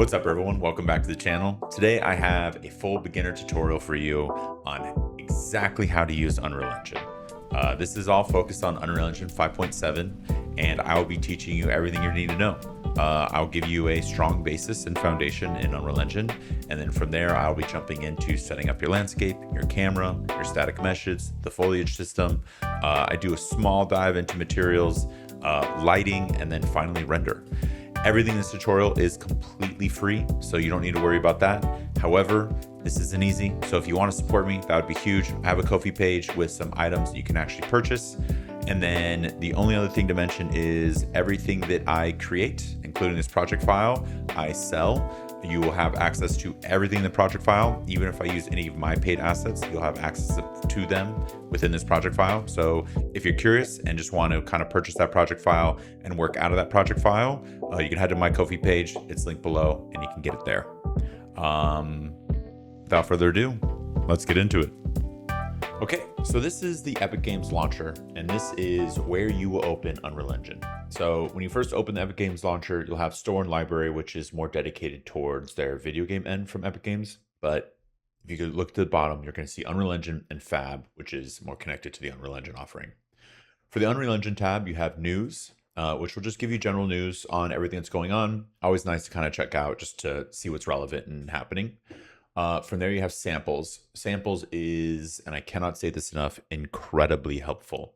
What's up everyone, welcome back to the channel. Today I have a full beginner tutorial for you on exactly how to use Unreal Engine. This is all focused on Unreal Engine 5.7 and I will be teaching you everything you need to know. I'll give you a strong basis and foundation in Unreal Engine, and then from there I'll be jumping into setting up your landscape, your camera, your static meshes, the foliage system. I do a small dive into materials, lighting, and then finally render. Everything in this tutorial is completely free, so you don't need to worry about that. However, this isn't easy, so if you want to support me, that would be huge. I have a Ko-fi page with some items that you can actually purchase. And then the only other thing to mention is everything that I create, including this project file, I sell. You will have access to everything in the project file. Even if I use any of my paid assets, you'll have access to them within this project file. So if you're curious and just want to kind of purchase that project file and work out of that project file, you can head to my Ko-fi page. It's linked below and you can get it there. Without further ado, let's get into it. Okay, so this is the Epic Games Launcher, and this is where you will open Unreal Engine. So when you first open the Epic Games Launcher, you'll have Store and Library, which is more dedicated towards their video game end from Epic Games. But if you could look to the bottom, you're going to see Unreal Engine and Fab, which is more connected to the Unreal Engine offering. For the Unreal Engine tab, you have News, which will just give you general news on everything that's going on. Always nice to kind of check out just to see what's relevant and happening. From there, you have Samples. Samples is, and I cannot say this enough, incredibly helpful.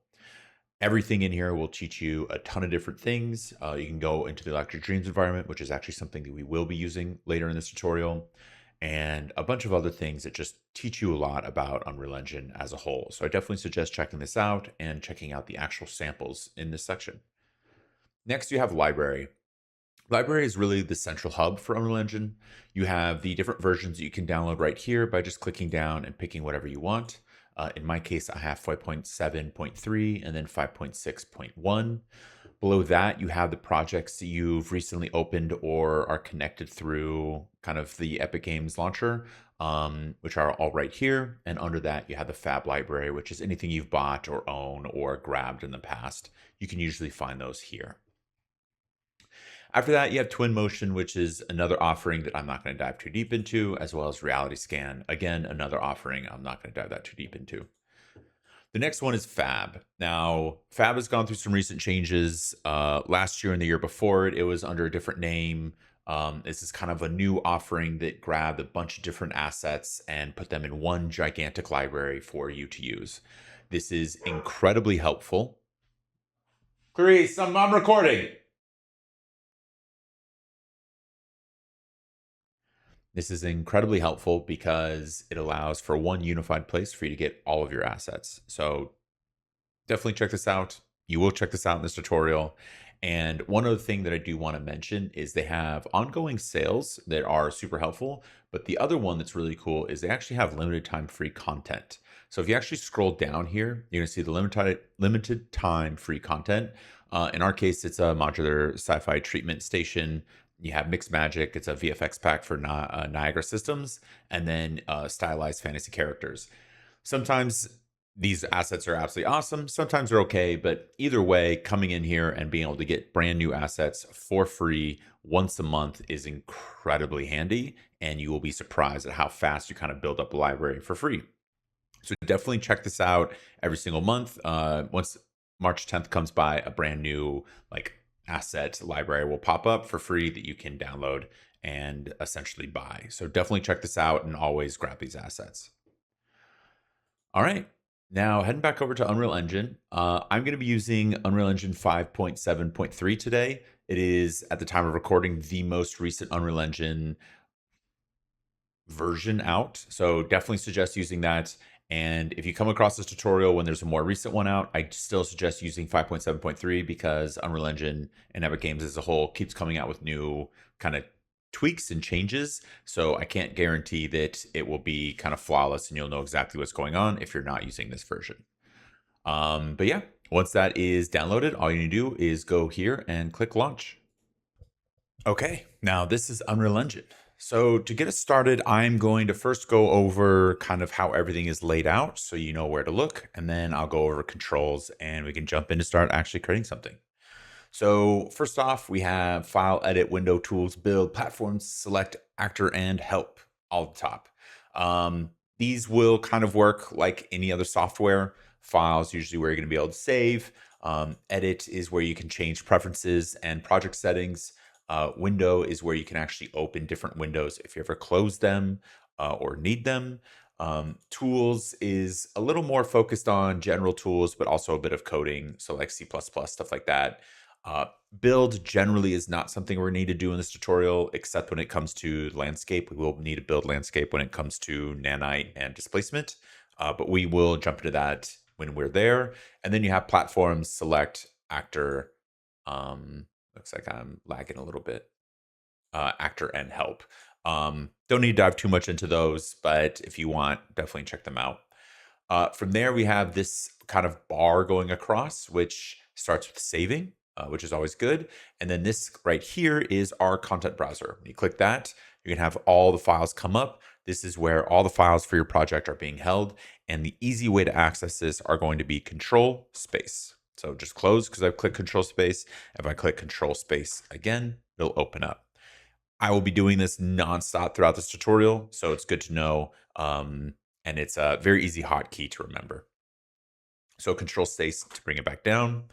Everything in here will teach you a ton of different things. You can go into the Electric Dreams environment, which is actually something that we will be using later in this tutorial, and a bunch of other things that just teach you a lot about Unreal Engine as a whole. So I definitely suggest checking this out and checking out the actual samples in this section. Next, you have Library. Library is really the central hub for Unreal Engine. You have the different versions that you can download right here by just clicking down and picking whatever you want. In my case, I have 5.7.3 and then 5.6.1. Below that, you have the projects that you've recently opened or are connected through kind of the Epic Games Launcher, which are all right here. And under that, you have the Fab Library, which is anything you've bought or own or grabbed in the past. You can usually find those here. After that, you have Twinmotion, which is another offering that I'm not going to dive too deep into, as well as Reality Scan. Again, another offering I'm not going to dive that too deep into. The next one is Fab. Now, Fab has gone through some recent changes. Last year and the year before it was under a different name. This is kind of a new offering that grabbed a bunch of different assets and put them in one gigantic library for you to use. This is incredibly helpful. Clarice, I'm recording. This is incredibly helpful because it allows for one unified place for you to get all of your assets. So definitely check this out. You will check this out in this tutorial. And one other thing that I do want to mention is they have ongoing sales that are super helpful. But the other one that's really cool is they actually have limited time free content. So if you actually scroll down here, you're going to see the limited time free content. In our case, it's a modular sci-fi treatment station. You have Mixed Magic. It's a VFX pack for Niagara Systems, and then stylized fantasy characters. Sometimes these assets are absolutely awesome. Sometimes they're okay, but either way, coming in here and being able to get brand new assets for free once a month is incredibly handy, and you will be surprised at how fast you kind of build up a library for free. So definitely check this out every single month. Once March 10th comes by, a brand new asset library will pop up for free that you can download and essentially buy. So definitely check this out and always grab these assets. All right, now heading back over to Unreal Engine. I'm going to be using Unreal Engine 5.7.3 today. It is, at the time of recording, the most recent Unreal Engine version out. So definitely suggest using that. And if you come across this tutorial when there's a more recent one out, I still suggest using 5.7.3 because Unreal Engine and Epic Games as a whole keeps coming out with new kind of tweaks and changes. So I can't guarantee that it will be kind of flawless and you'll know exactly what's going on if you're not using this version. But yeah, once that is downloaded, all you need to do is go here and click launch. Okay, now this is Unreal Engine. So to get us started, I'm going to first go over kind of how everything is laid out so you know where to look, and then I'll go over controls and we can jump in to start actually creating something. So first off, we have file, edit, window, tools, build, platforms, select, actor, and help all at the top. These will kind of work like any other software. Files usually where you're going to be able to save. Edit is where you can change preferences and project settings. Window is where you can actually open different windows if you ever close them or need them. Tools is a little more focused on general tools, but also a bit of coding. So like C++, stuff like that. Uh, Build generally is not something we're need to do in this tutorial, except when it comes to landscape. We will need to build landscape when it comes to nanite and displacement, but we will jump into that when we're there. And then you have platforms, select, actor. Looks like I'm lagging a little bit. Actor and help. Don't need to dive too much into those, but if you want, definitely check them out. From there, we have this kind of bar going across, which starts with saving, which is always good. And then this right here is our content browser. When you click that, you can have all the files come up. This is where all the files for your project are being held. And the easy way to access this are going to be control space. So just close because I've clicked control space. If I click control space again, it'll open up. I will be doing this nonstop throughout this tutorial, so it's good to know. And it's a very easy hotkey to remember. So control space to bring it back down.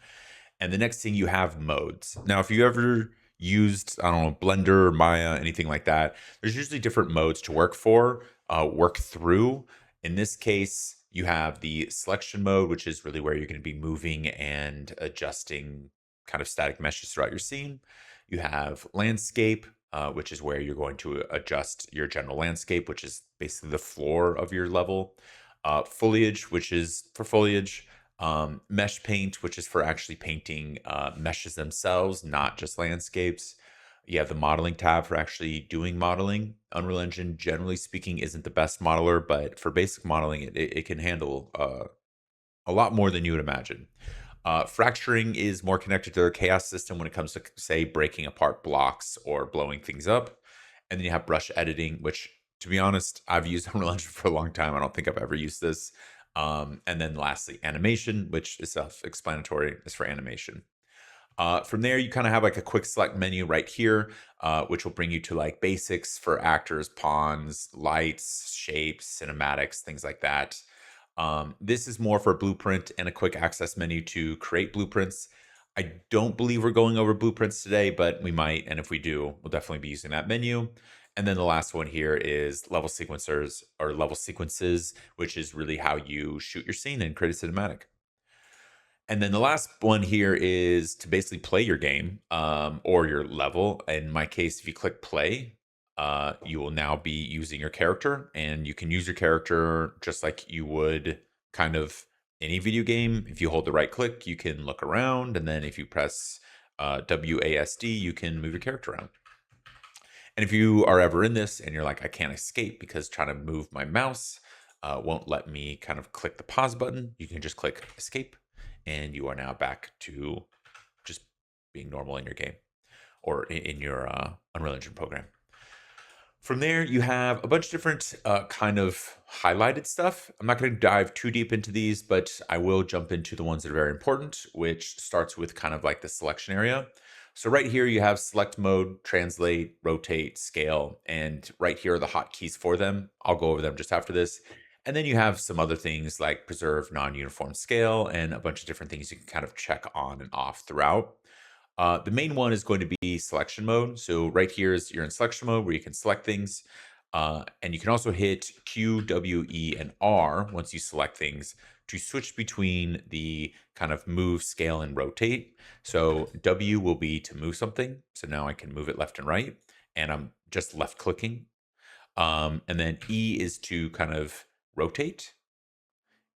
And the next thing you have modes. Now, if you ever used, I don't know, Blender or Maya, anything like that, there's usually different modes to work through. In this case, you have the selection mode, which is really where you're going to be moving and adjusting kind of static meshes throughout your scene. You have landscape, which is where you're going to adjust your general landscape, which is basically the floor of your level. Foliage, which is for foliage. Mesh paint, which is for actually painting meshes themselves, not just landscapes. You have the modeling tab for actually doing modeling. Unreal Engine, generally speaking, isn't the best modeler, but for basic modeling, it can handle a lot more than you would imagine. Fracturing is more connected to their chaos system when it comes to, say, breaking apart blocks or blowing things up. And then you have brush editing, which, to be honest, I've used Unreal Engine for a long time. I don't think I've ever used this. And then lastly, animation, which is self-explanatory, is for animation. From there, you kind of have like a quick select menu right here, which will bring you to like basics for actors, pawns, lights, shapes, cinematics, things like that. This is more for a blueprint and a quick access menu to create blueprints. I don't believe we're going over blueprints today, but we might. And if we do, we'll definitely be using that menu. And then the last one here is level sequencers or level sequences, which is really how you shoot your scene and create a cinematic. And then the last one here is to basically play your game or your level. In my case, if you click play, you will now be using your character, and you can use your character just like you would kind of any video game. If you hold the right click, you can look around, and then if you press WASD, you can move your character around. And if you are ever in this and you're like, I can't escape because trying to move my mouse won't let me kind of click the pause button, you can just click escape, and you are now back to just being normal in your game or in your Unreal Engine program. From there, you have a bunch of different kind of highlighted stuff. I'm not going to dive too deep into these, but I will jump into the ones that are very important, which starts with kind of like the selection area. So right here, you have select mode, translate, rotate, scale, and right here are the hotkeys for them. I'll go over them just after this. And then you have some other things like preserve non-uniform scale and a bunch of different things you can kind of check on and off throughout. The main one is going to be selection mode. So right here is you're in selection mode where you can select things. And you can also hit Q, W, E, and R once you select things to switch between the kind of move, scale, and rotate. So W will be to move something. So now I can move it left and right. And I'm just left clicking. And then E is to kind of rotate.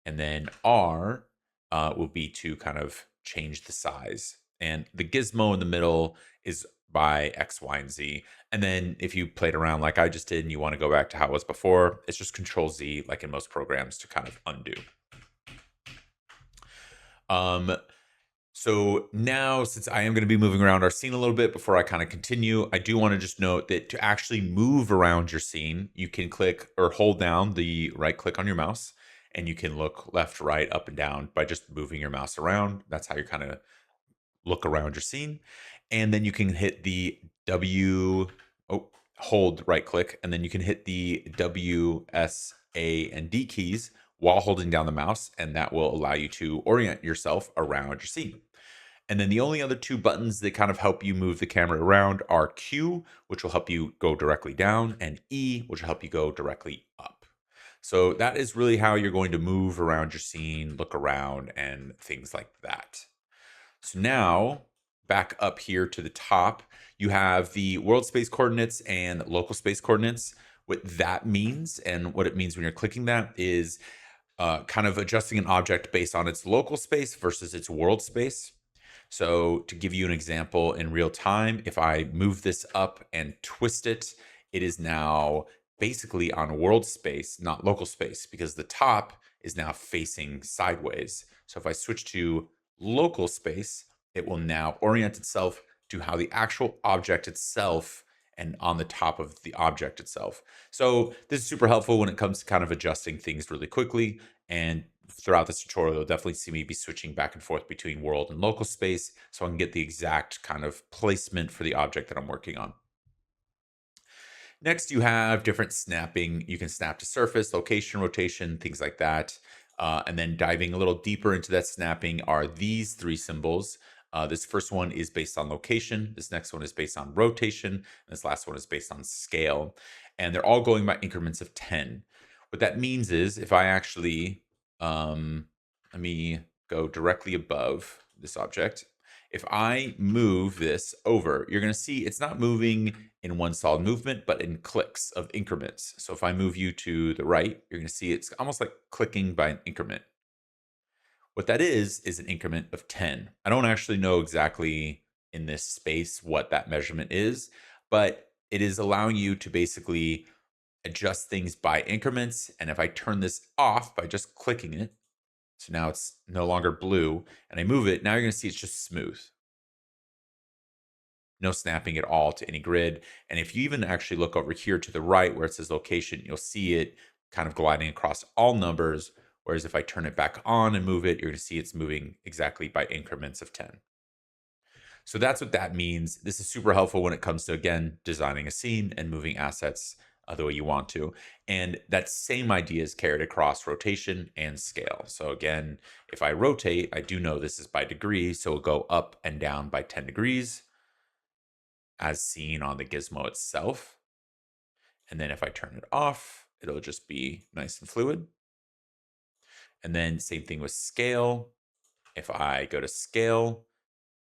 And then R will be to kind of change the size. And the gizmo in the middle is by X, Y, and Z. And then if you played around like I just did and you want to go back to how it was before, it's just Control Z, like in most programs, to kind of undo. So now, since I am going to be moving around our scene a little bit before I kind of continue, I do want to just note that to actually move around your scene, you can click or hold down the right click on your mouse, and you can look left, right, up, and down by just moving your mouse around. That's how you're kind of look around your scene. And then you can hit the W, hold right click, and then you can hit the W, S, A, and D keys while holding down the mouse, and that will allow you to orient yourself around your scene. And then the only other two buttons that kind of help you move the camera around are Q, which will help you go directly down, and E, which will help you go directly up. So that is really how you're going to move around your scene, look around, and things like that. So now, back up here to the top, you have the world space coordinates and local space coordinates. What that means, and what it means when you're clicking that, is kind of adjusting an object based on its local space versus its world space. So to give you an example in real time, if I move this up and twist it, it is now basically on world space, not local space, because the top is now facing sideways. So if I switch to local space, it will now orient itself to how the actual object itself and on the top of the object itself. So this is super helpful when it comes to kind of adjusting things really quickly. And throughout this tutorial, you'll definitely see me be switching back and forth between world and local space so I can get the exact kind of placement for the object that I'm working on. Next, you have different snapping. You can snap to surface, location, rotation, things like that. And then diving a little deeper into that snapping are these three symbols. This first one is based on location. This next one is based on rotation. And this last one is based on scale. And they're all going by increments of 10. What that means is if I actually, let me go directly above this object. If I move this over, you're going to see it's not moving in one solid movement, but in clicks of increments. So if I move you to the right, you're going to see it's almost like clicking by an increment. What that is an increment of 10. I don't actually know exactly in this space what that measurement is, but it is allowing you to basically adjust things by increments. And if I turn this off by just clicking it, so now it's no longer blue, and I move it, now you're going to see it's just smooth. No snapping at all to any grid. And if you even actually look over here to the right where it says location, you'll see it kind of gliding across all numbers. Whereas if I turn it back on and move it, you're going to see it's moving exactly by increments of 10. So that's what that means. This is super helpful when it comes to, again, designing a scene and moving assets the way you want to. And that same idea is carried across rotation and scale. So again, if I rotate, I do know this is by degree, so it'll go up and down by 10 degrees as seen on the gizmo itself. And then if I turn it off, it'll just be nice and fluid. And then same thing with scale. If I go to scale,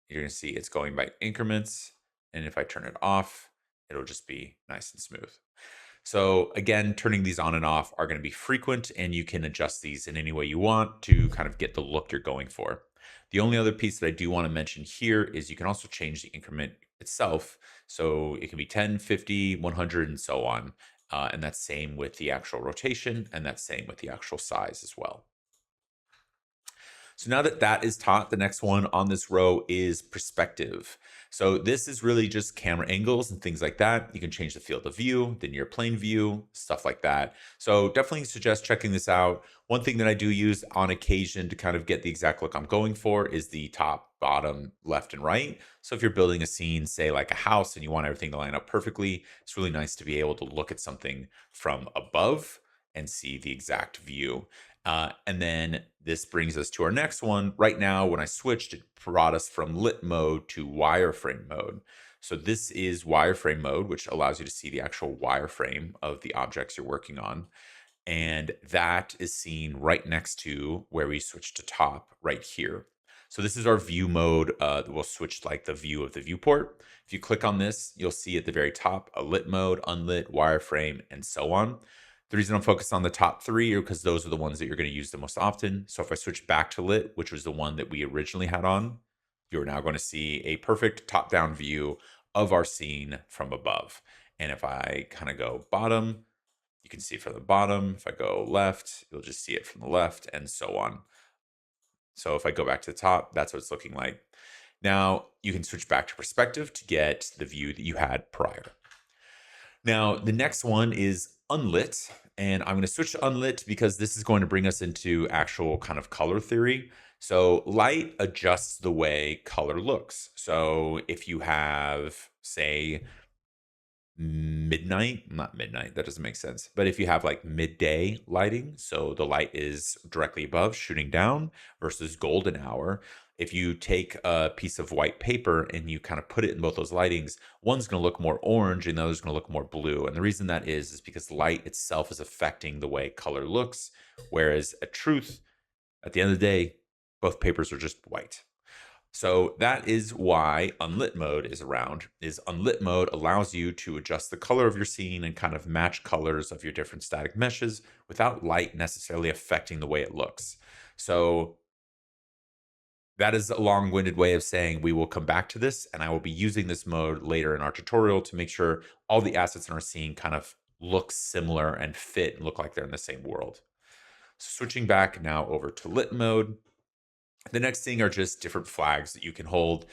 you're going to see it's going by increments. And if I turn it off, it'll just be nice and smooth. So again, turning these on and off are going to be frequent, and you can adjust these in any way you want to kind of get the look you're going for. The only other piece that I do want to mention here is you can also change the increment itself. So it can be 10, 50, 100, and so on. And that's same with the actual rotation, and that's same with the actual size as well. So now that that is taught, the next one on this row is perspective. So this is really just camera angles and things like that. You can change the field of view, the near plane view, stuff like that. So definitely suggest checking this out. One thing that I do use on occasion to kind of get the exact look I'm going for is the top, bottom, left, and right. So if you're building a scene, say like a house, and you want everything to line up perfectly, it's really nice to be able to look at something from above and see the exact view. And then this brings us to our next one. Right now, when I switched, it brought us from lit mode to wireframe mode. So this is wireframe mode, which allows you to see the actual wireframe of the objects you're working on. And that is seen right next to where we switch to top right here. So this is our view mode. We'll switch like the view of the viewport. If you click on this, you'll see at the very top a lit mode, unlit, wireframe, and so on. The reason I'm focused on the top three are because those are the ones that you're going to use the most often. So if I switch back to lit, which was the one that we originally had on, you're now going to see a perfect top-down view of our scene from above. And if I kind of go bottom, you can see it from the bottom. If I go left, you'll just see it from the left, and so on. So if I go back to the top, that's what it's looking like. Now you can switch back to perspective to get the view that you had prior. Now, the next one is unlit, And I'm going to switch to unlit because this is going to bring us into actual kind of color theory. So light adjusts the way color looks. So if you have, say, not midnight, that doesn't make sense, but if you have like midday lighting, so the light is directly above shooting down, versus golden hour, if you take a piece of white paper and you kind of put it in both those lightings, one's going to look more orange and the other's going to look more blue. And the reason that is because light itself is affecting the way color looks, whereas at truth, at the end of the day, both papers are just white. So that is why unlit mode is around. Is unlit mode allows you to adjust the color of your scene and kind of match colors of your different static meshes without light necessarily affecting the way it looks. So that is a long-winded way of saying we will come back to this, and I will be using this mode later in our tutorial to make sure all the assets in our scene kind of look similar and fit and look like they're in the same world. Switching back now over to lit mode. The next thing are just different flags that you can hold.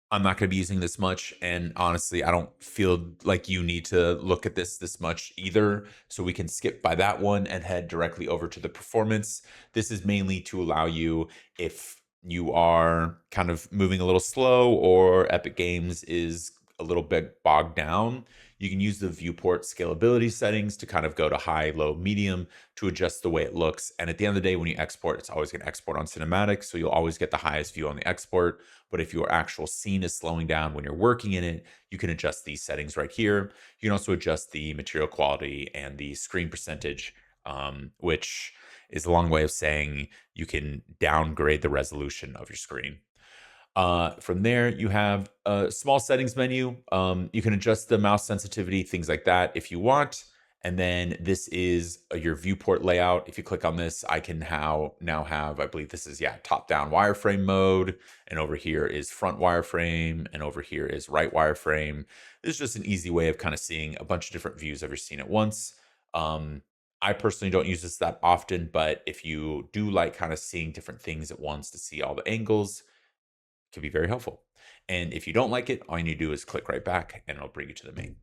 I'm not going to be using this much, and honestly, I don't feel like you need to look at this much either. So we can skip by that one and head directly over to the performance. This is mainly to allow you, if you are kind of moving a little slow or Epic Games is a little bit bogged down, you can use the viewport scalability settings to kind of go to high, low, medium to adjust the way it looks. And at the end of the day, when you export, it's always going to export on cinematic. So you'll always get the highest view on the export. But if your actual scene is slowing down when you're working in it, you can adjust these settings right here. You can also adjust the material quality and the screen percentage, which is a long way of saying you can downgrade the resolution of your screen. From there, you have a small settings menu. You can adjust the mouse sensitivity, things like that if you want. And then this is your viewport layout. If you click on this, I can now have, I believe this is, top-down wireframe mode. And over here is front wireframe. And over here is right wireframe. This is just an easy way of kind of seeing a bunch of different views of your scene at once. I personally don't use this that often, but if you do like kind of seeing different things at once to see all the angles, can be very helpful. And if you don't like it, all you need to do is click right back and it'll bring you to the main.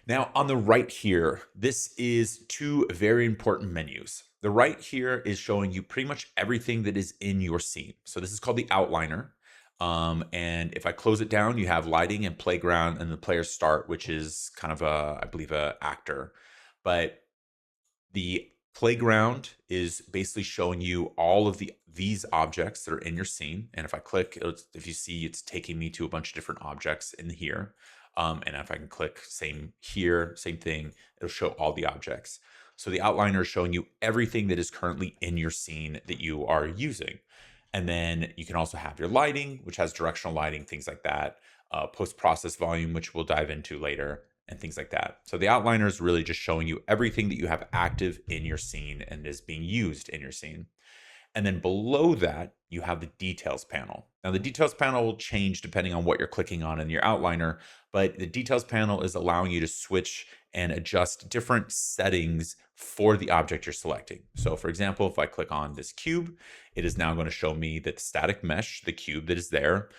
Now on the right here, this is two very important menus. The right here is showing you pretty much everything that is in your scene. So this is called the outliner. And if I close it down, you have lighting and playground and the player start, which is kind of I believe a actor. But the playground is basically showing you all of these objects that are in your scene. And if I click, if you see, it's taking me to a bunch of different objects in here. And if I can click same here, same thing, it'll show all the objects. So the outliner is showing you everything that is currently in your scene that you are using. And then you can also have your lighting, which has directional lighting, things like that, post-process volume, which we'll dive into later, and things like that. So the outliner is really just showing you everything that you have active in your scene and is being used in your scene. And then below that, you have the details panel. Now the details panel will change depending on what you're clicking on in your outliner, but the details panel is allowing you to switch and adjust different settings for the object you're selecting. So for example, if I click on this cube, it is now going to show me that the static mesh, the cube that is there,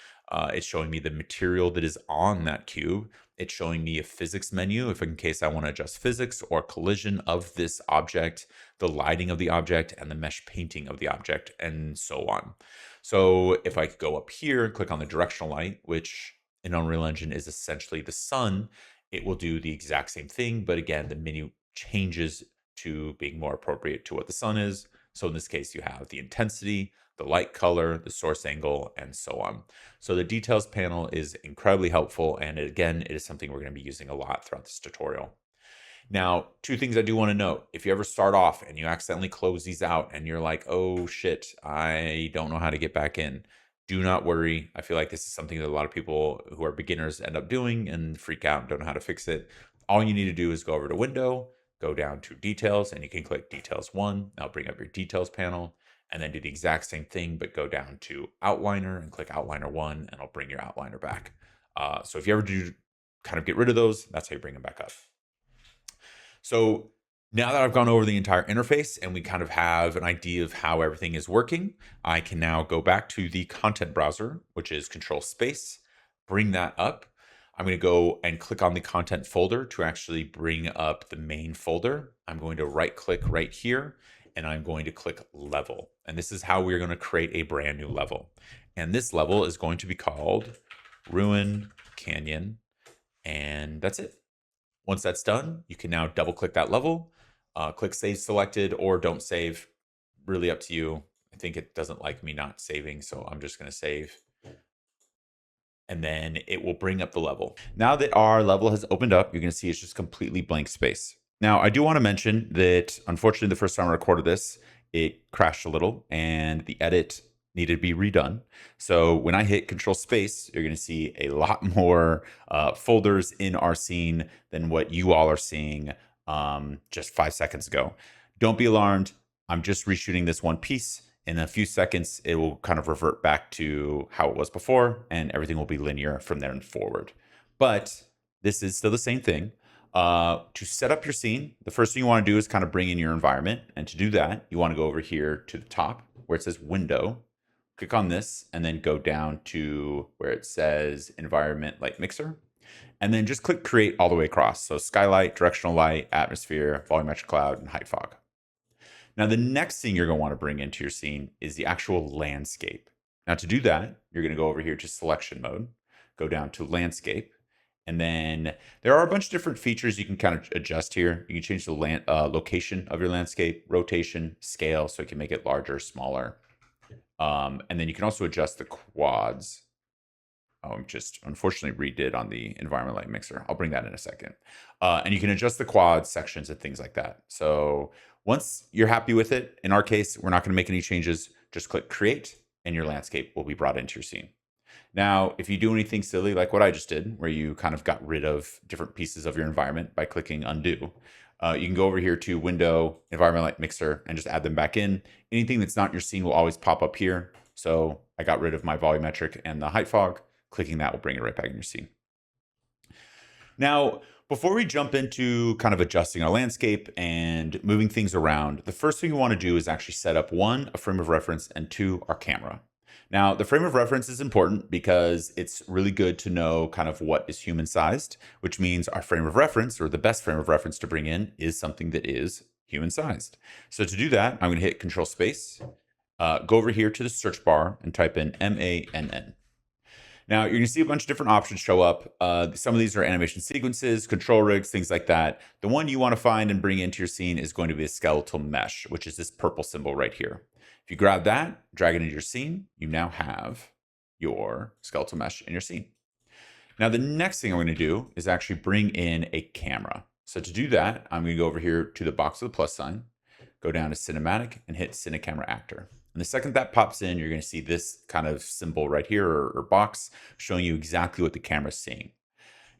it's showing me the material that is on that cube. It's showing me a physics menu if in case I want to adjust physics or collision of this object, the lighting of the object, and the mesh painting of the object, and so on. So if I go up here and click on the directional light, which in Unreal Engine is essentially the sun, it will do the exact same thing. But again, the menu changes to being more appropriate to what the sun is. So in this case, you have the intensity, the light color, the source angle, and so on. So the details panel is incredibly helpful. And again, it is something we're going to be using a lot throughout this tutorial. Now, two things I do want to note. If you ever start off and you accidentally close these out and you're like, oh shit, I don't know how to get back in, do not worry. I feel like this is something that a lot of people who are beginners end up doing and freak out and don't know how to fix it. All you need to do is go over to Window, go down to Details, and you can click Details 1. That'll bring up your Details panel. And then do the exact same thing, but go down to Outliner and click Outliner 1, and it'll bring your outliner back. So if you ever do kind of get rid of those, that's how you bring them back up. So now that I've gone over the entire interface and we kind of have an idea of how everything is working, I can now go back to the content browser, which is Control Space, bring that up. I'm going to go and click on the content folder to actually bring up the main folder. I'm going to right click right here and I'm going to click level. And this is how we're going to create a brand new level. And this level is going to be called Ruin Canyon. And that's it. Once that's done, you can now double click that level, click save selected or don't save, really up to you. I think it doesn't like me not saving, so I'm just going to save. And then it will bring up the level. Now that our level has opened up, you're going to see it's just completely blank space. Now, I do want to mention that unfortunately, the first time I recorded this, it crashed a little and the edit needed to be redone. So when I hit Control Space, you're going to see a lot more folders in our scene than what you all are seeing just 5 seconds ago. Don't be alarmed. I'm just reshooting this one piece. In a few seconds, it will kind of revert back to how it was before, and everything will be linear from there and forward. But this is still the same thing. To set up your scene, the first thing you want to do is kind of bring in your environment. And to do that, you want to go over here to the top where it says Window. Click on this and then go down to where it says Environment Light Mixer. And then just click Create all the way across. So Skylight, Directional Light, Atmosphere, Volumetric Cloud, and Height Fog. Now, the next thing you're going to want to bring into your scene is the actual landscape. Now, to do that, you're going to go over here to Selection Mode, go down to Landscape, and then there are a bunch of different features you can kind of adjust here. You can change the location of your landscape, rotation, scale, so you can make it larger, smaller. And then you can also adjust the quads. Oh, I'm just unfortunately redid on the Environment Light Mixer. I'll bring that in a second. And you can adjust the quads, sections, and things like that. So once you're happy with it, in our case, we're not going to make any changes. Just click Create, and your landscape will be brought into your scene. Now, if you do anything silly like what I just did, where you kind of got rid of different pieces of your environment by clicking Undo, you can go over here to Window, Environment Light Mixer, and just add them back in. Anything that's not in your scene will always pop up here. So I got rid of my volumetric and the height fog. Clicking that will bring it right back in your scene. Now, before we jump into kind of adjusting our landscape and moving things around, the first thing we want to do is actually set up one, a frame of reference, and two, our camera. Now, the frame of reference is important because it's really good to know kind of what is human sized, which means our frame of reference, or the best frame of reference to bring in, is something that is human sized. So to do that, I'm going to hit Control Space, go over here to the search bar and type in MANN. Now, you're going to see a bunch of different options show up. Some of these are animation sequences, control rigs, things like that. The one you want to find and bring into your scene is going to be a skeletal mesh, which is this purple symbol right here. If you grab that, drag it into your scene, you now have your skeletal mesh in your scene. Now, the next thing I'm going to do is actually bring in a camera. So to do that, I'm going to go over here to the box with the plus sign, go down to Cinematic, and hit Cinecamera Actor. And the second that pops in, you're going to see this kind of symbol right here, or box, showing you exactly what the camera's seeing.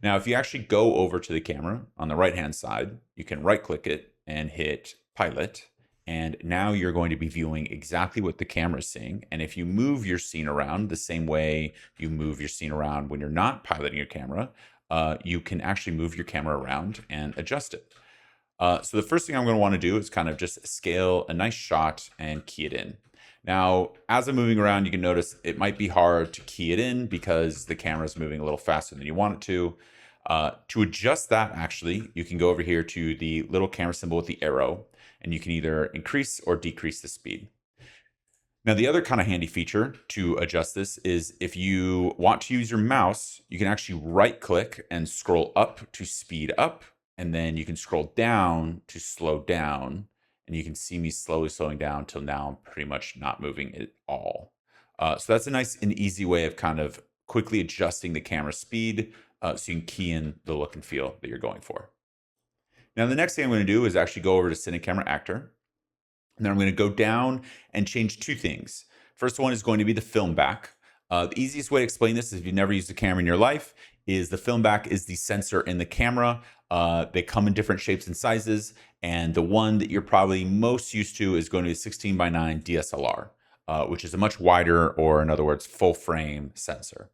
Now, if you actually go over to the camera on the right-hand side, you can right-click it and hit Pilot. And now you're going to be viewing exactly what the camera's seeing. And if you move your scene around the same way you move your scene around when you're not piloting your camera, you can actually move your camera around and adjust it. So the first thing I'm going to want to do is kind of just scale a nice shot and key it in. Now, as I'm moving around, you can notice it might be hard to key it in because the camera is moving a little faster than you want it to. To adjust that, actually, you can go over here to the little camera symbol with the arrow, and you can either increase or decrease the speed. Now, the other kind of handy feature to adjust this is if you want to use your mouse, you can actually right-click and scroll up to speed up, and then you can scroll down to slow down. And you can see me slowly slowing down till now I'm pretty much not moving at all. So that's a nice and easy way of kind of quickly adjusting the camera speed so you can key in the look and feel that you're going for. Now, the next thing I'm going to do is actually go over to Cinecamera Actor. And then I'm going to go down and change two things. First one is going to be the film back. The easiest way to explain this is if you've never used a camera in your life, is the film back is the sensor in the camera. They come in different shapes and sizes, and the one that you're probably most used to is going to be a 16:9 DSLR, which is a much wider, or in other words, full frame sensor.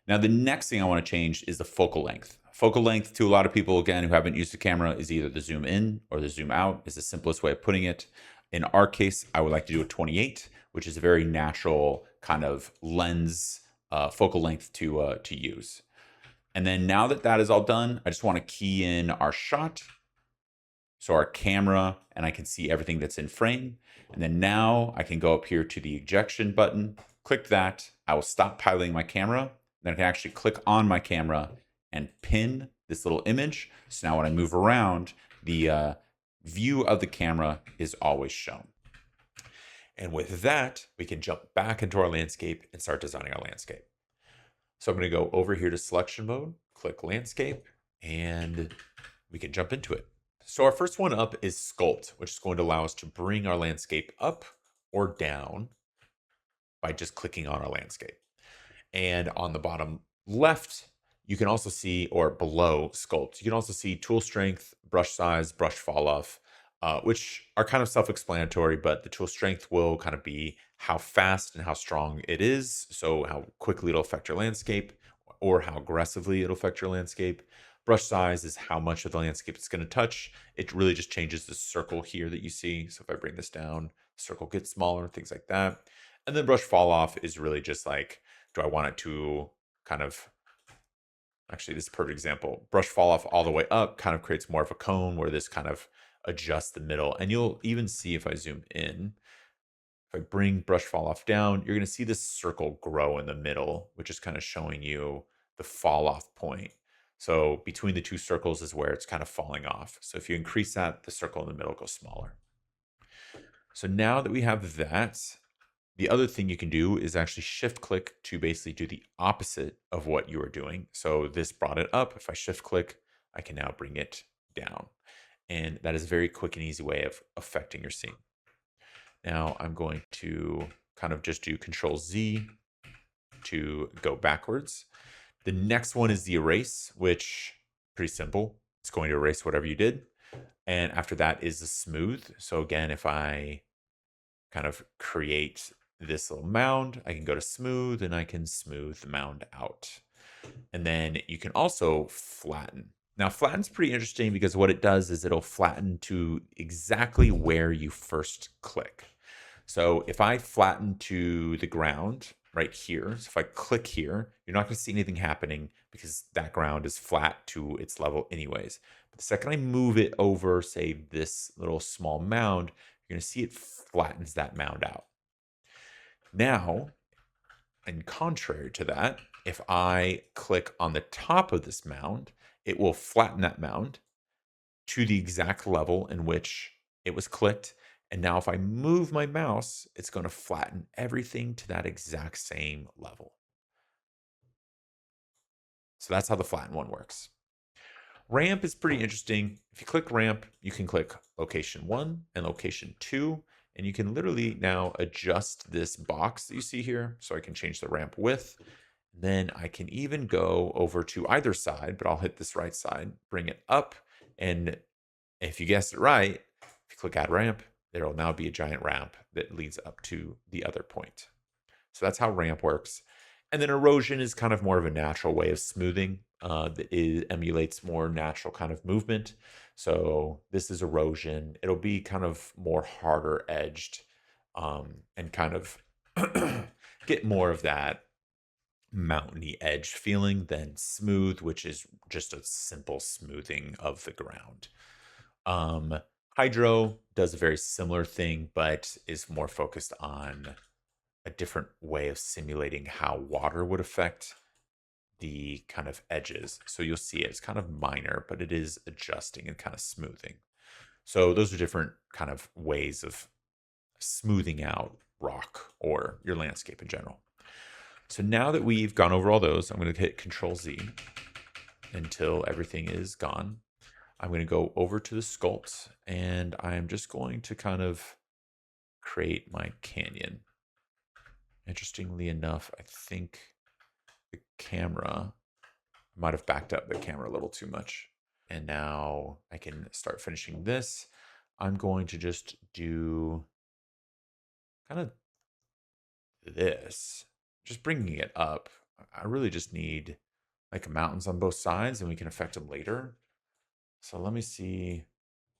Now, the next thing I want to change is the focal length. Focal length, to a lot of people, again, who haven't used the camera, is either the zoom in or the zoom out is the simplest way of putting it. In our case, I would like to do a 28, which is a very natural kind of lens focal length to use. And then now that that is all done, I just want to key in our shot. So our camera, and I can see everything that's in frame. And then now I can go up here to the ejection button, click that. I will stop piloting my camera. Then I can actually click on my camera and pin this little image. So now when I move around, the view of the camera is always shown. And with that, we can jump back into our landscape and start designing our landscape. So I'm going to go over here to selection mode, click landscape, and we can jump into it. So our first one up is sculpt, which is going to allow us to bring our landscape up or down by just clicking on our landscape. And on the bottom left, you can also see, or below sculpt, you can also see tool strength, brush size, brush fall off, which are kind of self-explanatory, but the tool strength will kind of be how fast and how strong it is. So how quickly it'll affect your landscape or how aggressively it'll affect your landscape. Brush size is how much of the landscape it's going to touch. It really just changes the circle here that you see. So if I bring this down, the circle gets smaller, things like that. And then brush fall off is really just like, do I want it to kind of, actually this is a perfect example, brush fall off all the way up kind of creates more of a cone where this kind of adjusts the middle. And you'll even see if I zoom in, if I bring brush fall off down, you're going to see this circle grow in the middle, which is kind of showing you the fall off point. So between the two circles is where it's kind of falling off. So if you increase that, the circle in the middle goes smaller. So now that we have that, the other thing you can do is actually shift click to basically do the opposite of what you are doing. So this brought it up. If I shift click, I can now bring it down. And that is a very quick and easy way of affecting your scene. Now I'm going to kind of just do Control Z to go backwards. The next one is the erase, which pretty simple. It's going to erase whatever you did. And after that is the smooth. So again, if I kind of create this little mound, I can go to smooth and I can smooth the mound out. And then you can also flatten. Now flatten's pretty interesting because what it does is it'll flatten to exactly where you first click. So if I flatten to the ground right here, so if I click here, you're not going to see anything happening because that ground is flat to its level anyways. But the second I move it over, say this little small mound, you're going to see it flattens that mound out. Now, in contrary to that, if I click on the top of this mound, it will flatten that mound to the exact level in which it was clicked. And now if I move my mouse, it's going to flatten everything to that exact same level. So that's how the flatten one works. Ramp is pretty interesting. If you click ramp, you can click location 1 and location 2, and you can literally now adjust this box that you see here. So I can change the ramp width. Then I can even go over to either side, but I'll hit this right side, bring it up. And if you guessed it right, if you click add ramp, there will now be a giant ramp that leads up to the other point. So that's how ramp works. And then erosion is kind of more of a natural way of smoothing. It emulates more natural kind of movement. So this is erosion. It'll be kind of more harder edged and kind of get more of that mountainy edge feeling than smooth, which is just a simple smoothing of the ground. Hydro does a very similar thing, but is more focused on a different way of simulating how water would affect the kind of edges. So you'll see it's kind of minor, but it is adjusting and kind of smoothing. So those are different kind of ways of smoothing out rock or your landscape in general. So now that we've gone over all those, I'm going to hit Control Z until everything is gone. I'm going to go over to the sculpt and I'm just going to kind of create my canyon. Interestingly enough, I think the camera might have backed up the camera a little too much. And now I can start finishing this. I'm going to just do kind of this, just bringing it up. I really just need like mountains on both sides and we can affect them later. So let me see.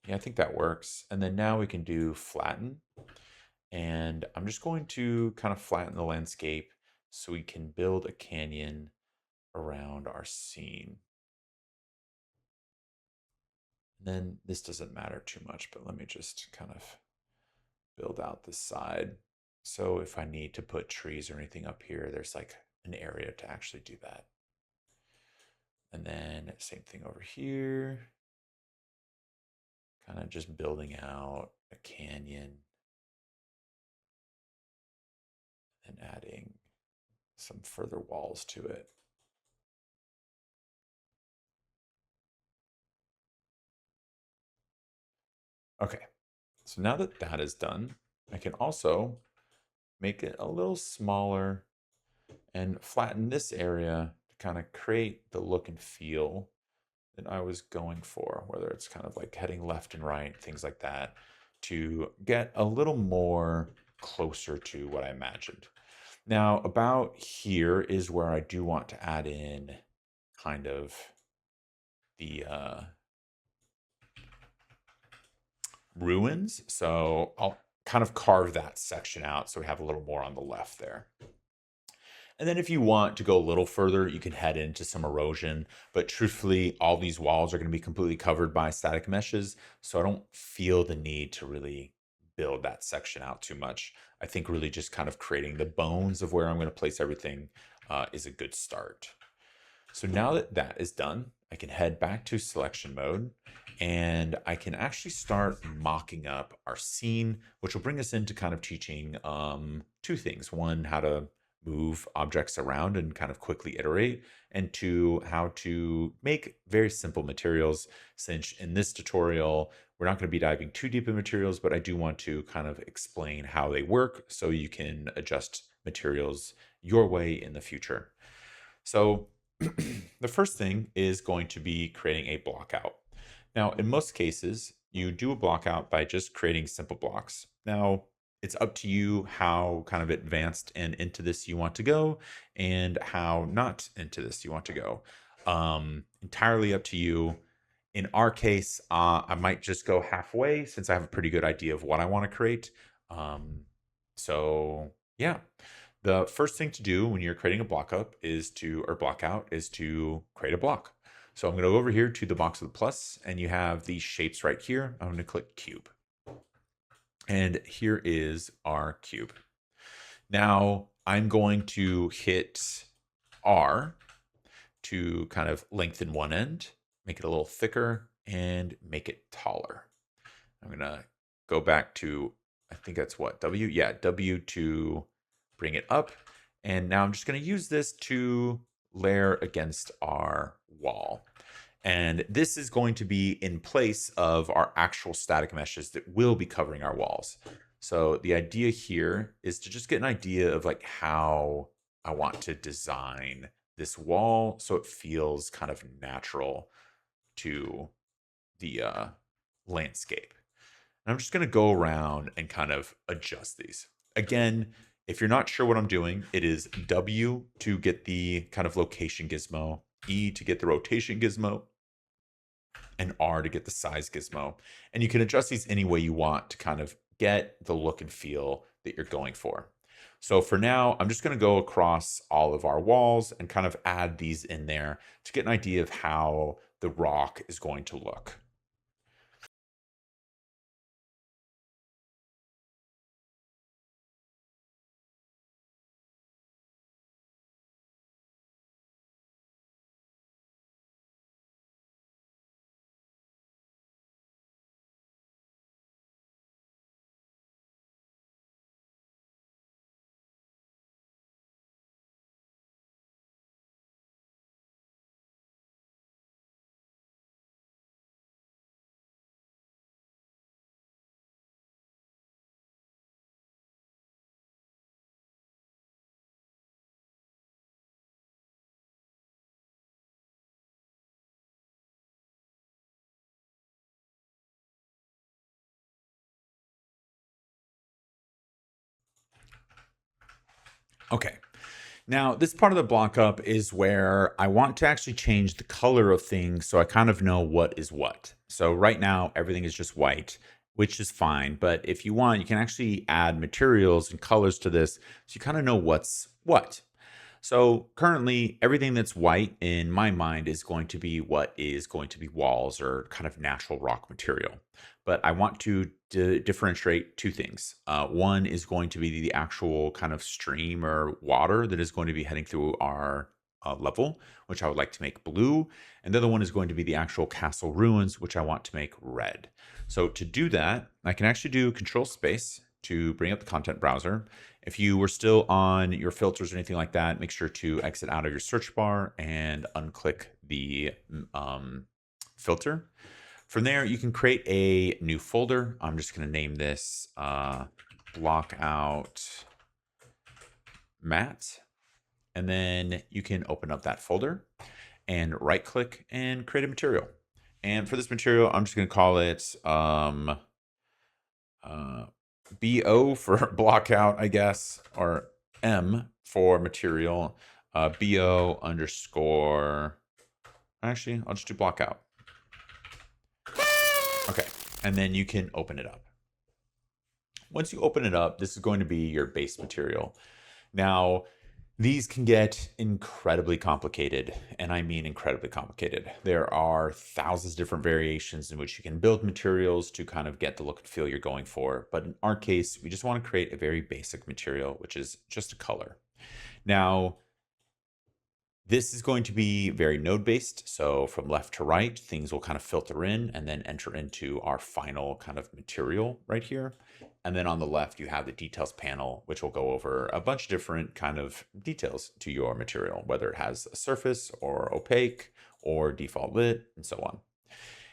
Yeah, I think that works. And then now we can do flatten. And I'm just going to kind of flatten the landscape so we can build a canyon around our scene. And then this doesn't matter too much, but let me just kind of build out this side. So if I need to put trees or anything up here, there's like an area to actually do that. And then same thing over here. Kind of just building out a canyon and adding some further walls to it. Okay, so now that that is done, I can also make it a little smaller and flatten this area to kind of create the look and feel that I was going for, whether it's kind of like heading left and right, things like that, to get a little more closer to what I imagined. Now, about here is where I do want to add in kind of the ruins. So I'll kind of carve that section out so we have a little more on the left there. And then if you want to go a little further, you can head into some erosion. But truthfully, all these walls are going to be completely covered by static meshes. So I don't feel the need to really build that section out too much. I think really just kind of creating the bones of where I'm going to place everything is a good start. So now that that is done, I can head back to selection mode and I can actually start mocking up our scene, which will bring us into kind of teaching two things. One, how to move objects around and kind of quickly iterate, and two, how to make very simple materials, since in this tutorial, we're not going to be diving too deep in materials, but I do want to kind of explain how they work so you can adjust materials your way in the future. So the first thing is going to be creating a blockout. Now, in most cases, you do a blockout by just creating simple blocks. Now, it's up to you how kind of advanced and into this you want to go and how not into this you want to go. Entirely up to you. In our case, I might just go halfway since I have a pretty good idea of what I want to create. So yeah, the first thing to do when you're creating a blockout is to create a block. So I'm going to go over here to the box with the plus, and you have these shapes right here. I'm going to click cube. And here is our cube. Now I'm going to hit R to kind of lengthen one end, make it a little thicker, and make it taller. I'm going to go back to, I think that's what, W? Yeah, W to bring it up. And now I'm just going to use this to layer against our wall. And this is going to be in place of our actual static meshes that will be covering our walls. So the idea here is to just get an idea of like how I want to design this wall so it feels kind of natural to the landscape. And I'm just going to go around and kind of adjust these. Again, if you're not sure what I'm doing, it is W to get the kind of location gizmo, E to get the rotation gizmo, and R to get the size gizmo. And you can adjust these any way you want to kind of get the look and feel that you're going for. So for now, I'm just going to go across all of our walls and kind of add these in there to get an idea of how the rock is going to look. Okay. Now, this part of the block up is where I want to actually change the color of things so I kind of know what is what. So right now, everything is just white, which is fine. But if you want, you can actually add materials and colors to this so you kind of know what's what. So currently, everything that's white in my mind is going to be what is going to be walls or kind of natural rock material. But I want to differentiate two things. One is going to be the actual kind of stream or water that is going to be heading through our level, which I would like to make blue. And the other one is going to be the actual castle ruins, which I want to make red. So to do that, I can actually do Control Space to bring up the content browser. If you were still on your filters or anything like that, make sure to exit out of your search bar and unclick the filter. From there, you can create a new folder. I'm just going to name this blockout matte. And then you can open up that folder and right click and create a material. And for this material, I'm just going to call it BO for blockout, I guess, or M for material, BO underscore, actually, I'll just do blockout. Okay, and then you can open it up. Once you open it up, this is going to be your base material. Now, these can get incredibly complicated, and I mean incredibly complicated. There are thousands of different variations in which you can build materials to kind of get the look and feel you're going for. But in our case, we just want to create a very basic material, which is just a color. Now, this is going to be very node-based. So from left to right, things will kind of filter in and then enter into our final kind of material right here. And then on the left, you have the details panel, which will go over a bunch of different kind of details to your material, whether it has a surface or opaque or default lit and so on.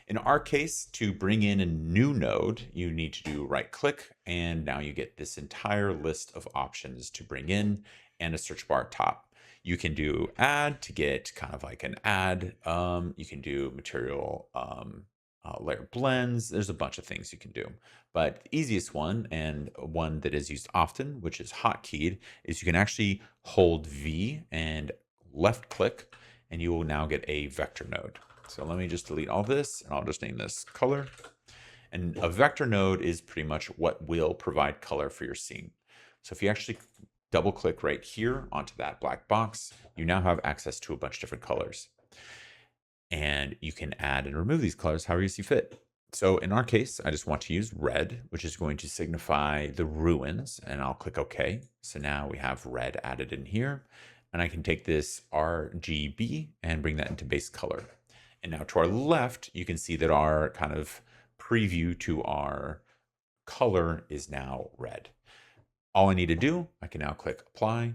In our case, to bring in a new node, you need to do right click, and now you get this entire list of options to bring in and a search bar at top. You can do add to get kind of like an add. You can do material layer blends. There's a bunch of things you can do. But the easiest one, and one that is used often, which is hotkeyed, is you can actually hold V and left click, and you will now get a vector node. So let me just delete all this, and I'll just name this color. And a vector node is pretty much what will provide color for your scene. So if you actually double click right here onto that black box, you now have access to a bunch of different colors. And you can add and remove these colors however you see fit. So in our case, I just want to use red, which is going to signify the ruins, and I'll click OK. So now we have red added in here, and I can take this RGB and bring that into base color. And now to our left, you can see that our kind of preview to our color is now red. All I need to do, I can now click apply,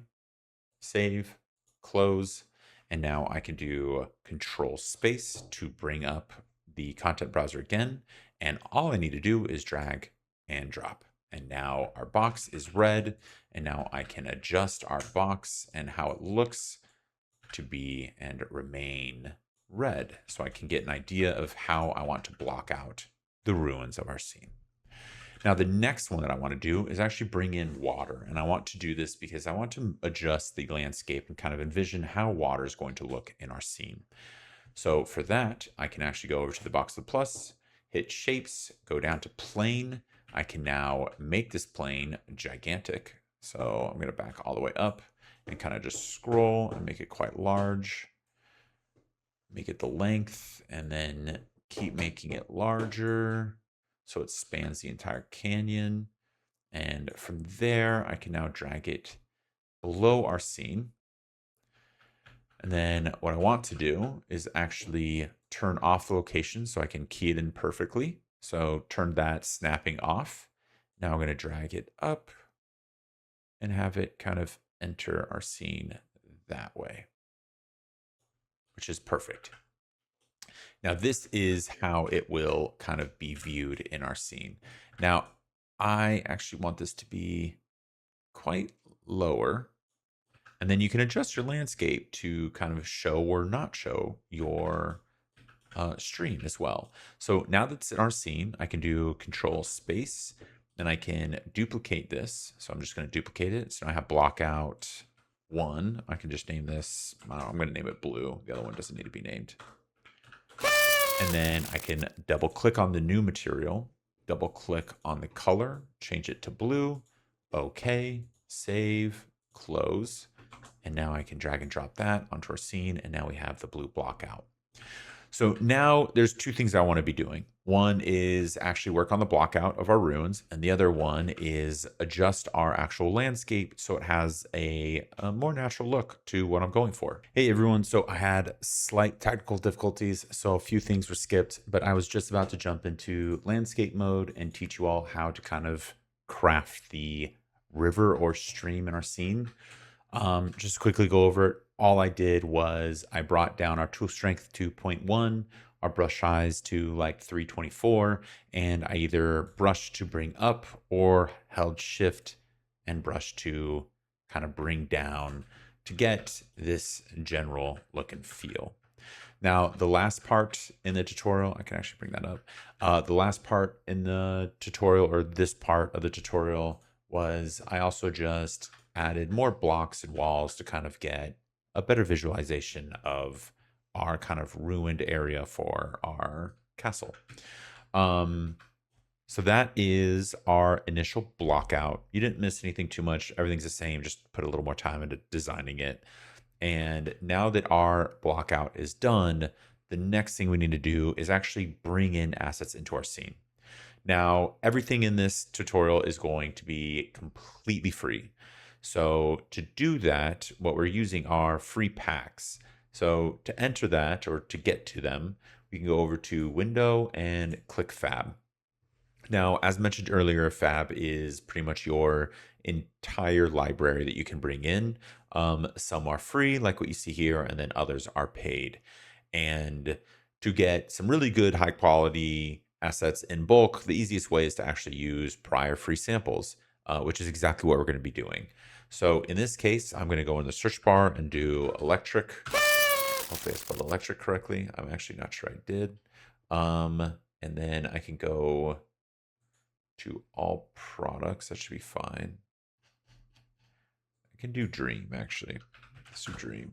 save, close, and now I can do Control Space to bring up the content browser again. And all I need to do is drag and drop. And now our box is red. And now I can adjust our box and how it looks to be and remain red. So I can get an idea of how I want to block out the ruins of our scene. Now, the next one that I want to do is actually bring in water. And I want to do this because I want to adjust the landscape and kind of envision how water is going to look in our scene. So for that, I can actually go over to the box with the plus, hit shapes, go down to plane. I can now make this plane gigantic. So I'm going to back all the way up and kind of just scroll and make it quite large. Make it the length and then keep making it larger, so it spans the entire canyon. And from there, I can now drag it below our scene. And then what I want to do is actually turn off the location so I can key it in perfectly. So turn that snapping off. Now I'm going to drag it up and have it kind of enter our scene that way, which is perfect. Now, this is how it will kind of be viewed in our scene. Now, I actually want this to be quite lower. And then you can adjust your landscape to kind of show or not show your stream as well. So now that's in our scene, I can do Control Space, and I can duplicate this. So I'm just going to duplicate it. So I have blockout 1. I can just name this, I'm going to name it blue. The other one doesn't need to be named. And then I can double click on the new material, double click on the color, change it to blue, OK, save, close. And now I can drag and drop that onto our scene. And now we have the blue blockout. So now there's two things I want to be doing. One is actually work on the blockout of our ruins, and the other one is adjust our actual landscape so it has a more natural look to what I'm going for. Hey everyone, so I had slight technical difficulties, so a few things were skipped, but I was just about to jump into landscape mode and teach you all how to kind of craft the river or stream in our scene. Just quickly go over it. All I did was I brought down our tool strength to 0.1, our brush size to like 324, and I either brushed to bring up or held shift and brush to kind of bring down to get this general look and feel. Now, the last part in the tutorial, I can actually bring that up. The last part in the tutorial, or this part of the tutorial, was I also just added more blocks and walls to kind of get a better visualization of our kind of ruined area for our castle. So that is our initial block out. You didn't miss anything too much. Everything's the same. Just put a little more time into designing it. And now that our block out is done, the next thing we need to do is actually bring in assets into our scene. Now, everything in this tutorial is going to be completely free. So to do that, what we're using are free packs. So to enter that, or to get to them, we can go over to Window and click Fab. Now, as mentioned earlier, Fab is pretty much your entire library that you can bring in. Some are free, like what you see here, and then others are paid. And to get some really good high quality assets in bulk, the easiest way is to actually use prior free samples, which is exactly what we're going to be doing. So in this case, I'm going to go in the search bar and do electric. Hopefully I spelled electric correctly. I'm actually not sure I did. And then I can go to all products. That should be fine. I can do dream, actually. Let's do dream.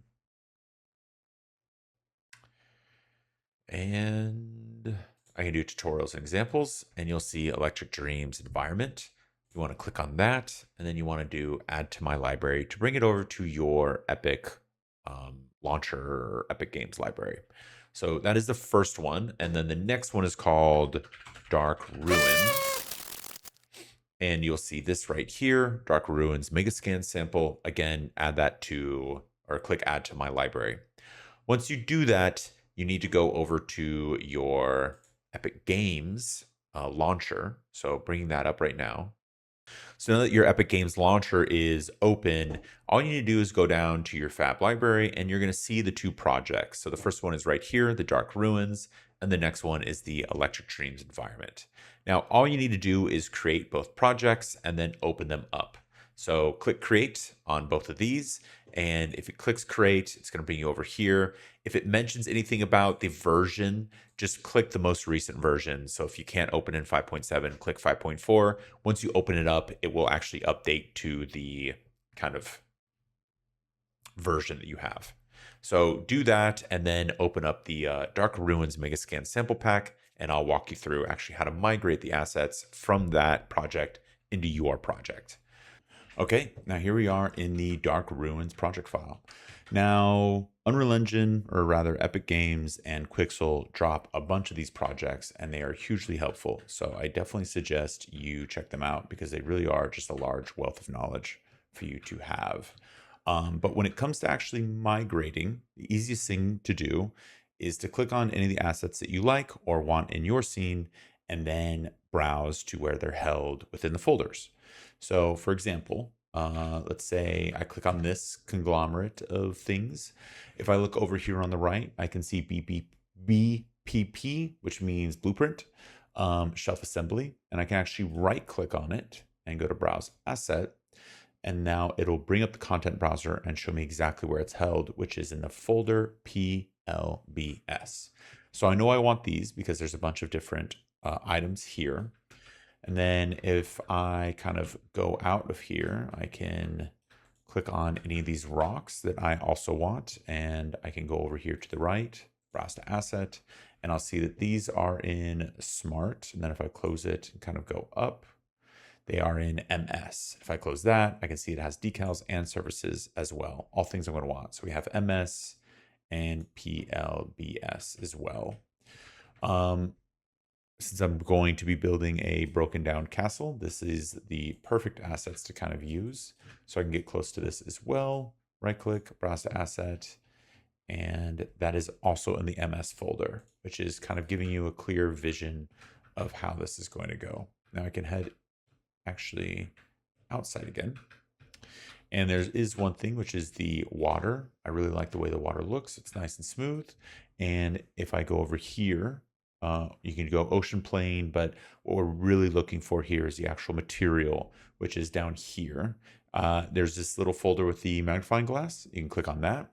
And I can do tutorials and examples, and you'll see Electric Dreams environment. You want to click on that, and then you want to do add to my library to bring it over to your Epic launcher or Epic Games library. So that is the first one. And then the next one is called Dark Ruins. And you'll see this right here, Dark Ruins Megascan sample. Again, add that to, or click add to my library. Once you do that, you need to go over to your Epic Games launcher. So bringing that up right now. So now that your Epic Games launcher is open, all you need to do is go down to your Fab library and you're going to see the two projects. So the first one is right here, the Dark Ruins, and the next one is the Electric Dreams environment. Now, all you need to do is create both projects and then open them up. So click create on both of these. And if it clicks create, it's going to bring you over here. If it mentions anything about the version, just click the most recent version. So if you can't open in 5.7, click 5.4. Once you open it up, it will actually update to the kind of version that you have. So do that and then open up the Dark Ruins Megascan sample pack, and I'll walk you through actually how to migrate the assets from that project into your project. Okay, now here we are in the Dark Ruins project file. Now, Unreal Engine, or rather Epic Games and Quixel drop a bunch of these projects and they are hugely helpful. So I definitely suggest you check them out because they really are just a large wealth of knowledge for you to have. But when it comes to actually migrating, the easiest thing to do is to click on any of the assets that you like or want in your scene and then browse to where they're held within the folders. So for example, let's say I click on this conglomerate of things. If I look over here on the right, I can see BPP, which means blueprint, shelf assembly, and I can actually right click on it and go to browse asset. And now it'll bring up the content browser and show me exactly where it's held, which is in the folder PLBS. So I know I want these because there's a bunch of different items here. And then if I kind of go out of here, I can click on any of these rocks that I also want. And I can go over here to the right, browse to asset, and I'll see that these are in smart. And then if I close it and kind of go up, They are in MS. If I close that, I can see it has decals and surfaces as well. All things I'm going to want. So we have MS and PLBS as well. Since I'm going to be building a broken down castle, this is the perfect assets to kind of use. So I can get close to this as well. Right click, browse to asset. And that is also in the MS folder, which is kind of giving you a clear vision of how this is going to go. Now I can head actually outside again. And there is one thing, which is the water. I really like the way the water looks. It's nice and smooth. And if I go over here, you can go ocean plane, but what we're really looking for here is the actual material, which is down here. There's this little folder with the magnifying glass. You can click on that.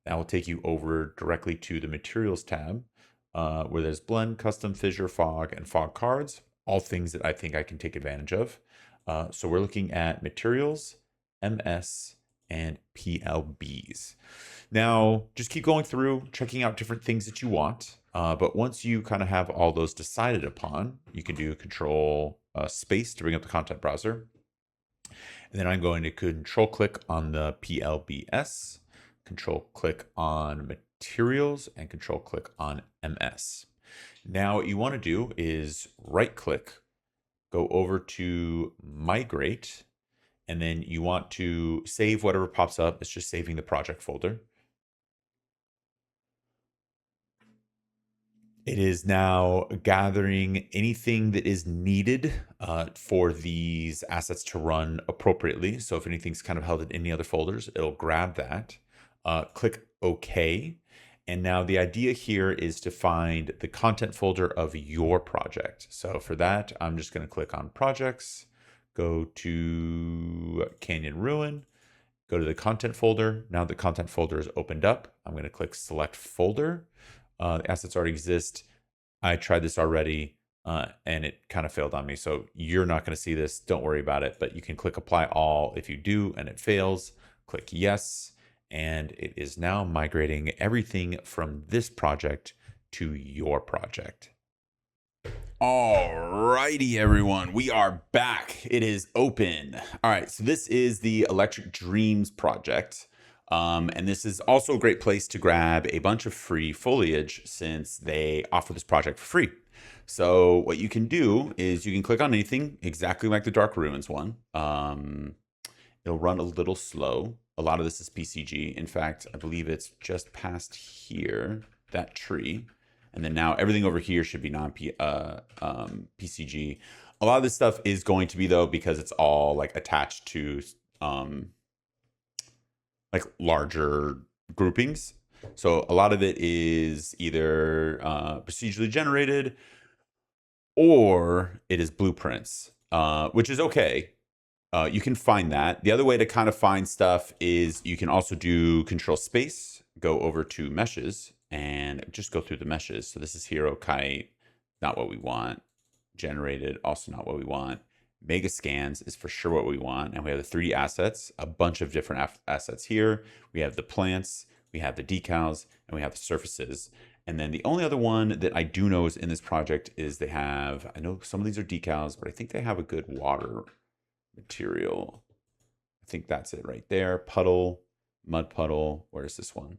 That will take you over directly to the materials tab, where there's blend, custom, fissure, fog, and fog cards, all things that I think I can take advantage of. So we're looking at materials, MS, and PLBs. Now, just keep going through, checking out different things that you want. But once you kind of have all those decided upon, you can do control space to bring up the content browser. And then I'm going to control click on the PLBS, control click on materials, and control click on MS. Now what you want to do is right click, go over to migrate, and then you want to save whatever pops up. It's just saving the project folder. It is now gathering anything that is needed for these assets to run appropriately. So if anything's kind of held in any other folders, it'll grab that. Click OK. And now the idea here is to find the content folder of your project. So for that, I'm just going to click on projects, go to Canyon Ruin, go to the content folder. Now the content folder is opened up. I'm going to click select folder. The assets already exist. I tried this already and it kind of failed on me. So you're not going to see this. Don't worry about it. But you can click apply all. If you do and it fails, click yes. And it is now migrating everything from this project to your project. Alrighty, everyone, we are back. It is open. All right, so this is the Electric Dreams project. And this is also a great place to grab a bunch of free foliage since they offer this project for free. So what you can do is you can click on anything exactly like the Dark Ruins one. It'll run a little slow. A lot of this is PCG. In fact, I believe it's just past here, that tree. And then now everything over here should be non-PCG. A lot of this stuff is going to be, though, because it's all like attached to like larger groupings. So a lot of it is either procedurally generated or it is blueprints, which is okay. You can find that. The other way to kind of find stuff is you can also do control space, go over to meshes, and just go through the meshes. So this is hero kite, not what we want. Generated, also not what we want. Mega scans is for sure what we want. And we have the 3D assets, a bunch of different assets here. We have the plants, we have the decals, and we have the surfaces. And then the only other one that I do know is in this project is they have, I know some of these are decals, but I think they have a good water material. I think that's it right there. Puddle, mud puddle. Where is this one?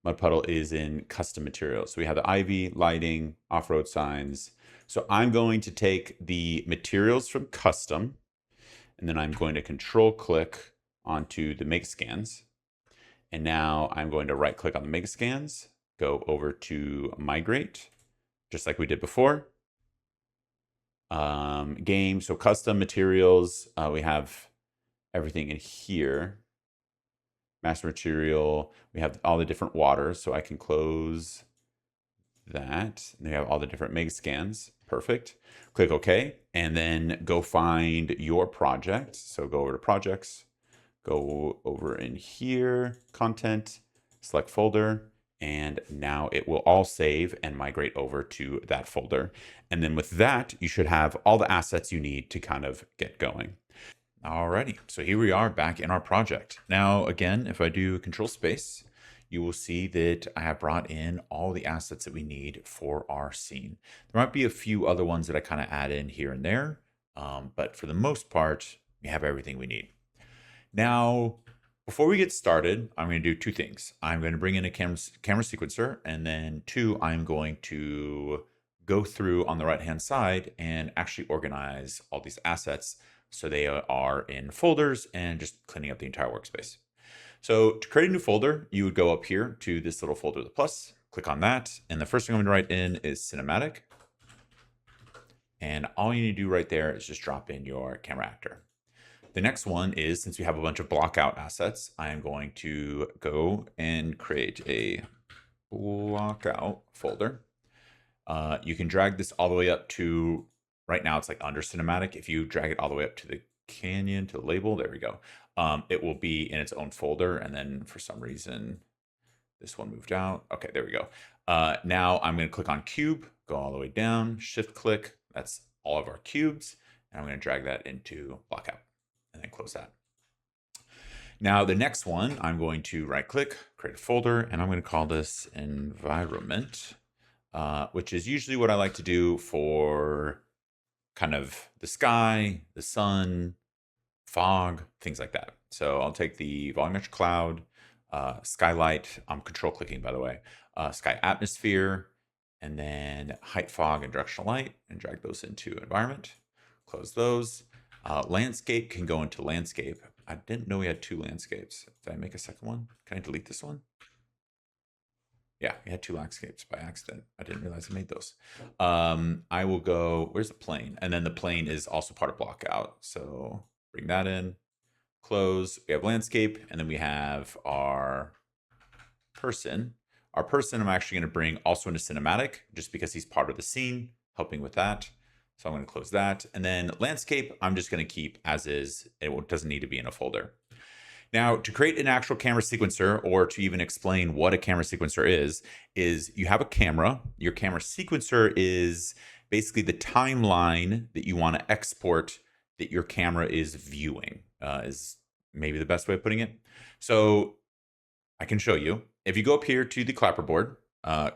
Mud puddle is in custom materials. So we have the ivy, lighting, off-road signs. So I'm going to take the materials from custom, and then I'm going to control click onto the make scans. And now I'm going to right click on the make scans, go over to migrate, just like we did before. Game, so custom materials, we have everything in here. Master material, we have all the different waters, so I can close that. And we have all the different mega scans. Perfect. Click OK, and then go find your project. So go over to projects, go over in here, content, select folder, and now it will all save and migrate over to that folder. And then with that, you should have all the assets you need to kind of get going. Alrighty, so here we are back in our project. Now, again, if I do control space, you will see that I have brought in all the assets that we need for our scene. There might be a few other ones that I kind of add in here and there, but for the most part, we have everything we need. Now, before we get started, I'm going to do two things. I'm going to bring in a camera sequencer, and then two, I'm going to go through on the right-hand side and actually organize all these assets so they are in folders and just cleaning up the entire workspace. So to create a new folder, you would go up here to this little folder, the plus, click on that. And the first thing I'm going to write in is cinematic. And all you need to do right there is just drop in your camera actor. The next one is, since we have a bunch of blockout assets, I am going to go and create a blockout folder. You can drag this all the way up to, right now it's like under cinematic. If you drag it all the way up to the canyon, to the label, there we go. It will be in its own folder. And then for some reason, this one moved out. Okay, there we go. Now I'm going to click on cube, go all the way down, shift click. That's all of our cubes. And I'm going to drag that into blockout and then close that. Now the next one, I'm going to right click, create a folder, and I'm going to call this environment, which is usually what I like to do for kind of the sky, the sun, fog, things like that. So I'll take the volumetric cloud, skylight, I'm control clicking by the way, sky atmosphere, and then height, fog, and directional light, and drag those into environment, close those. Landscape can go into landscape. I didn't know we had two landscapes. Did I make a second one? Can I delete this one? Yeah, we had two landscapes by accident. I didn't realize I made those. I will go, where's the plane? And then the plane is also part of blockout. So bring that in, close. We have landscape, and then we have our person. Our person I'm actually going to bring also into cinematic just because he's part of the scene, helping with that. So I'm going to close that. And then landscape, I'm just going to keep as is. It doesn't need to be in a folder. Now, to create an actual camera sequencer, or to even explain what a camera sequencer is you have a camera. Your camera sequencer is basically the timeline that you want to export that your camera is viewing, is maybe the best way of putting it. So I can show you. If you go up here to the clapperboard,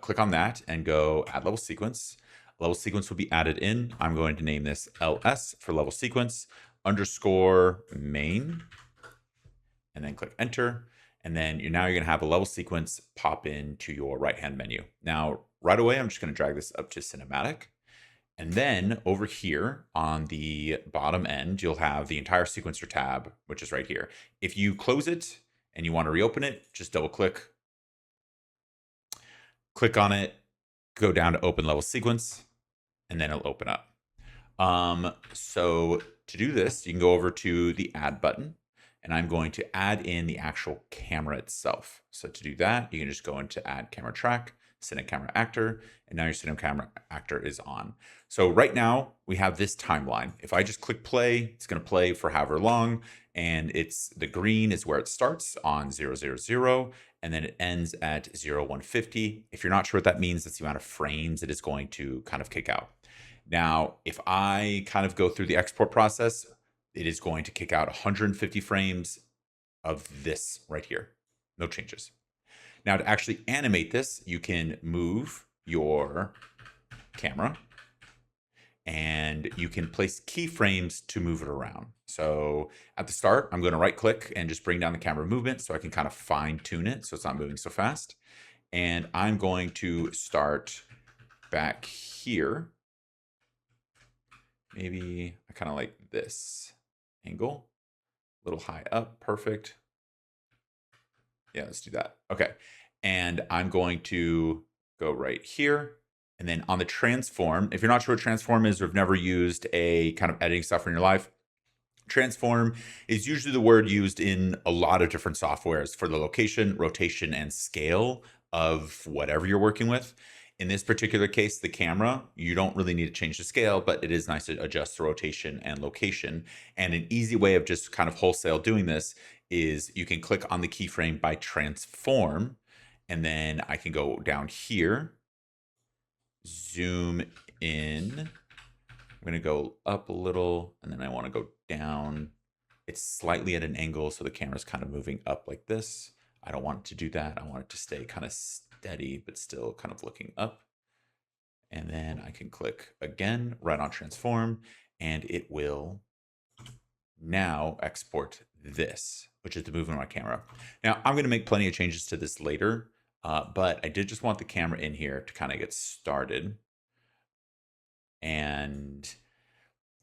click on that and go add level sequence. Level sequence will be added in. I'm going to name this LS for level sequence underscore main, and then click enter. And then now you're going to have a level sequence pop into your right-hand menu. Now, right away, I'm just going to drag this up to cinematic. And then over here on the bottom end, you'll have the entire sequencer tab, which is right here. If you close it and you want to reopen it, just double click, click on it, go down to open level sequence, and then it'll open up. So to do this, you can go over to the add button, and I'm going to add in the actual camera itself. So to do that, you can just go into add camera track, cinema camera actor, and now your cinema camera actor is on. So right now we have this timeline. If I just click play, it's going to play for however long, and it's the green is where it starts on 000, and then it ends at 0150. If you're not sure what that means, that's the amount of frames it is going to kind of kick out. Now, if I kind of go through the export process, it is going to kick out 150 frames of this right here. No changes. Now, to actually animate this, you can move your camera and you can place keyframes to move it around. So at the start, I'm going to right click and just bring down the camera movement so I can kind of fine tune it so it's not moving so fast. And I'm going to start back here. Maybe I kind of like this angle, a little high up, perfect. Yeah, let's do that. Okay, and I'm going to go right here. And then on the transform, if you're not sure what transform is or have never used a kind of editing software in your life, transform is usually the word used in a lot of different softwares for the location, rotation, and scale of whatever you're working with. In this particular case, the camera, you don't really need to change the scale, but it is nice to adjust the rotation and location. And an easy way of just kind of wholesale doing this is you can click on the keyframe by transform, and then I can go down here, zoom in. I'm going to go up a little, and then I want to go down. It's slightly at an angle, so the camera's kind of moving up like this. I don't want it to do that. I want it to stay kind of steady, but still kind of looking up. And then I can click again, right on transform, and it will now export this, which is the movement of my camera. Now I'm going to make plenty of changes to this later, but I did just want the camera in here to kind of get started. And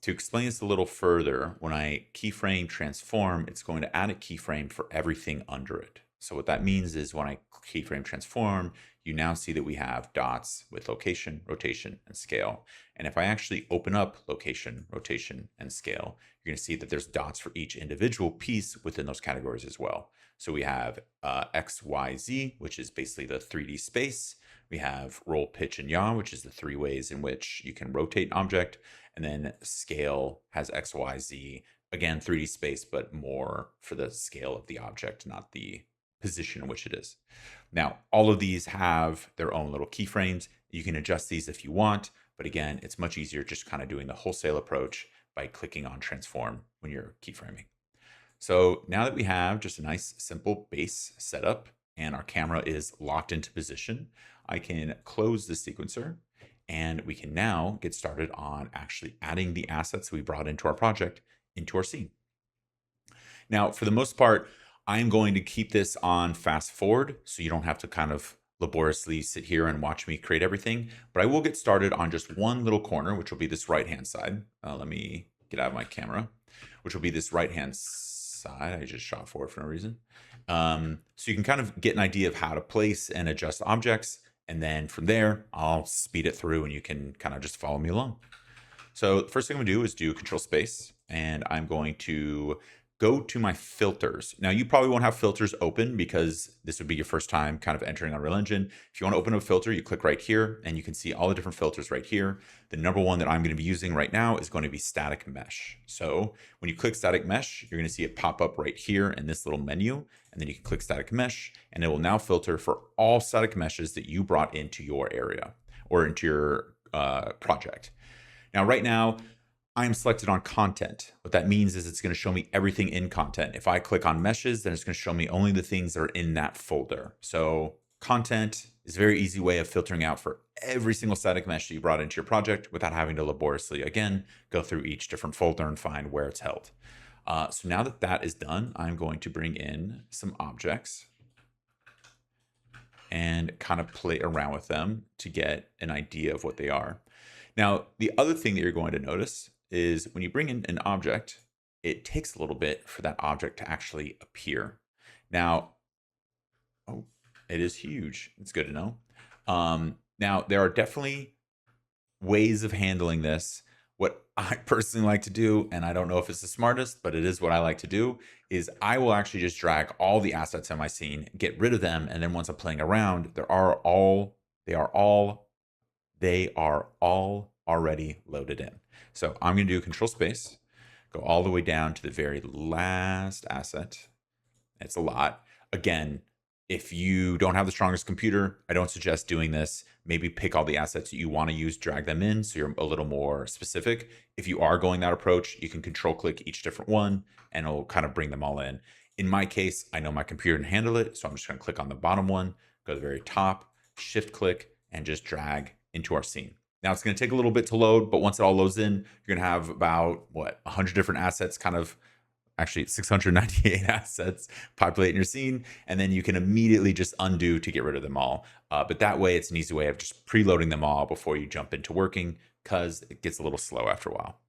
to explain this a little further, when I keyframe transform, it's going to add a keyframe for everything under it. So what that means is when I keyframe transform, you now see that we have dots with location, rotation, and scale. And if I actually open up location, rotation, and scale, you're going to see that there's dots for each individual piece within those categories as well. So we have X, Y, Z, which is basically the 3D space. We have roll, pitch, and yaw, which is the 3 ways in which you can rotate an object. And then scale has X, Y, Z, again, 3D space, but more for the scale of the object, not the position in which it is. Now, all of these have their own little keyframes. You can adjust these if you want, but again, it's much easier just kind of doing the wholesale approach by clicking on transform when you're keyframing. So now that we have just a nice simple base setup and our camera is locked into position, I can close the sequencer and we can now get started on actually adding the assets we brought into our project into our scene. Now, for the most part, I'm going to keep this on fast forward so you don't have to kind of laboriously sit here and watch me create everything, but I will get started on just one little corner, which will be this right-hand side. Let me get out of my camera, which will be this right-hand side. I just shot forward for no reason. So you can kind of get an idea of how to place and adjust objects. And then from there, I'll speed it through and you can kind of just follow me along. So the first thing I'm gonna do is do control space, and I'm going to go to my filters. Now you probably won't have filters open because this would be your first time kind of entering Unreal Engine. If you want to open a filter, you click right here and you can see all the different filters right here. The number one that I'm going to be using right now is going to be static mesh. So when you click static mesh, you're going to see it pop up right here in this little menu, and then you can click static mesh and it will now filter for all static meshes that you brought into your area or into your project. Now, right now, I'm selected on content. What that means is it's going to show me everything in content. If I click on meshes, then it's going to show me only the things that are in that folder. So content is a very easy way of filtering out for every single static mesh that you brought into your project without having to laboriously, again, go through each different folder and find where it's held. So now that that is done, I'm going to bring in some objects and kind of play around with them to get an idea of what they are. Now, the other thing that you're going to notice is when you bring in an object, it takes a little bit for that object to actually appear. Now, oh, it is huge. It's good to know. Now, there are definitely ways of handling this. What I personally like to do, and I don't know if it's the smartest, but it is what I like to do, is I will actually just drag all the assets in my scene, get rid of them, and then once I'm playing around, they are all already loaded in. So I'm going to do control space, go all the way down to the very last asset. It's a lot. Again, if you don't have the strongest computer, I don't suggest doing this. Maybe pick all the assets that you want to use, drag them in so you're a little more specific. If you are going that approach, you can control click each different one and it'll kind of bring them all in. In my case, I know my computer can handle it, so I'm just going to click on the bottom one, go to the very top, shift click, and just drag into our scene. Now it's going to take a little bit to load, but once it all loads in, you're going to have about 100 different assets, kind of actually 698 assets populating your scene, and then you can immediately just undo to get rid of them all. But that way, it's an easy way of just preloading them all before you jump into working, because it gets a little slow after a while.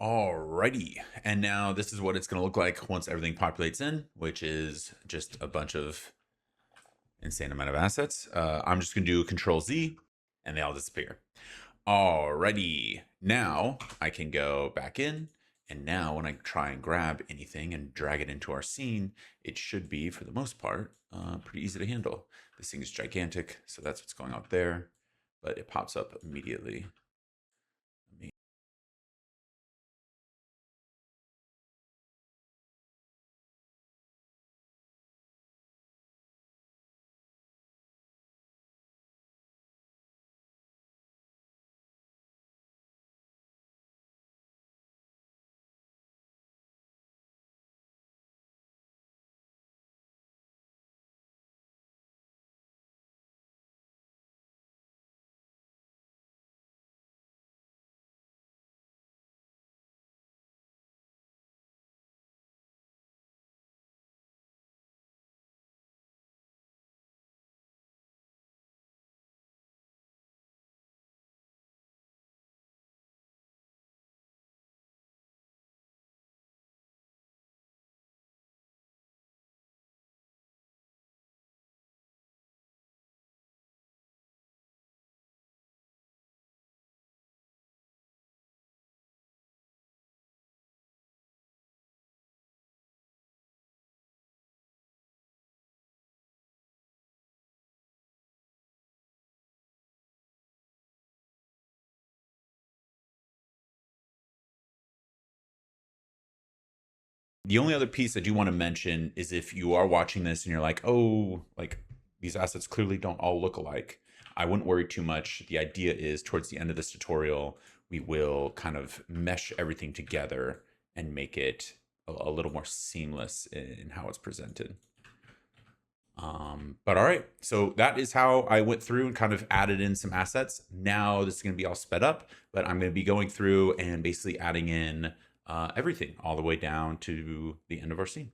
Alrighty, and now this is what it's going to look like once everything populates in, which is just a bunch of insane amount of assets. I'm just going to do Control Z, and they all disappear. Alrighty, now I can go back in, and now when I try and grab anything and drag it into our scene, it should be, for the most part, pretty easy to handle. This thing is gigantic, so that's what's going on there, but it pops up immediately. The only other piece I do want to mention is if you are watching this and you're like, oh, like these assets clearly don't all look alike, I wouldn't worry too much. The idea is towards the end of this tutorial, we will kind of mesh everything together and make it a little more seamless in how it's presented. But all right, so that is how I went through and kind of added in some assets. Now this is going to be all sped up, but I'm going to be going through and basically adding in everything all the way down to the end of our scene.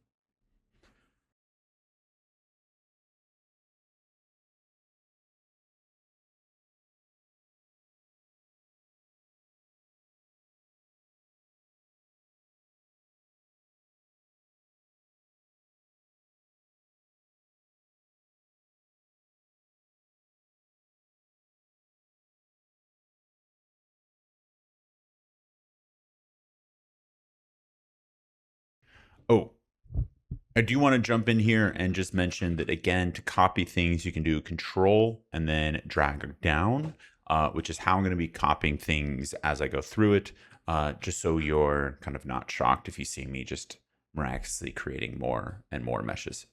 Oh, I do want to jump in here and just mention that again, to copy things, you can do Control and then drag down, which is how I'm going to be copying things as I go through it, just so you're kind of not shocked if you see me just miraculously creating more and more meshes.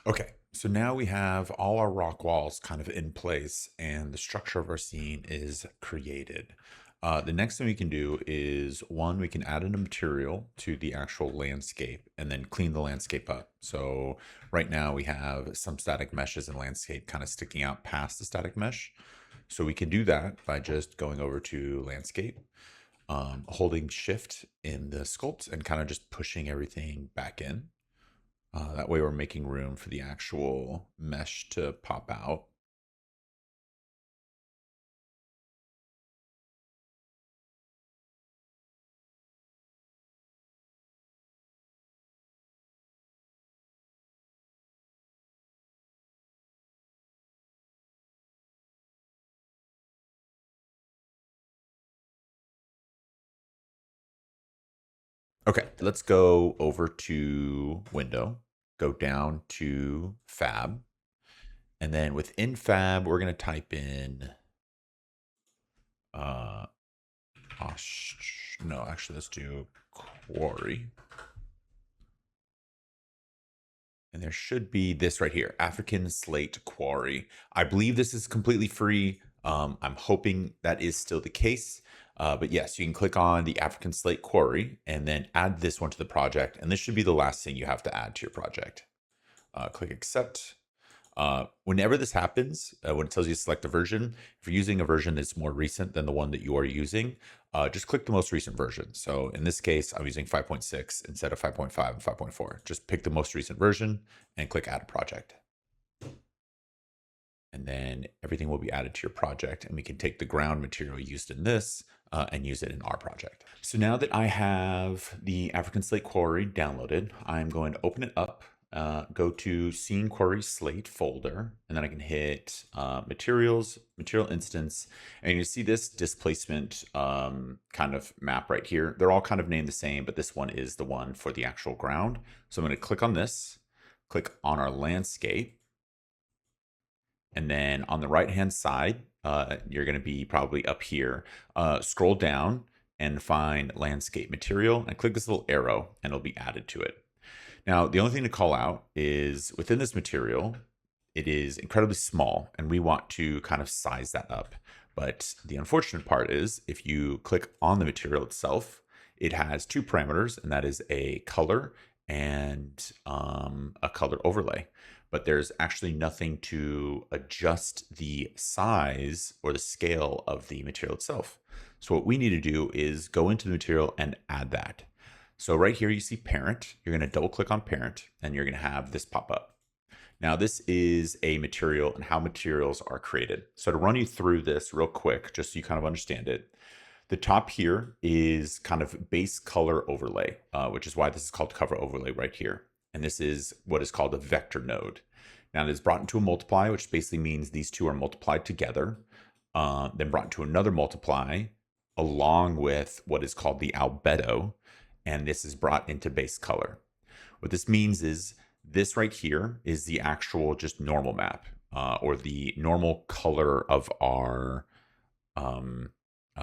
Okay, so now we have all our rock walls kind of in place and the structure of our scene is created. The next thing we can do is one, we can add in a material to the actual landscape and then clean the landscape up. So right now we have some static meshes and landscape kind of sticking out past the static mesh. So we can do that by just going over to landscape, holding shift in the sculpt and kind of just pushing everything back in. That way we're making room for the actual mesh to pop out. Okay, let's go over to window, go down to fab, and then within fab, we're going to type in, uh, no, actually, let's do quarry. And there should be this right here, African slate quarry. I believe this is completely free. I'm hoping that is still the case. But yes, you can click on the African slate quarry and then add this one to the project. And this should be the last thing you have to add to your project. Click accept. Whenever this happens, when it tells you to select a version, if you're using a version that's more recent than the one that you are using, just click the most recent version. So in this case, I'm using 5.6 instead of 5.5 and 5.4. Just pick the most recent version and click add a project. And then everything will be added to your project, and we can take the ground material used in this and use it in our project. So now that I have the African slate quarry downloaded, I'm going to open it up, go to scene quarry slate folder, and then I can hit materials, material instance, and you see this displacement kind of map right here. They're all kind of named the same, but this one is the one for the actual ground. So I'm going to click on this, click on our landscape, and then on the right hand side, you're going to be probably up here. Scroll down and find landscape material and click this little arrow and it'll be added to it. Now, the only thing to call out is within this material, it is incredibly small and we want to kind of size that up. But the unfortunate part is if you click on the material itself, it has two parameters, and that is a color and a color overlay. But there's actually nothing to adjust the size or the scale of the material itself. So what we need to do is go into the material and add that. So right here you see parent, you're going to double click on parent and you're going to have this pop up. Now this is a material and how materials are created. So to run you through this real quick, just so you kind of understand it, the top here is kind of base color overlay, which is why this is called cover overlay right here. And this is what is called a vector node. Now it is brought into a multiply, which basically means these two are multiplied together, then brought into another multiply along with what is called the albedo, and this is brought into base color. What this means is this right here is the actual just normal map, or the normal color of our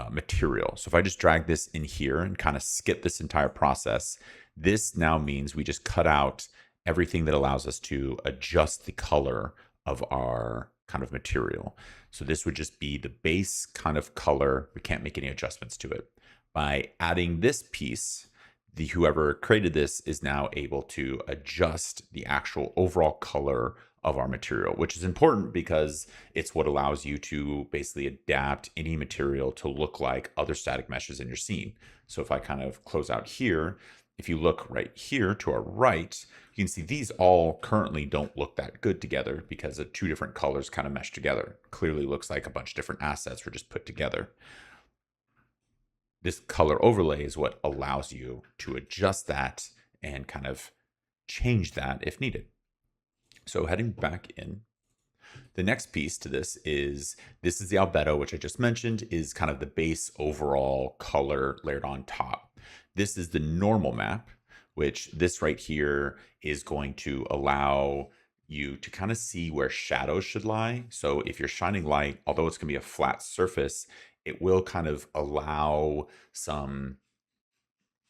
material. So if I just drag this in here and kind of skip this entire process, this now means we just cut out everything that allows us to adjust the color of our kind of material. So this would just be the base kind of color. We can't make any adjustments to it. By adding this piece, whoever created this is now able to adjust the actual overall color of our material, which is important because it's what allows you to basically adapt any material to look like other static meshes in your scene. So if I kind of close out here, if you look right here to our right, you can see these all currently don't look that good together because the two different colors kind of mesh together. Clearly looks like a bunch of different assets were just put together. This color overlay is what allows you to adjust that and kind of change that if needed. So heading back in, the next piece to this is the albedo, which I just mentioned, is kind of the base overall color layered on top. This is the normal map, which this right here is going to allow you to kind of see where shadows should lie. So if you're shining light, although it's going to be a flat surface, it will kind of allow some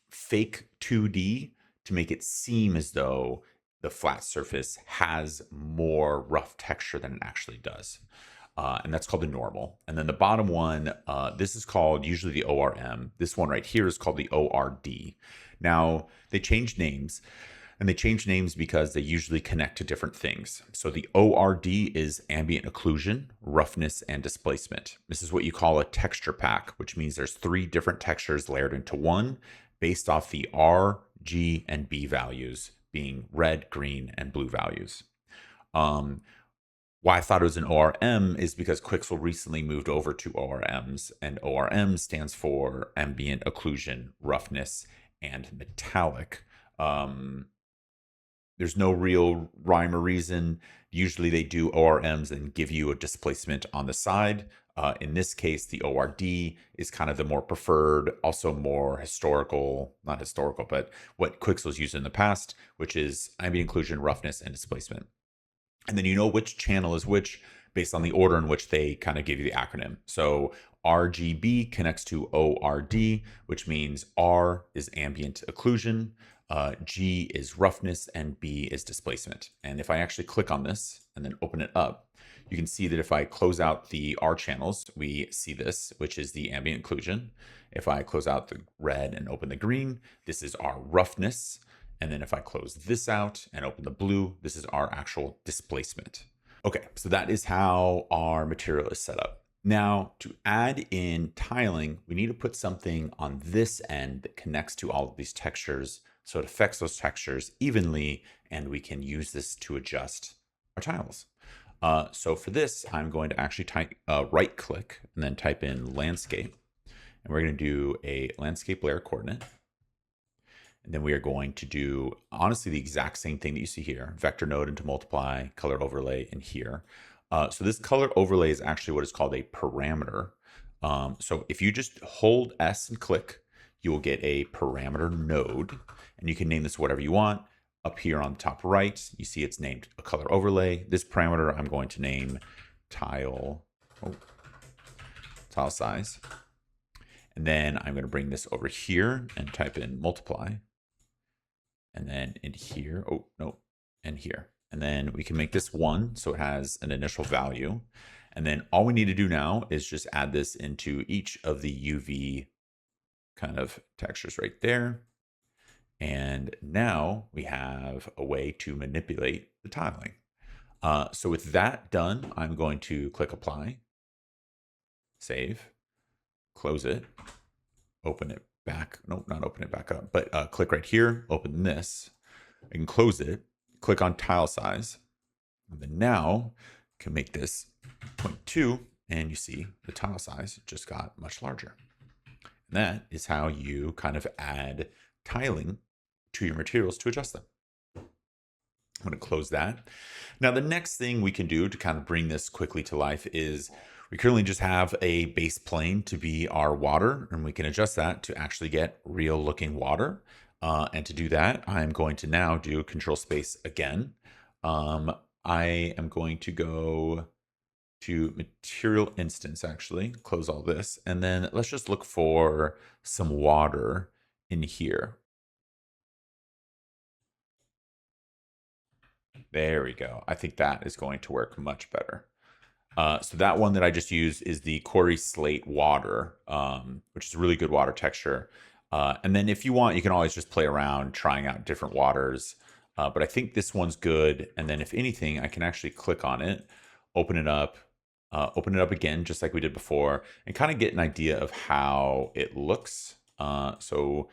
fake 2D to make it seem as though the flat surface has more rough texture than it actually does. And that's called the normal. And then the bottom one, this is called usually the ORM. This one right here is called the ORD. Now, they changed names, and they change names because they usually connect to different things. So the ORD is ambient occlusion, roughness, and displacement. This is what you call a texture pack, which means there's 3 different textures layered into one based off the R, G, and B values being red, green, and blue values. Why I thought it was an ORM is because Quixel recently moved over to ORMs, and ORM stands for ambient occlusion, roughness, and metallic. There's no real rhyme or reason. Usually they do ORMs and give you a displacement on the side. In this case, the ORD is kind of the more preferred, also more historical, not historical, but what Quixel's used in the past, which is ambient occlusion, roughness, and displacement. And then you know which channel is which based on the order in which they kind of give you the acronym. So RGB connects to ORD, which means R is ambient occlusion, G is roughness, and B is displacement. And if I actually click on this and then open it up, you can see that if I close out the R channels, we see this, which is the ambient occlusion. If I close out the red and open the green, this is our roughness. And then if I close this out and open the blue, this is our actual displacement. Okay, so that is how our material is set up. Now, to add in tiling, we need to put something on this end that connects to all of these textures, so it affects those textures evenly, and we can use this to adjust our tiles. So for this, I'm going to actually type right click and then type in landscape. And we're going to do a landscape layer coordinate. And then we are going to do, honestly, the exact same thing that you see here. Vector node into multiply, color overlay in here. So this color overlay is actually what is called a parameter. So if you just hold S and click, you will get a parameter node. And you can name this whatever you want. Up here on the top right, you see it's named a color overlay. This parameter I'm going to name tile size. And then I'm going to bring this over here and type in multiply. And then in here, and here. And then we can make this 1, so it has an initial value. And then all we need to do now is just add this into each of the UV kind of textures right there. And now we have a way to manipulate the tiling. So with that done, I'm going to click apply, save, close it, open it back. Nope, not open it back up, but click right here, open this, I can close it, click on tile size, and then now can make this 0.2, and you see the tile size just got much larger. And that is how you kind of add tiling to your materials to adjust them. I'm going to close that. Now, the next thing we can do to kind of bring this quickly to life is we currently just have a base plane to be our water, and we can adjust that to actually get real looking water. And to do that, I'm going to now do control space again. I am going to go to material instance, actually, close all this. And then let's just look for some water in here. There we go. I think that is going to work much better. So that one that I just used is the Quarry Slate Water, which is a really good water texture. And then if you want, you can always just play around trying out different waters. But I think this one's good. And then if anything, I can actually click on it, open it up again, just like we did before, and kind of get an idea of how it looks. So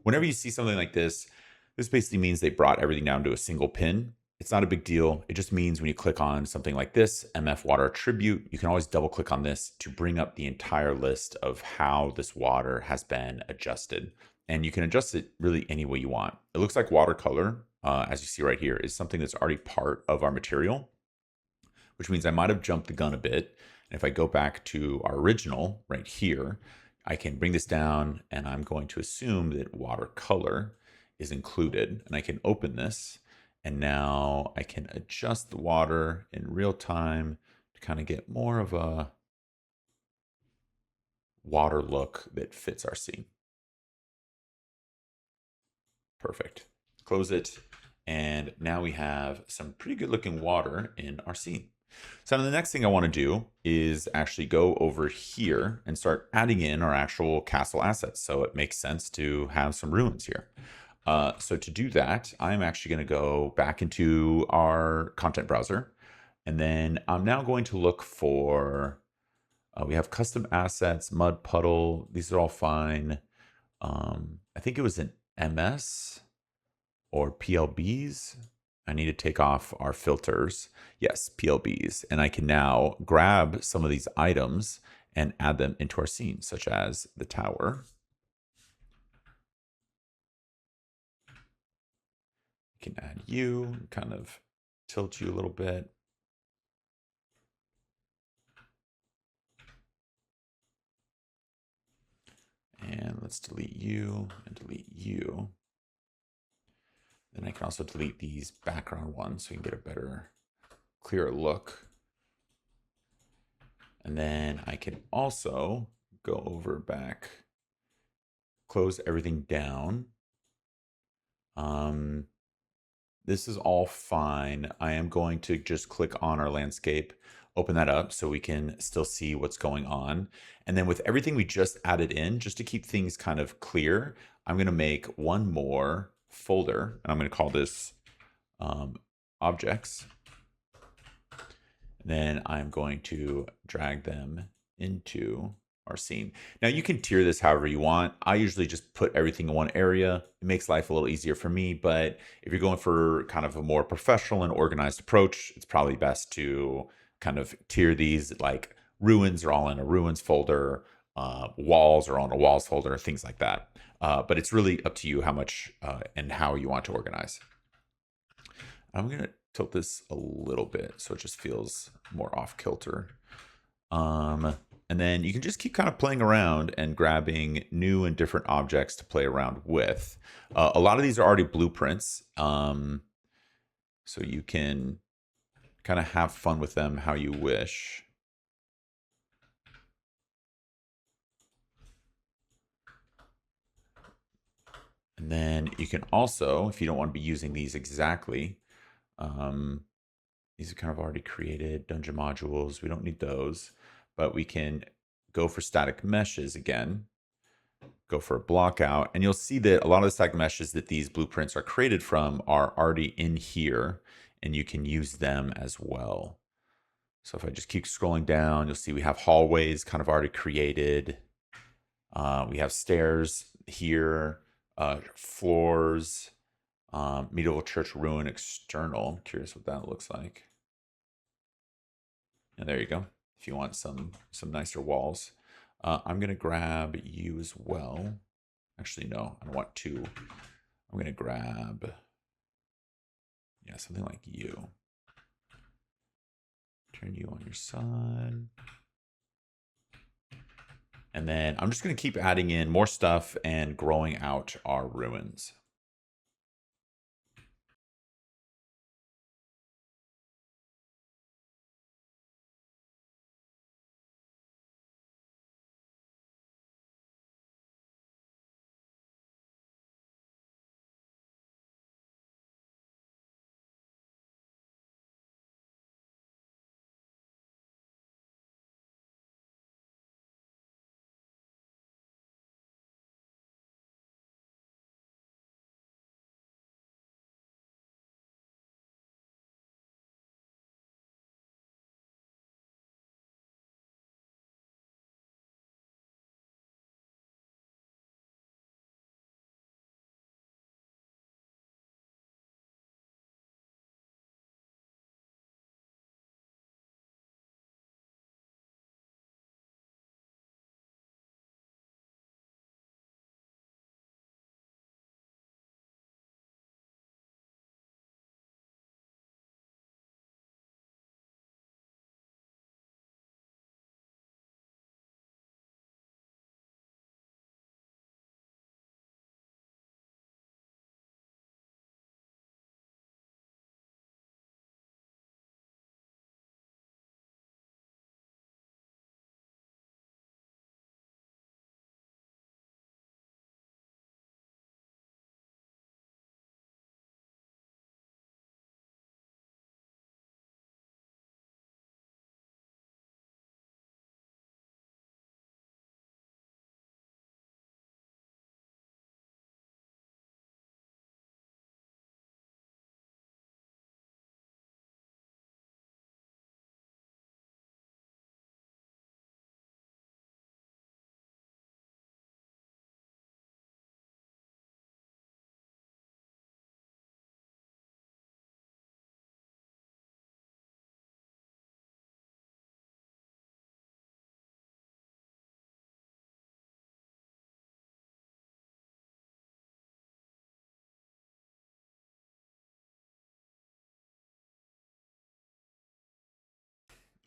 whenever you see something like this basically means they brought everything down to a single pin. It's not a big deal. It just means when you click on something like this, MF Water Attribute, you can always double click on this to bring up the entire list of how this water has been adjusted. And you can adjust it really any way you want. It looks like watercolor, as you see right here, is something that's already part of our material, which means I might have jumped the gun a bit. And if I go back to our original right here, I can bring this down, and I'm going to assume that watercolor is included, and I can open this. And now I can adjust the water in real time to kind of get more of a water look that fits our scene. Perfect. Close it. And now we have some pretty good looking water in our scene. So the next thing I want to do is actually go over here and start adding in our actual castle assets. So it makes sense to have some ruins here. So to do that, I'm actually going to go back into our content browser, and then I'm now going to look for, we have custom assets, mud puddle. These are all fine. I think it was an MS or PLBs. I need to take off our filters. Yes, PLBs. And I can now grab some of these items and add them into our scene, such as the tower. Can add you, kind of tilt you a little bit. And let's delete you and delete you. Then I can also delete these background ones so we can get a better, clearer look. And then I can also go over back, close everything down. This is all fine. I am going to just click on our landscape, open that up so we can still see what's going on. And then with everything we just added in, just to keep things kind of clear, I'm going to make one more folder, and I'm going to call this objects. And then I'm going to drag them into our scene. Now you can tier this however you want. I usually just put everything in one area. It makes life a little easier for me, but if you're going for kind of a more professional and organized approach, it's probably best to kind of tier these, like ruins are all in a ruins folder, walls are on a walls folder, things like that. But it's really up to you how much and how you want to organize. I'm going to tilt this a little bit so it just feels more off kilter. And then you can just keep kind of playing around and grabbing new and different objects to play around with. A lot of these are already blueprints, so you can kind of have fun with them how you wish. And then you can also, if you don't want to be using these exactly, these are kind of already created dungeon modules. We don't need those, but we can go for static meshes again, go for a blockout, and you'll see that a lot of the static meshes that these blueprints are created from are already in here, and you can use them as well. So if I just keep scrolling down, you'll see we have hallways kind of already created. We have stairs here, floors, medieval church ruin external. I'm curious what that looks like. And there you go. If you want some nicer walls, I'm gonna grab you as well. Actually, no, I don't want two. I'm gonna grab, yeah, something like you. Turn you on your side. And then I'm just gonna keep adding in more stuff and growing out our ruins.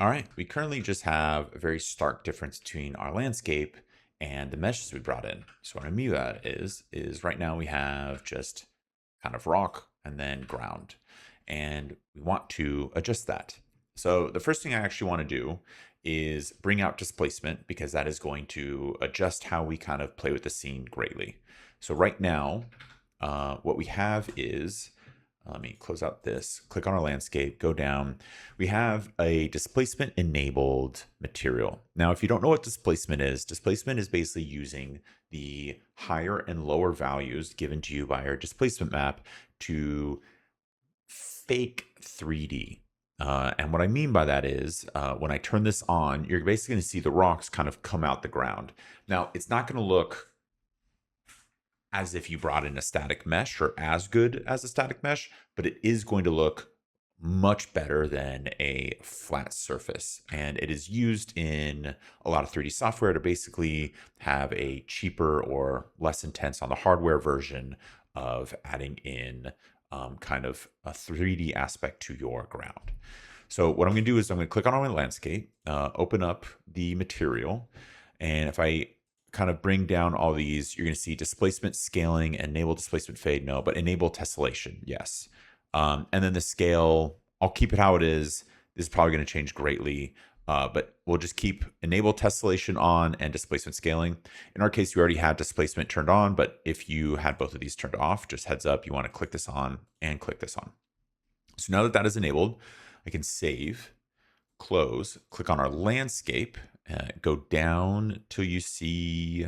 All right, we currently just have a very stark difference between our landscape and the meshes we brought in. So what I mean by that is right now we have just kind of rock and then ground, and we want to adjust that. So the first thing I actually want to do is bring out displacement, because that is going to adjust how we kind of play with the scene greatly. So right now, what we have is Let me close out this, click on our landscape, go down. We have a displacement enabled material. Now, if you don't know what displacement is basically using the higher and lower values given to you by our displacement map to fake 3D. And what I mean by that is when I turn this on, you're basically going to see the rocks kind of come out the ground. Now, it's not going to look as if you brought in a static mesh or as good as a static mesh, but it is going to look much better than a flat surface. And it is used in a lot of 3D software to basically have a cheaper or less intense on the hardware version of adding in kind of a 3D aspect to your ground. So what I'm going to do is I'm going to click on my landscape, open up the material, and if I kind of bring down all these, you're going to see displacement, scaling, enable displacement fade, no, but enable tessellation, yes. And then the scale, I'll keep it how it is. This is probably going to change greatly, but we'll just keep enable tessellation on and displacement scaling. In our case, you already had displacement turned on, but if you had both of these turned off, just heads up, you want to click this on and click this on. So now that that is enabled, I can save, close, click on our landscape, go down till you see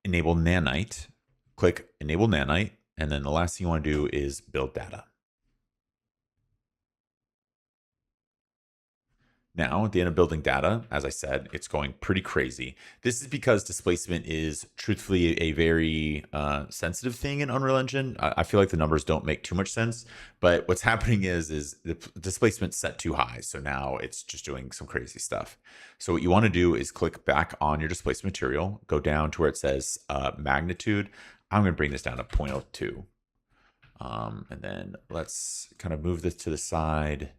enable nanite, click enable nanite, and then the last thing you want to do is build data. Now, at the end of building data, as I said, it's going pretty crazy. This is because displacement is truthfully a very sensitive thing in Unreal Engine. I feel like the numbers don't make too much sense, but what's happening is the displacement's set too high. So now it's just doing some crazy stuff. So what you want to do is click back on your displacement material, go down to where it says magnitude. I'm going to bring this down to 0.02. And then let's kind of move this to the side.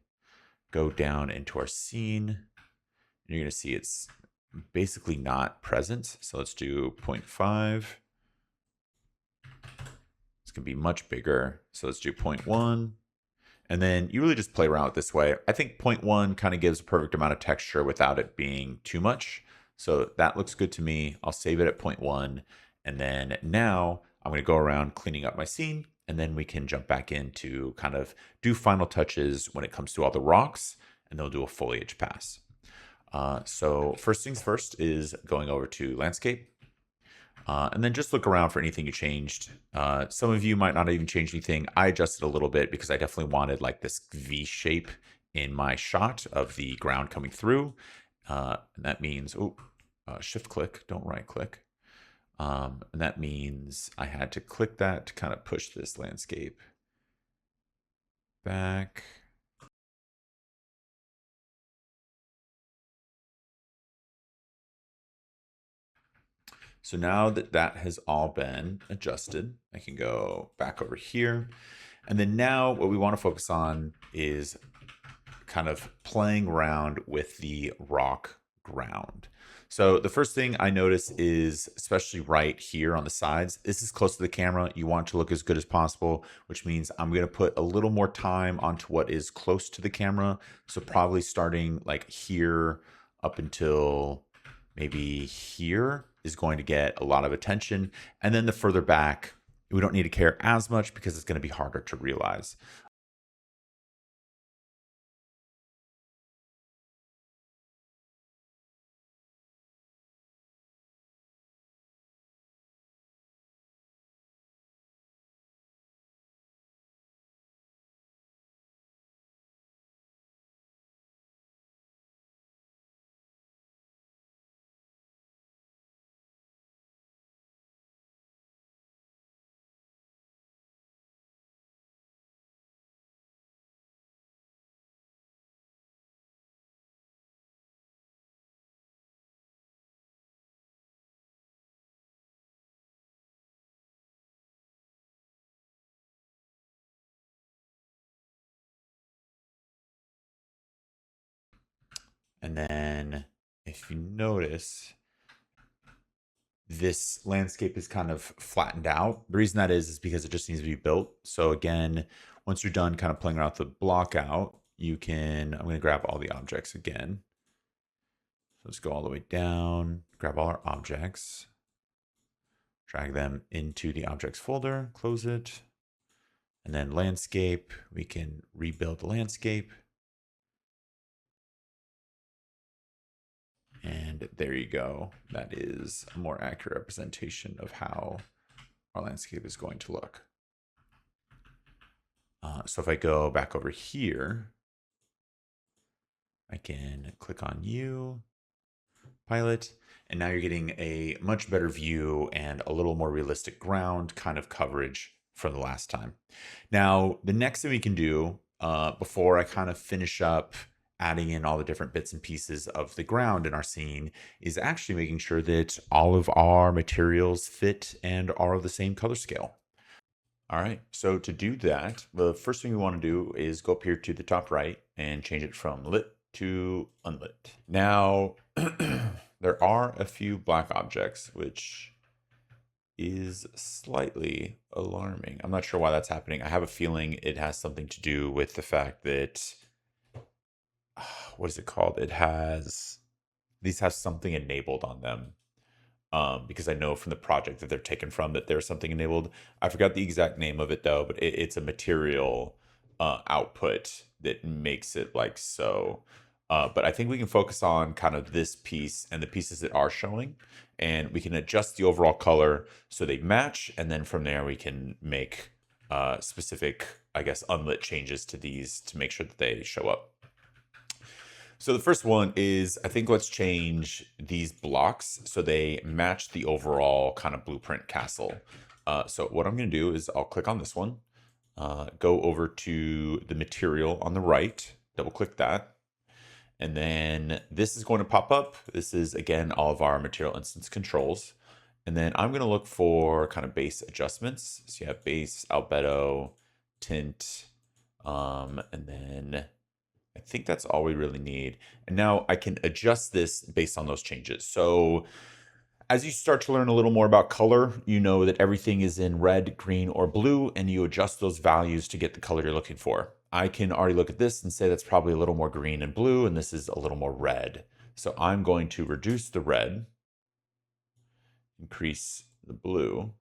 Go down into our scene, and you're going to see it's basically not present. So let's do 0.5. It's going to be much bigger. So let's do 0.1. And then you really just play around with this way. I think 0.1 kind of gives a perfect amount of texture without it being too much. So that looks good to me. I'll save it at 0.1. And then now I'm going to go around cleaning up my scene. And then we can jump back in to kind of do final touches when it comes to all the rocks, and they'll do a foliage pass. So first things first is going over to landscape, and then just look around for anything you changed. Some of you might not even change anything. I adjusted a little bit because I definitely wanted like this V shape in my shot of the ground coming through. And that means, shift click, don't right click. And that means I had to click that to kind of push this landscape back. So now that that has all been adjusted, I can go back over here. And then now what we want to focus on is kind of playing around with the rock ground. So the first thing I notice is, especially right here on the sides, this is close to the camera. You want it to look as good as possible, which means I'm going to put a little more time onto what is close to the camera. So probably starting like here up until maybe here is going to get a lot of attention. And then the further back, we don't need to care as much because it's going to be harder to realize. And then if you notice, this landscape is kind of flattened out. The reason that is because it just needs to be built. So again, once you're done kind of playing around with the block out, you can, I'm going to grab all the objects again. So let's go all the way down, grab all our objects. drag them into the objects folder, close it. And then landscape, we can rebuild the landscape. And there you go. That is a more accurate representation of how our landscape is going to look. So if I go back over here, I can click on you, pilot, and now you're getting a much better view and a little more realistic ground kind of coverage from the last time. Now, the next thing we can do before I kind of finish up adding in all the different bits and pieces of the ground in our scene is actually making sure that all of our materials fit and are of the same color scale. All right, so to do that, the first thing we want to do is go up here to the top right and change it from lit to unlit. Now, there are a few black objects, which is slightly alarming. I'm not sure why that's happening. I have a feeling it has something to do with the fact that, what is it called? These have something enabled on them. Because I know from the project that they're taken from that there's something enabled. I forgot the exact name of it though, but it's a material output that makes it like so. But I think we can focus on kind of this piece and the pieces that are showing, and we can adjust the overall color so they match, and then from there we can make specific, I guess, unlit changes to these to make sure that they show up. So the first one is, I think let's change these blocks so they match the overall kind of blueprint castle. So what I'm going to do is I'll click on this one, go over to the material on the right, double click that. And then this is going to pop up. This is, again, all of our material instance controls. And then I'm going to look for kind of base adjustments. So you have base, albedo, tint, and then I think that's all we really need. And now I can adjust this based on those changes. So as you start to learn a little more about color, you know that everything is in red, green, or blue, and you adjust those values to get the color you're looking for. I can already look at this and say that's probably a little more green and blue, and this is a little more red. So I'm going to reduce the red, increase the blue,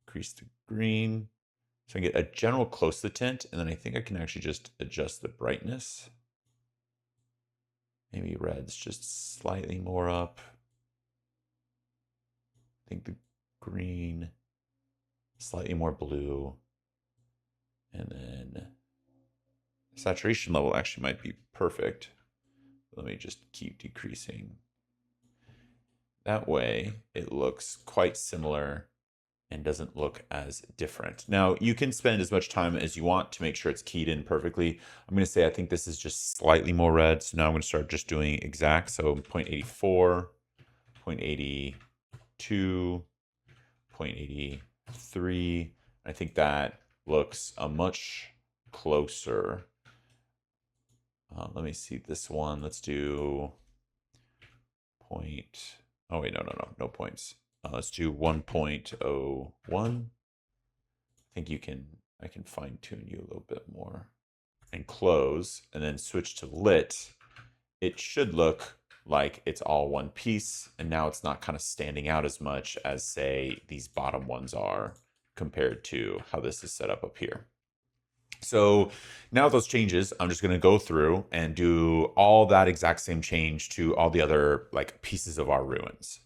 increase the green. So I get a general close to tint, and then I think I can actually just adjust the brightness. Maybe red's just slightly more up. I think the green, slightly more blue. And then saturation level actually might be perfect. Let me just keep decreasing. That way it looks quite similar and doesn't look as different. Now you can spend as much time as you want to make sure it's keyed in perfectly. I'm going to say I think this is just slightly more red. So now I'm going to start just doing exact. So 0.84, 0.82, 0.83. I think that looks a much closer. Let me see this one. Let's do point. Oh wait, no points. Let's do 1.01. I think I can fine tune you a little bit more. And close, and then switch to lit. It should look like it's all one piece, and now it's not kind of standing out as much as, say, these bottom ones are compared to how this is set up here. So now with those changes, I'm just going to go through and do all that exact same change to all the other like pieces of our ruins.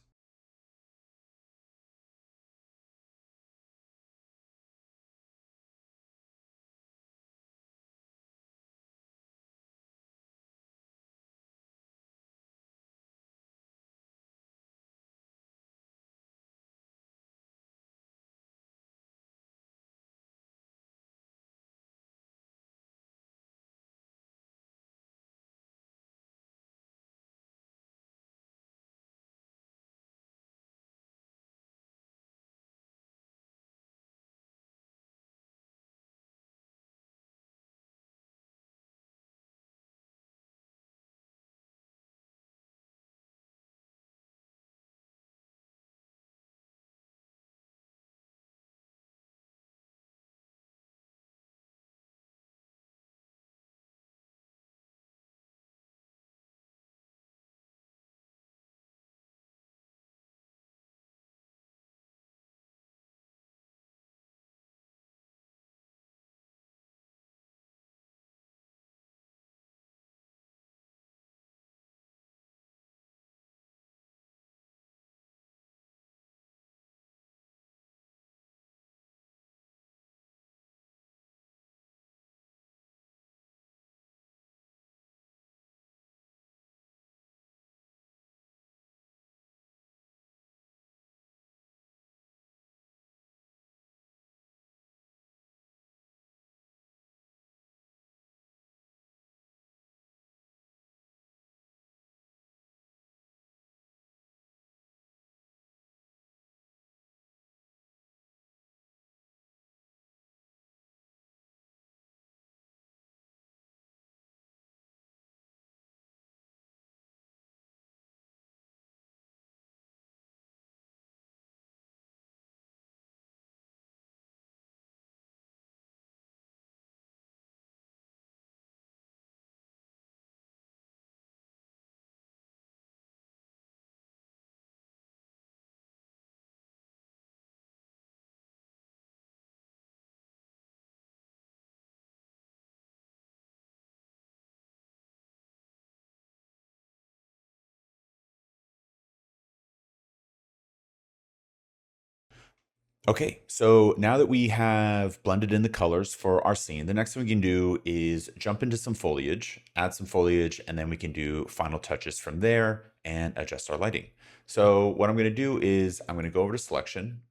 Okay, so now that we have blended in the colors for our scene, the next thing we can do is jump into some foliage, add some foliage, and then we can do final touches from there and adjust our lighting. So what I'm going to do is I'm going to go over to selection,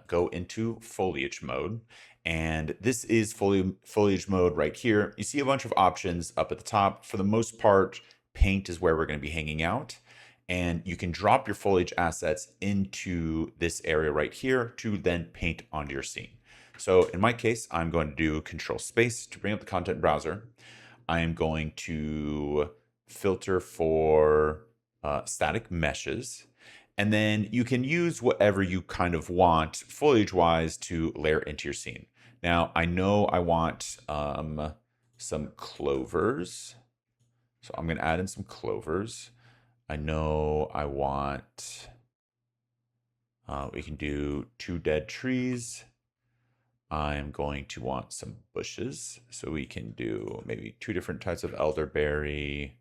go into foliage mode, and this is foliage mode right here. You see a bunch of options up at the top. For the most part, paint is where we're going to be hanging out. And you can drop your foliage assets into this area right here to then paint onto your scene. So in my case, I'm going to do Control Space to bring up the content browser. I am going to filter for static meshes. And then you can use whatever you kind of want foliage-wise to layer into your scene. Now, I know I want some clovers. So I'm going to add in some clovers. I know I want, we can do 2 dead trees. I'm going to want some bushes. So we can do maybe 2 different types of elderberry.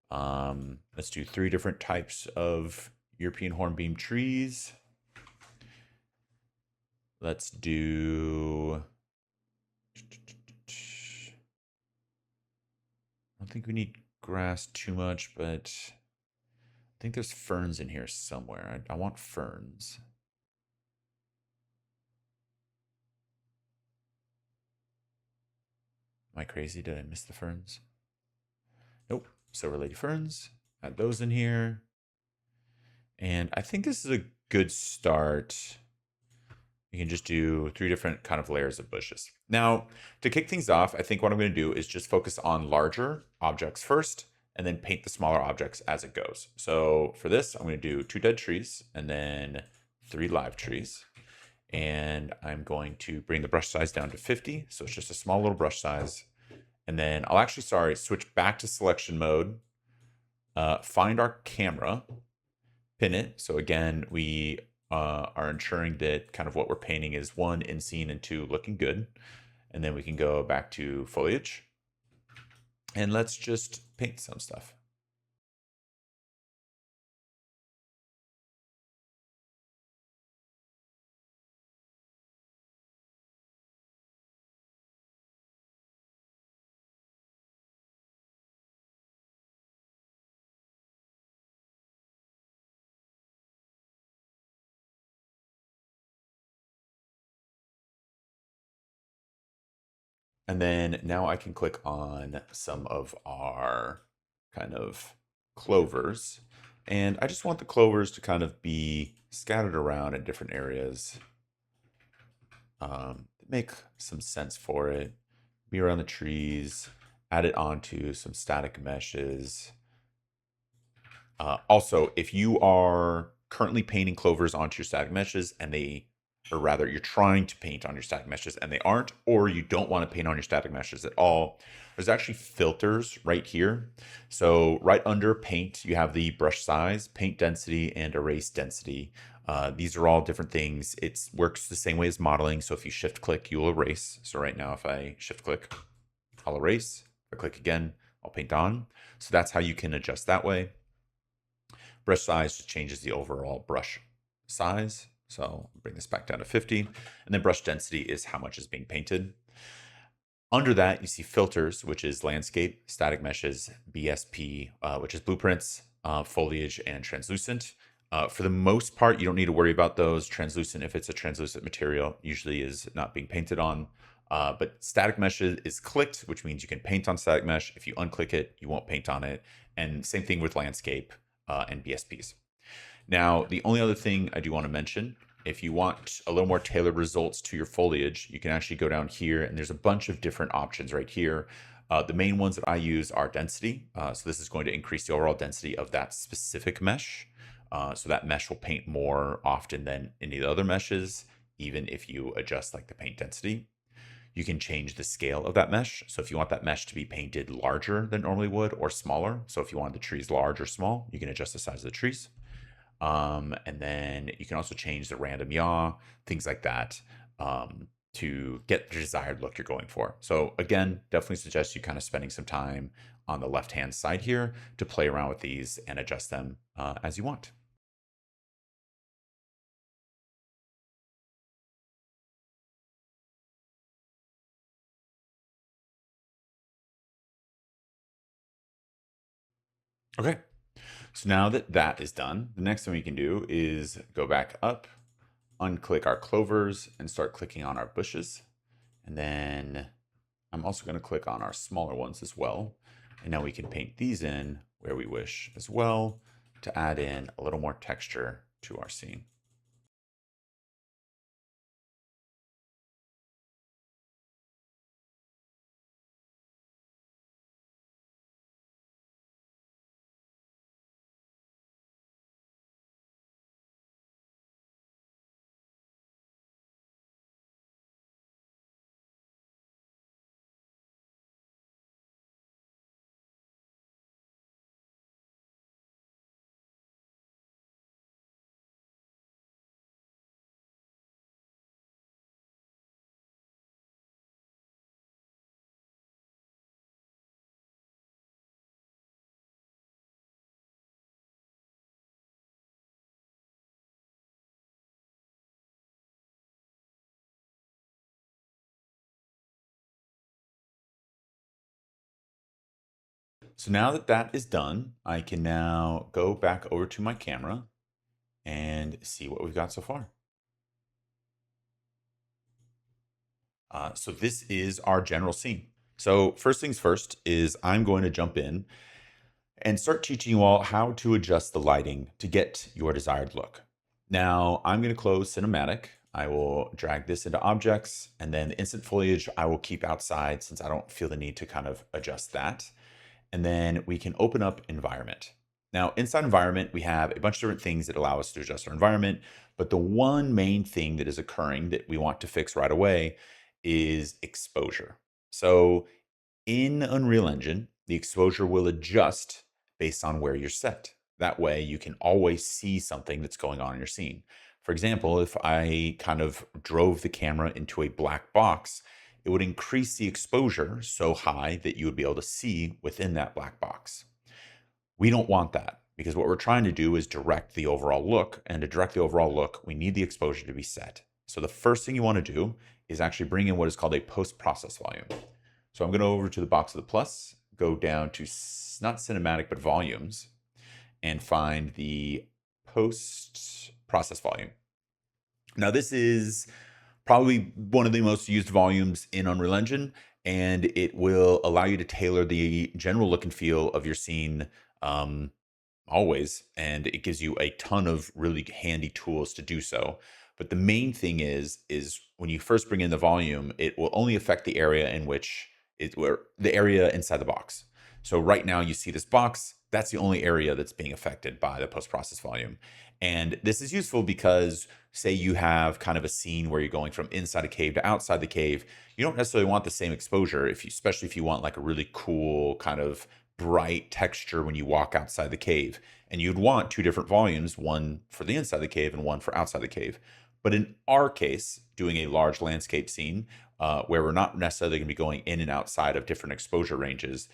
Let's do 3 different types of European hornbeam trees. Let's do, I don't think we need grass too much, but I think there's ferns in here somewhere. I want ferns. Am I crazy? Did I miss the ferns? Nope. Silver Lady ferns. Add those in here. And I think this is a good start. You can just do 3 different kind of layers of bushes. Now, to kick things off, I think what I'm going to do is just focus on larger objects first, and then paint the smaller objects as it goes. So for this, I'm going to do 2 dead trees, and then 3 live trees. And I'm going to bring the brush size down to 50. So it's just a small little brush size. And then I'll actually, switch back to selection mode, find our camera, pin it. So again, we are ensuring that kind of what we're painting is 1 in scene and 2 looking good. And then we can go back to foliage and let's just paint some stuff. And then now I can click on some of our kind of clovers. And I just want the clovers to kind of be scattered around in different areas. Make some sense for it. Be around the trees, add it onto some static meshes. Also, if you are currently painting clovers onto your static meshes and or rather you're trying to paint on your static meshes and they aren't, or you don't want to paint on your static meshes at all, there's actually filters right here. So right under paint, you have the brush size, paint density, and erase density. These are all different things. It works the same way as modeling. So if you shift click, you'll erase. So right now, if I shift click, I'll erase. If I click again, I'll paint on. So that's how you can adjust that way. Brush size just changes the overall brush size. So I'll bring this back down to 50. And then brush density is how much is being painted. Under that, you see filters, which is landscape, static meshes, BSP, which is blueprints, foliage, and translucent. For the most part, you don't need to worry about those. Translucent, if it's a translucent material, usually is not being painted on. But static mesh is clicked, which means you can paint on static mesh. If you unclick it, you won't paint on it. And same thing with landscape and BSPs. Now, the only other thing I do want to mention, if you want a little more tailored results to your foliage, you can actually go down here and there's a bunch of different options right here. The main ones that I use are density. So this is going to increase the overall density of that specific mesh. So that mesh will paint more often than any of the other meshes, even if you adjust like the paint density. You can change the scale of that mesh. So if you want that mesh to be painted larger than normally would or smaller. So if you want the trees large or small, you can adjust the size of the trees. And then you can also change the random yaw, things like that, to get the desired look you're going for. So again, definitely suggest you kind of spending some time on the left-hand side here to play around with these and adjust them as you want. Okay, so now that that is done, the next thing we can do is go back up, unclick our clovers, and start clicking on our bushes. And then I'm also going to click on our smaller ones as well. And now we can paint these in where we wish as well to add in a little more texture to our scene. So now that that is done, I can now go back over to my camera and see what we've got so far. So this is our general scene. So first things first is I'm going to jump in and start teaching you all how to adjust the lighting to get your desired look. Now I'm going to close cinematic. I will drag this into objects, and then the instant foliage I will keep outside since I don't feel the need to kind of adjust that. And then we can open up environment. Now inside environment, we have a bunch of different things that allow us to adjust our environment. But the one main thing that is occurring that we want to fix right away is exposure. So in Unreal Engine, the exposure will adjust based on where you're set. That way you can always see something that's going on in your scene. For example, if I kind of drove the camera into a black box, it would increase the exposure so high that you would be able to see within that black box. We don't want that because what we're trying to do is direct the overall look. And to direct the overall look, we need the exposure to be set. So the first thing you want to do is actually bring in what is called a post-process volume. So I'm going to go over to the box of the plus, go down to not cinematic, but volumes, and find the post-process volume. Now this is probably one of the most used volumes in Unreal Engine, and it will allow you to tailor the general look and feel of your scene always, and it gives you a ton of really handy tools to do so. But the main thing is when you first bring in the volume, it will only affect the area in which where the area inside the box. So right now you see this box, that's the only area that's being affected by the post-process volume. And this is useful because say you have kind of a scene where you're going from inside a cave to outside the cave, you don't necessarily want the same exposure especially if you want like a really cool kind of bright texture when you walk outside the cave. And you'd want two different volumes, one for the inside the cave and one for outside the cave. But in our case, doing a large landscape scene where we're not necessarily going to be going in and outside of different exposure ranges,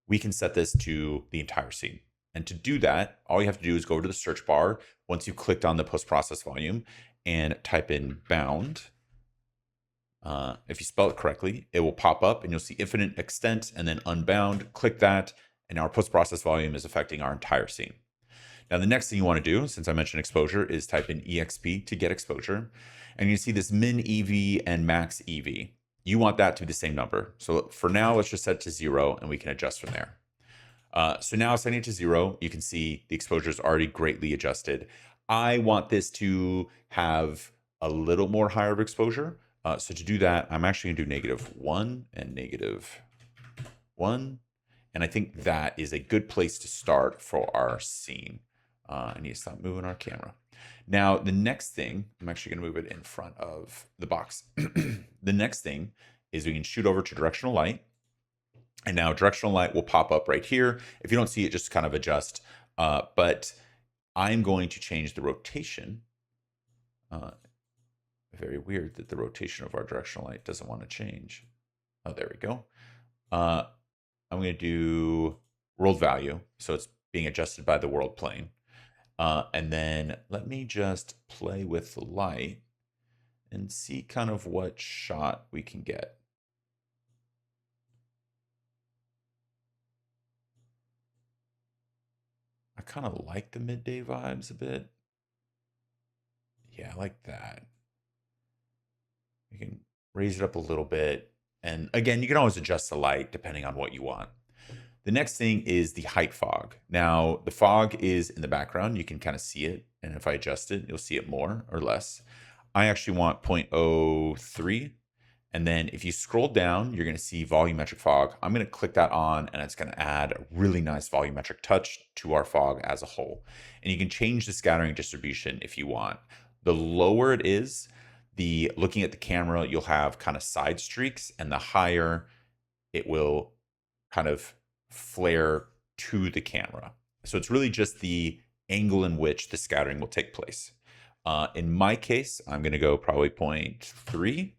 we can set this to the entire scene. And to do that, all you have to do is go to the search bar once you've clicked on the post-process volume and type in bound. If you spell it correctly, it will pop up and you'll see infinite extent and then unbound. Click that, and our post-process volume is affecting our entire scene. Now, the next thing you want to do, since I mentioned exposure, is type in EXP to get exposure. And you see this min EV and max EV. You want that to be the same number. So for now, let's just set it to 0 and we can adjust from there. So now setting it to 0, you can see the exposure is already greatly adjusted. I want this to have a little more higher of exposure. So to do that, I'm actually going to do -1 and -1. And I think that is a good place to start for our scene. I need to stop moving our camera. Now, the next thing, I'm actually going to move it in front of the box. The next thing is we can shoot over to directional light. And now directional light will pop up right here. If you don't see it, just kind of adjust. But I'm going to change the rotation. Very weird that the rotation of our directional light doesn't want to change. Oh, there we go. I'm going to do world value. So it's being adjusted by the world plane. And then let me just play with the light and see kind of what shot we can get. I kind of like the midday vibes a bit. Yeah, I like that. You can raise it up a little bit. And again, you can always adjust the light depending on what you want. The next thing is the height fog. Now, the fog is in the background. You can kind of see it. And if I adjust it, you'll see it more or less. I actually want 0.03. And then if you scroll down, you're going to see volumetric fog. I'm going to click that on, and it's going to add a really nice volumetric touch to our fog as a whole. And you can change the scattering distribution if you want. The lower it is, the looking at the camera, you'll have kind of side streaks, and the higher it will kind of flare to the camera. So it's really just the angle in which the scattering will take place. In my case, I'm going to go probably 0.3.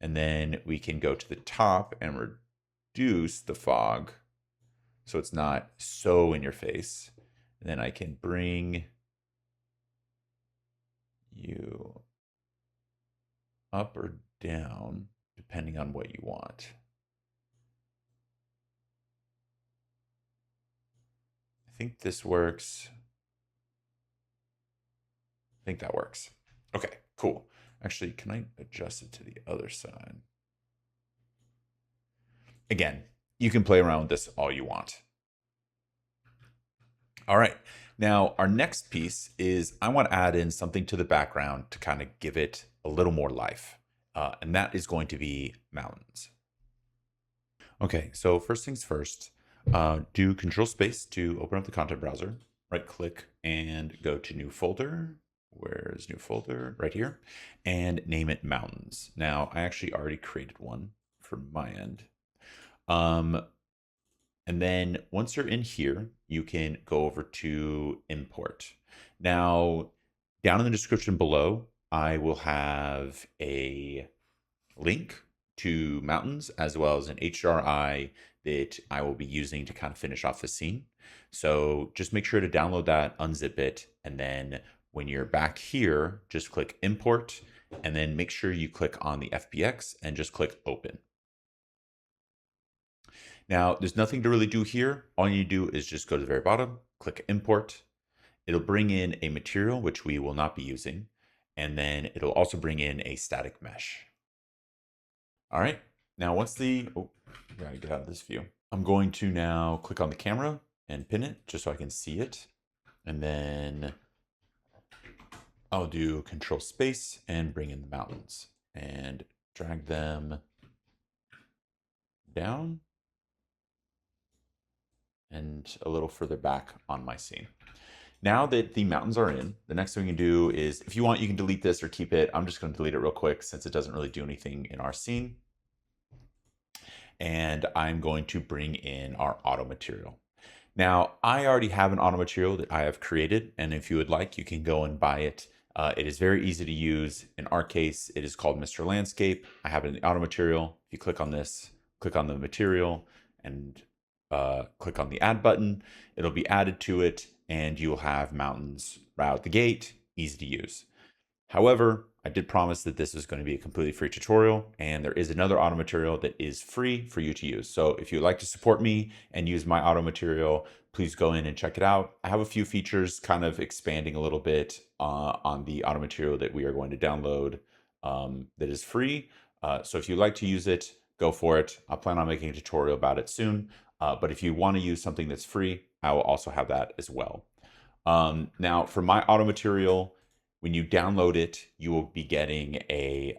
And then we can go to the top and reduce the fog so it's not so in your face. And then I can bring you up or down depending on what you want. I think this works. I think that works. Okay, cool. Actually, can I adjust it to the other side? Again, you can play around with this all you want. All right. Now, our next piece is I want to add in something to the background to kind of give it a little more life. And that is going to be mountains. Okay, so first things first, do Control Space to open up the content browser. Right click and go to New Folder. Where's New Folder? Right here. And name it Mountains. Now, I actually already created one for my end. And then once you're in here, you can go over to Import. Now, down in the description below, I will have a link to mountains as well as an HDRI that I will be using to kind of finish off the scene. So just make sure to download that, unzip it, and then when you're back here, just click Import, and then make sure you click on the FBX and just click Open. Now, there's nothing to really do here. All you do is just go to the very bottom, click Import. It'll bring in a material, which we will not be using, and then it'll also bring in a static mesh. All right, now once gotta get out of this view. I'm going to now click on the camera and pin it just so I can see it. And then I'll do Control Space and bring in the mountains and drag them down and a little further back on my scene. Now that the mountains are in, the next thing you can do is, if you want, you can delete this or keep it. I'm just going to delete it real quick since it doesn't really do anything in our scene. And I'm going to bring in our auto material. Now, I already have an auto material that I have created, and if you would like, you can go and buy it. It is very easy to use. In our case, it is called Mr. Landscape. I have it in the auto material. If you click on this, click on the material, and click on the add button, it'll be added to it, and you'll have mountains right out the gate, easy to use. However, I did promise that this is going to be a completely free tutorial, and there is another auto material that is free for you to use. So if you'd like to support me and use my auto material, please go in and check it out. I have a few features kind of expanding a little bit on the auto material that we are going to download that is free. So if you'd like to use it, go for it. I plan on making a tutorial about it soon. But if you want to use something that's free, I will also have that as well. Now, for my auto material, when you download it, you will be getting a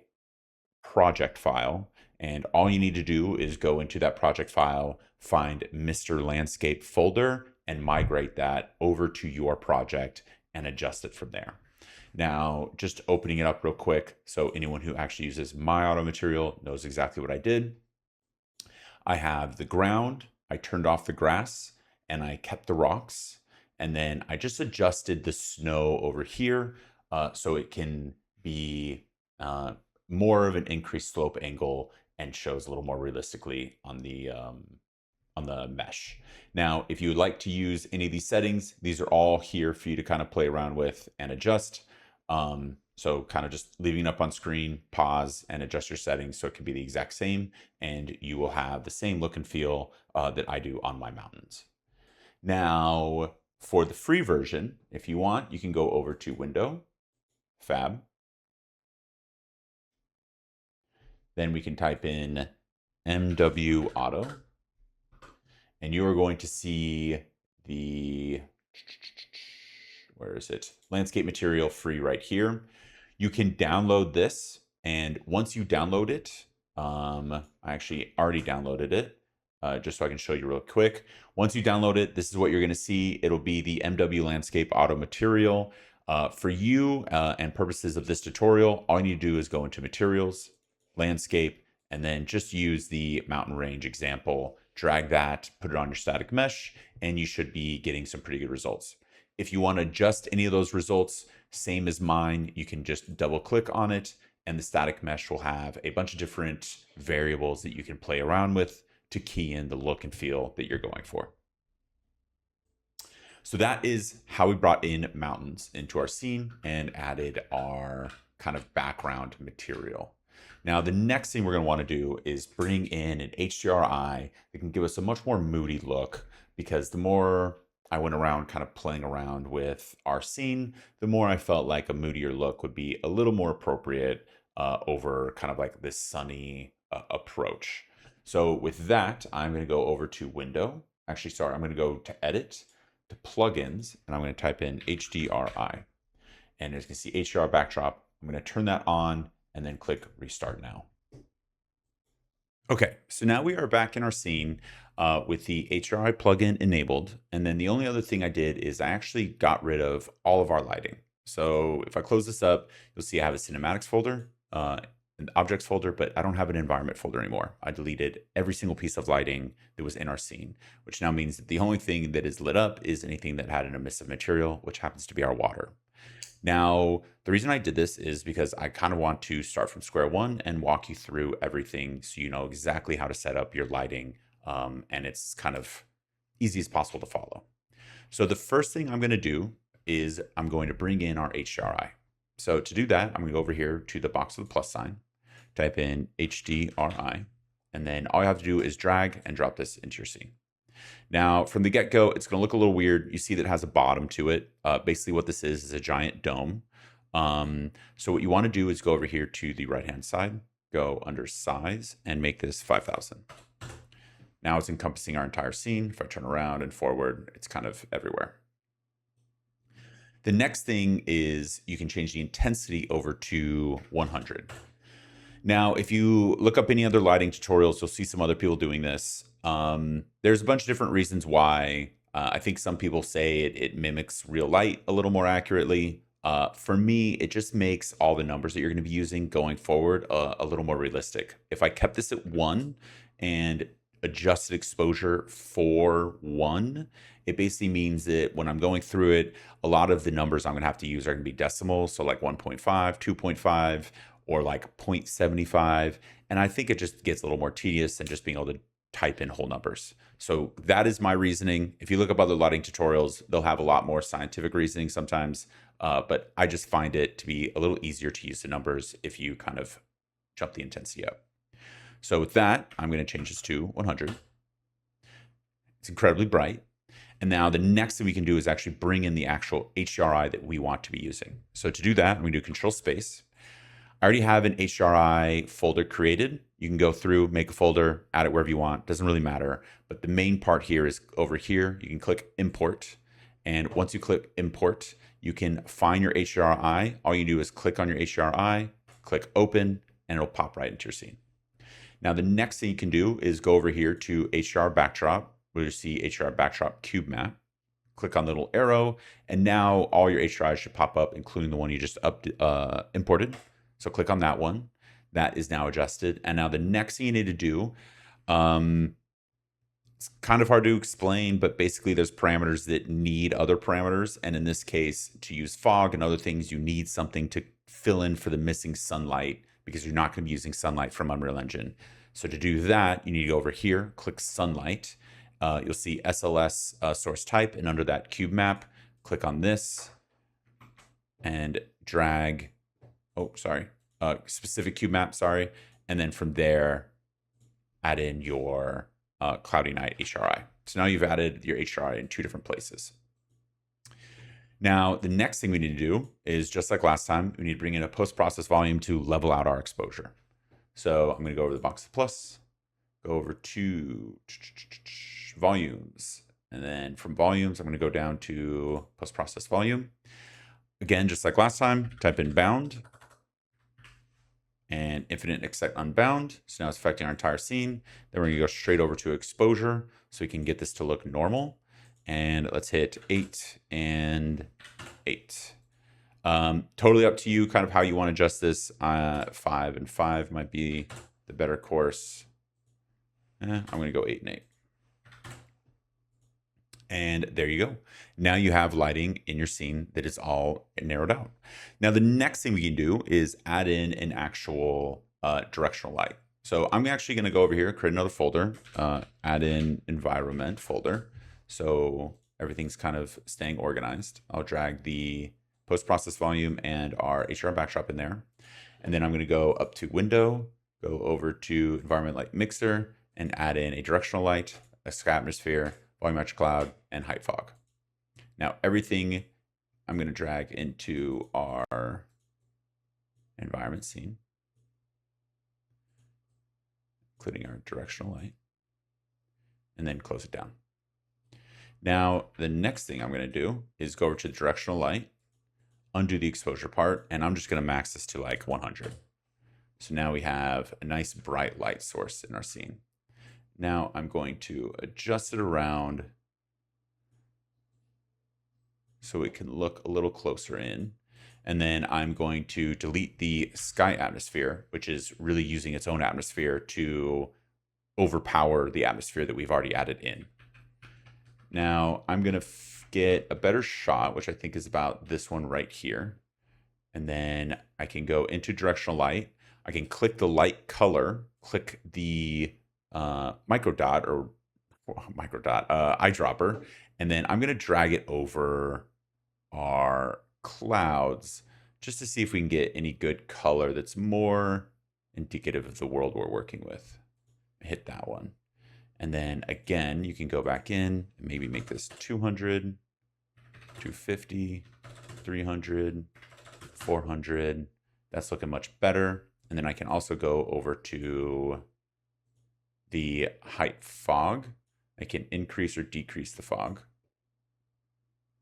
project file. And all you need to do is go into that project file, find Mr. Landscape folder, and migrate that over to your project and adjust it from there. Now, just opening it up real quick, so anyone who actually uses my auto material knows exactly what I did. I have the ground, I turned off the grass, and I kept the rocks. And then I just adjusted the snow over here so it can be more of an increased slope angle and shows a little more realistically on the mesh. Now, if you would like to use any of these settings, these are all here for you to kind of play around with and adjust. So kind of just leaving it up on screen, pause, and adjust your settings so it can be the exact same, and you will have the same look and feel that I do on my mountains. Now, For the free version, if you want, you can go over to Window, Fab. Then we can type in MW Auto. And you are going to see the, where is it? Landscape material free right here. You can download this. And once you download it, I actually already downloaded it. Just so I can show you real quick. Once you download it, this is what you're going to see. It'll be the MW Landscape Auto Material. For you and purposes of this tutorial, all you need to do is go into Materials, Landscape, and then just use the mountain range example, drag that, put it on your static mesh, and you should be getting some pretty good results. If you want to adjust any of those results, same as mine, you can just double click on it, and the static mesh will have a bunch of different variables that you can play around with to key in the look and feel that you're going for. So that is how we brought in mountains into our scene and added our kind of background material. Now, the next thing we're going to want to do is bring in an HDRI that can give us a much more moody look, because the more I went around kind of playing around with our scene, the more I felt like a moodier look would be a little more appropriate over kind of like this sunny approach. So with that, I'm going to go over to Window. Actually, sorry, I'm going to go to Edit, to Plugins, and I'm going to type in HDRI. And as you can see, HDR Backdrop, I'm going to turn that on and then click Restart Now. Okay, so now we are back in our scene with the HDRI plugin enabled. And then the only other thing I did is I actually got rid of all of our lighting. So if I close this up, you'll see I have a cinematics folder, an objects folder, but I don't have an environment folder anymore. I deleted every single piece of lighting that was in our scene, which now means that the only thing that is lit up is anything that had an emissive material, which happens to be our water. Now, the reason I did this is because I kind of want to start from square one and walk you through everything so you know exactly how to set up your lighting, and it's kind of easy as possible to follow. So the first thing I'm going to do is I'm going to bring in our HDRI. So to do that, I'm going to go over here to the box with the plus sign, type in HDRI, and then all you have to do is drag and drop this into your scene. Now, from the get-go, it's going to look a little weird. You see that it has a bottom to it. Basically, what this is a giant dome. So what you want to do is go over here to the right-hand side, go under Size, and make this 5,000. Now it's encompassing our entire scene. If I turn around and forward, it's kind of everywhere. The next thing is you can change the intensity over to 100. Now, if you look up any other lighting tutorials, you'll see some other people doing this. There's a bunch of different reasons why. I think some people say it mimics real light a little more accurately. For me, it just makes all the numbers that you're going to be using going forward a little more realistic. If I kept this at 1 and adjusted exposure for 1, it basically means that when I'm going through it, a lot of the numbers I'm going to have to use are going to be decimals. So like 1.5, 2.5, or like 0.75. And I think it just gets a little more tedious than just being able to type in whole numbers. So that is my reasoning. If you look up other lighting tutorials, they'll have a lot more scientific reasoning sometimes. But I just find it to be a little easier to use the numbers if you kind of jump the intensity up. So with that, I'm going to change this to 100. It's incredibly bright. And now the next thing we can do is actually bring in the actual HDRI that we want to be using. So to do that, I'm going to do Control Space. I already have an HDRI folder created. You can go through, make a folder, add it wherever you want. Doesn't really matter. But the main part here is over here. You can click Import. And once you click Import, you can find your HDRI. All you do is click on your HDRI, click Open, and it'll pop right into your scene. Now, the next thing you can do is go over here to HDR Backdrop, where you see HDR Backdrop Cube Map. Click on the little arrow, and now all your HDRIs should pop up, including the one you just imported. So click on that one. That is now adjusted. And now the next thing you need to do, it's kind of hard to explain, but basically there's parameters that need other parameters. And in this case, to use fog and other things, you need something to fill in for the missing sunlight, because you're not going to be using sunlight from Unreal Engine. So to do that, you need to go over here, click Sunlight. You'll see SLS source type, and under that cube map, click on this and drag, specific cube map, sorry. And then from there, add in your Cloudy Night HDRI. So now you've added your HDRI in 2 different places. Now, the next thing we need to do is, just like last time, we need to bring in a post-process volume to level out our exposure. So I'm going to go over the box of plus, go over to volumes, and then from volumes, I'm going to go down to post-process volume. Again, just like last time, type in bound and infinite except unbound. So now it's affecting our entire scene. Then we're going to go straight over to exposure so we can get this to look normal. And let's hit 8 and 8. Totally up to you, kind of how you want to adjust this. 5 and 5 might be the better course. I'm going to go 8 and 8. And there you go. Now you have lighting in your scene that is all narrowed out. Now the next thing we can do is add in an actual directional light. So I'm actually going to go over here, create another folder, add in environment folder. So everything's kind of staying organized. I'll drag the post-process volume and our HDR backdrop in there. And then I'm going to go up to window, go over to environment light mixer, and add in a directional light, a sky atmosphere, volumetric cloud, and height fog. Now everything I'm going to drag into our environment scene, including our directional light, and then close it down. Now the next thing I'm going to do is go over to the directional light, undo the exposure part, and I'm just going to max this to like 100. So now we have a nice bright light source in our scene. Now I'm going to adjust it around so it can look a little closer in. And then I'm going to delete the sky atmosphere, which is really using its own atmosphere to overpower the atmosphere that we've already added in. Now I'm going to get a better shot, which I think is about this one right here. And then I can go into directional light. I can click the light color, click the eyedropper, and then I'm going to drag it over our clouds just to see if we can get any good color that's more indicative of the world we're working with. Hit that one. And then again, you can go back in and maybe make this 200, 250, 300, 400. That's looking much better. And then I can also go over to the height fog. I can increase or decrease the fog.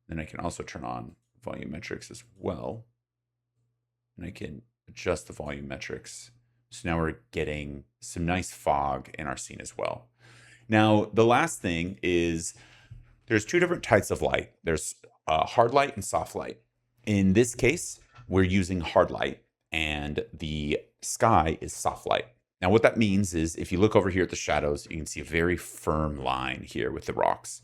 Then I can also turn on volumetrics as well. And I can adjust the volumetrics. So now we're getting some nice fog in our scene as well. Now, the last thing is there's two different types of light. There's hard light and soft light. In this case, we're using hard light and the sky is soft light. Now, what that means is if you look over here at the shadows, you can see a very firm line here with the rocks.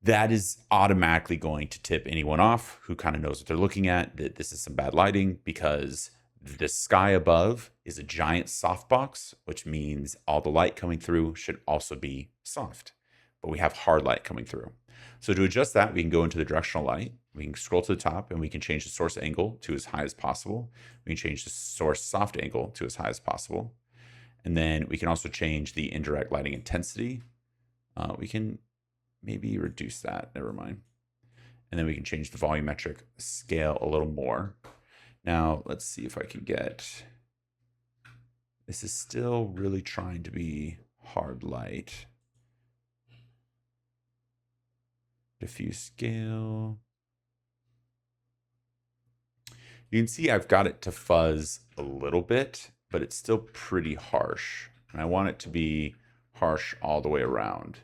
That is automatically going to tip anyone off who kind of knows what they're looking at, that this is some bad lighting, because the sky above is a giant softbox, which means all the light coming through should also be soft. But we have hard light coming through. So to adjust that, we can go into the directional light. We can scroll to the top and we can change the source angle to as high as possible. We can change the source soft angle to as high as possible. And then we can also change the indirect lighting intensity. We can maybe reduce that, never mind. And then we can change the volumetric scale a little more. Now, let's see if I can get, this is still really trying to be hard light. Diffuse scale. You can see I've got it to fuzz a little bit, but it's still pretty harsh. And I want it to be harsh all the way around.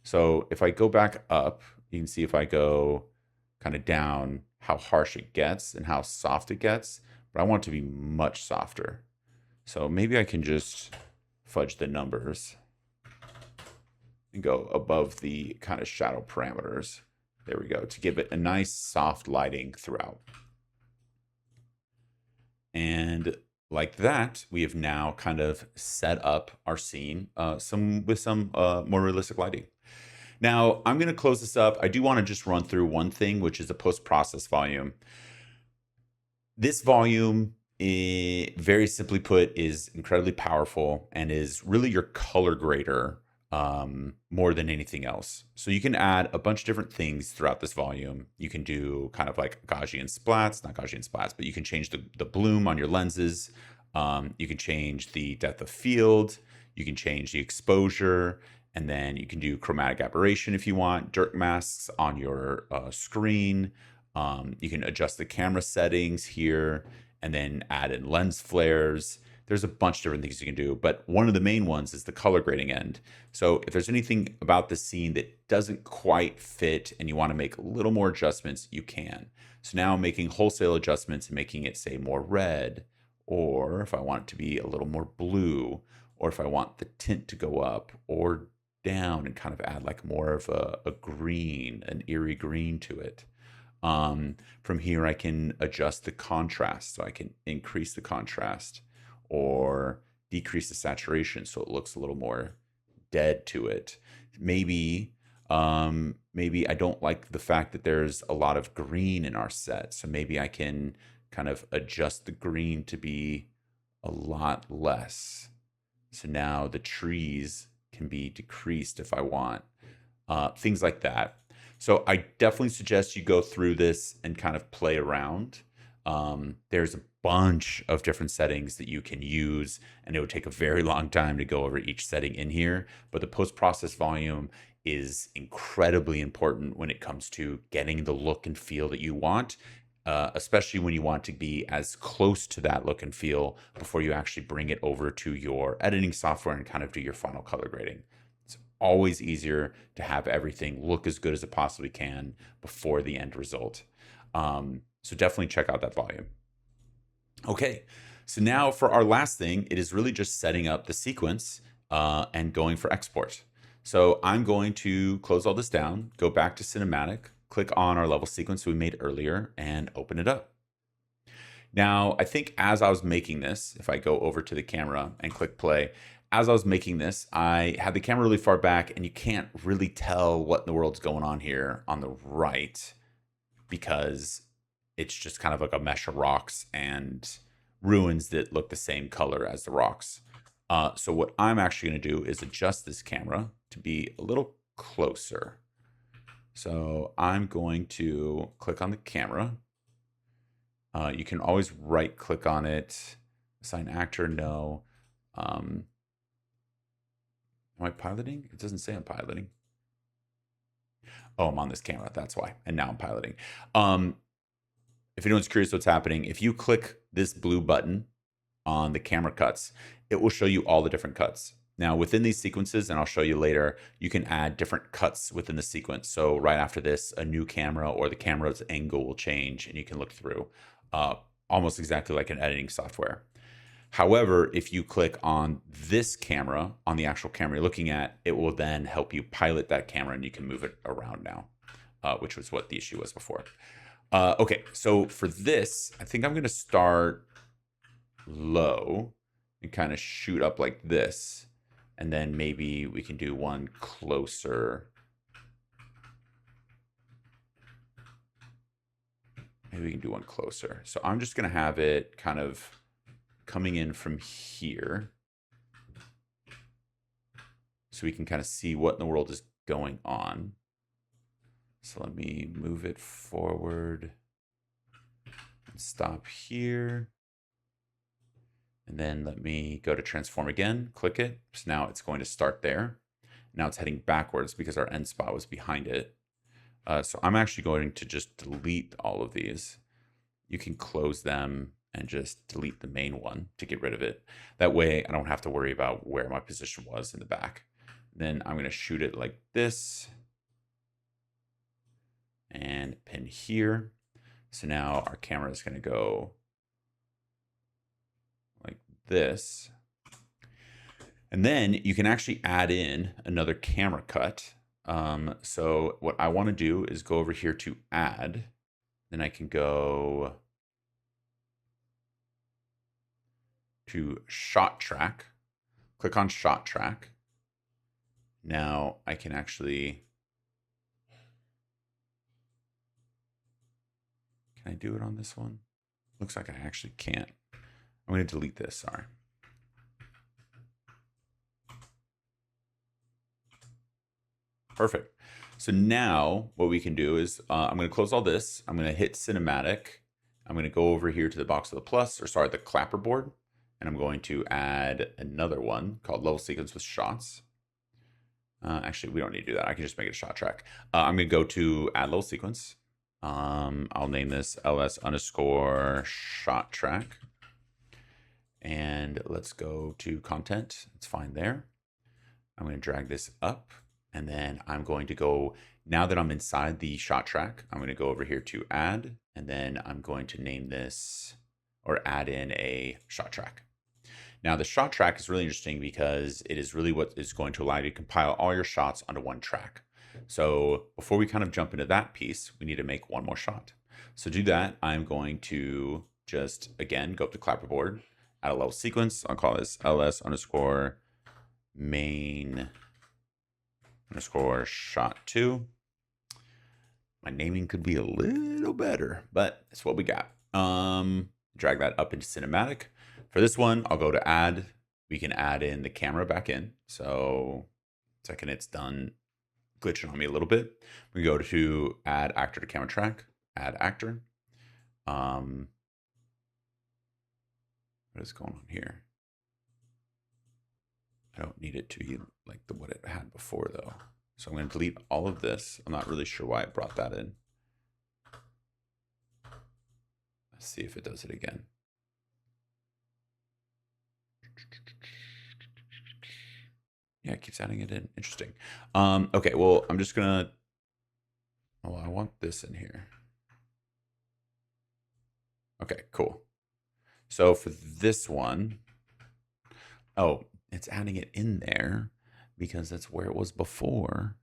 So if I go back up, you can see if I go kind of down how harsh it gets and how soft it gets, but I want it to be much softer. So maybe I can just fudge the numbers and go above the kind of shadow parameters. There we go, to give it a nice soft lighting throughout. And like that, we have now kind of set up our scene with some more realistic lighting. Now, I'm going to close this up. I do want to just run through one thing, which is the post-process volume. This volume, very simply put, is incredibly powerful and is really your color grader more than anything else. So you can add a bunch of different things throughout this volume. You can do kind of like Gaussian splats, not Gaussian splats, but you can change the bloom on your lenses. You can change the depth of field. You can change the exposure. And then you can do chromatic aberration if you want, dirt masks on your screen. You can adjust the camera settings here and then add in lens flares. There's a bunch of different things you can do, but one of the main ones is the color grading end. So if there's anything about the scene that doesn't quite fit and you want to make a little more adjustments, you can. So now I'm making wholesale adjustments and making it say more red, or if I want it to be a little more blue, or if I want the tint to go up or down and kind of add like more of a green, an eerie green to it. From here, I can adjust the contrast. So I can increase the contrast or decrease the saturation so it looks a little more dead to it. Maybe maybe I don't like the fact that there's a lot of green in our set. So maybe I can kind of adjust the green to be a lot less. So now the trees can be decreased if I want. Things like that. So I definitely suggest you go through this and kind of play around. There's a bunch of different settings that you can use, and it would take a very long time to go over each setting in here. But the post-process volume is incredibly important when it comes to getting the look and feel that you want, especially when you want to be as close to that look and feel before you actually bring it over to your editing software and kind of do your final color grading. It's always easier to have everything look as good as it possibly can before the end result. So definitely check out that volume. Okay, so now for our last thing, it is really just setting up the sequence and going for export. So I'm going to close all this down, go back to cinematic, click on our level sequence we made earlier, and open it up. Now, I think as I was making this, if I go over to the camera and click play, as I was making this, I had the camera really far back, and you can't really tell what in the world's going on here on the right because it's just kind of like a mesh of rocks and ruins that look the same color as the rocks. So what I'm actually going to do is adjust this camera to be a little closer. So I'm going to click on the camera. You can always right click on it. Assign actor, no. Am I piloting? It doesn't say I'm piloting. Oh, I'm on this camera. That's why. And now I'm piloting. If anyone's curious what's happening, if you click this blue button on the camera cuts, it will show you all the different cuts. Now, within these sequences, and I'll show you later, you can add different cuts within the sequence. So right after this, a new camera or the camera's angle will change, and you can look through almost exactly like an editing software. However, if you click on this camera, on the actual camera you're looking at, it will then help you pilot that camera, and you can move it around now, which was what the issue was before. Okay, so for this, I think I'm going to start low and kind of shoot up like this. And then maybe we can do one closer. Maybe we can do one closer. So I'm just going to have it kind of coming in from here, so we can kind of see what in the world is going on. So let me move it forward and stop here. And then let me go to transform again, click it. So now it's going to start there. Now it's heading backwards because our end spot was behind it. So I'm actually going to just delete all of these. You can close them and just delete the main one to get rid of it. That way I don't have to worry about where my position was in the back. Then I'm going to shoot it like this and pin here. So now our camera is going to go like this. And then you can actually add in another camera cut. So what I want to do is go over here to add. Then I can go to shot track, click on shot track. Now I can actually, can I do it on this one? Looks like I actually can't. I'm going to delete this, sorry. Perfect. So now what we can do is I'm going to close all this. I'm going to hit cinematic. I'm going to go over here to the box with the plus, or sorry, the clapperboard. And I'm going to add another one called level sequence with shots. Actually, we don't need to do that. I can just make it a shot track. I'm going to go to add level sequence. I'll name this ls underscore shot track. And let's go to content. It's fine there. I'm going to drag this up, and then I'm going to go, now that I'm inside the shot track, I'm going to go over here to add, and then I'm going to name this, or add in a shot track. Now the shot track is really interesting because it is really what is going to allow you to compile all your shots onto one track. So before we kind of jump into that piece, we need to make one more shot. So to do that, I'm going to just, again, go up to clapperboard, add a level sequence. I'll call this ls underscore main underscore shot 2. My naming could be a little better, but it's what we got. Drag that up into cinematic. For this one, I'll go to add. We can add in the camera back in. So second it's done glitching on me a little bit, we go to add actor to camera track, add actor. What is going on here? I don't need it to be like what it had before though. So I'm going to delete all of this. I'm not really sure why I brought that in. Let's see if it does it again. Yeah, it keeps adding it in. Interesting. Okay, well, I'm just gonna, oh, I want this in here. Okay, cool. So for this one, oh, it's adding it in there because that's where it was before.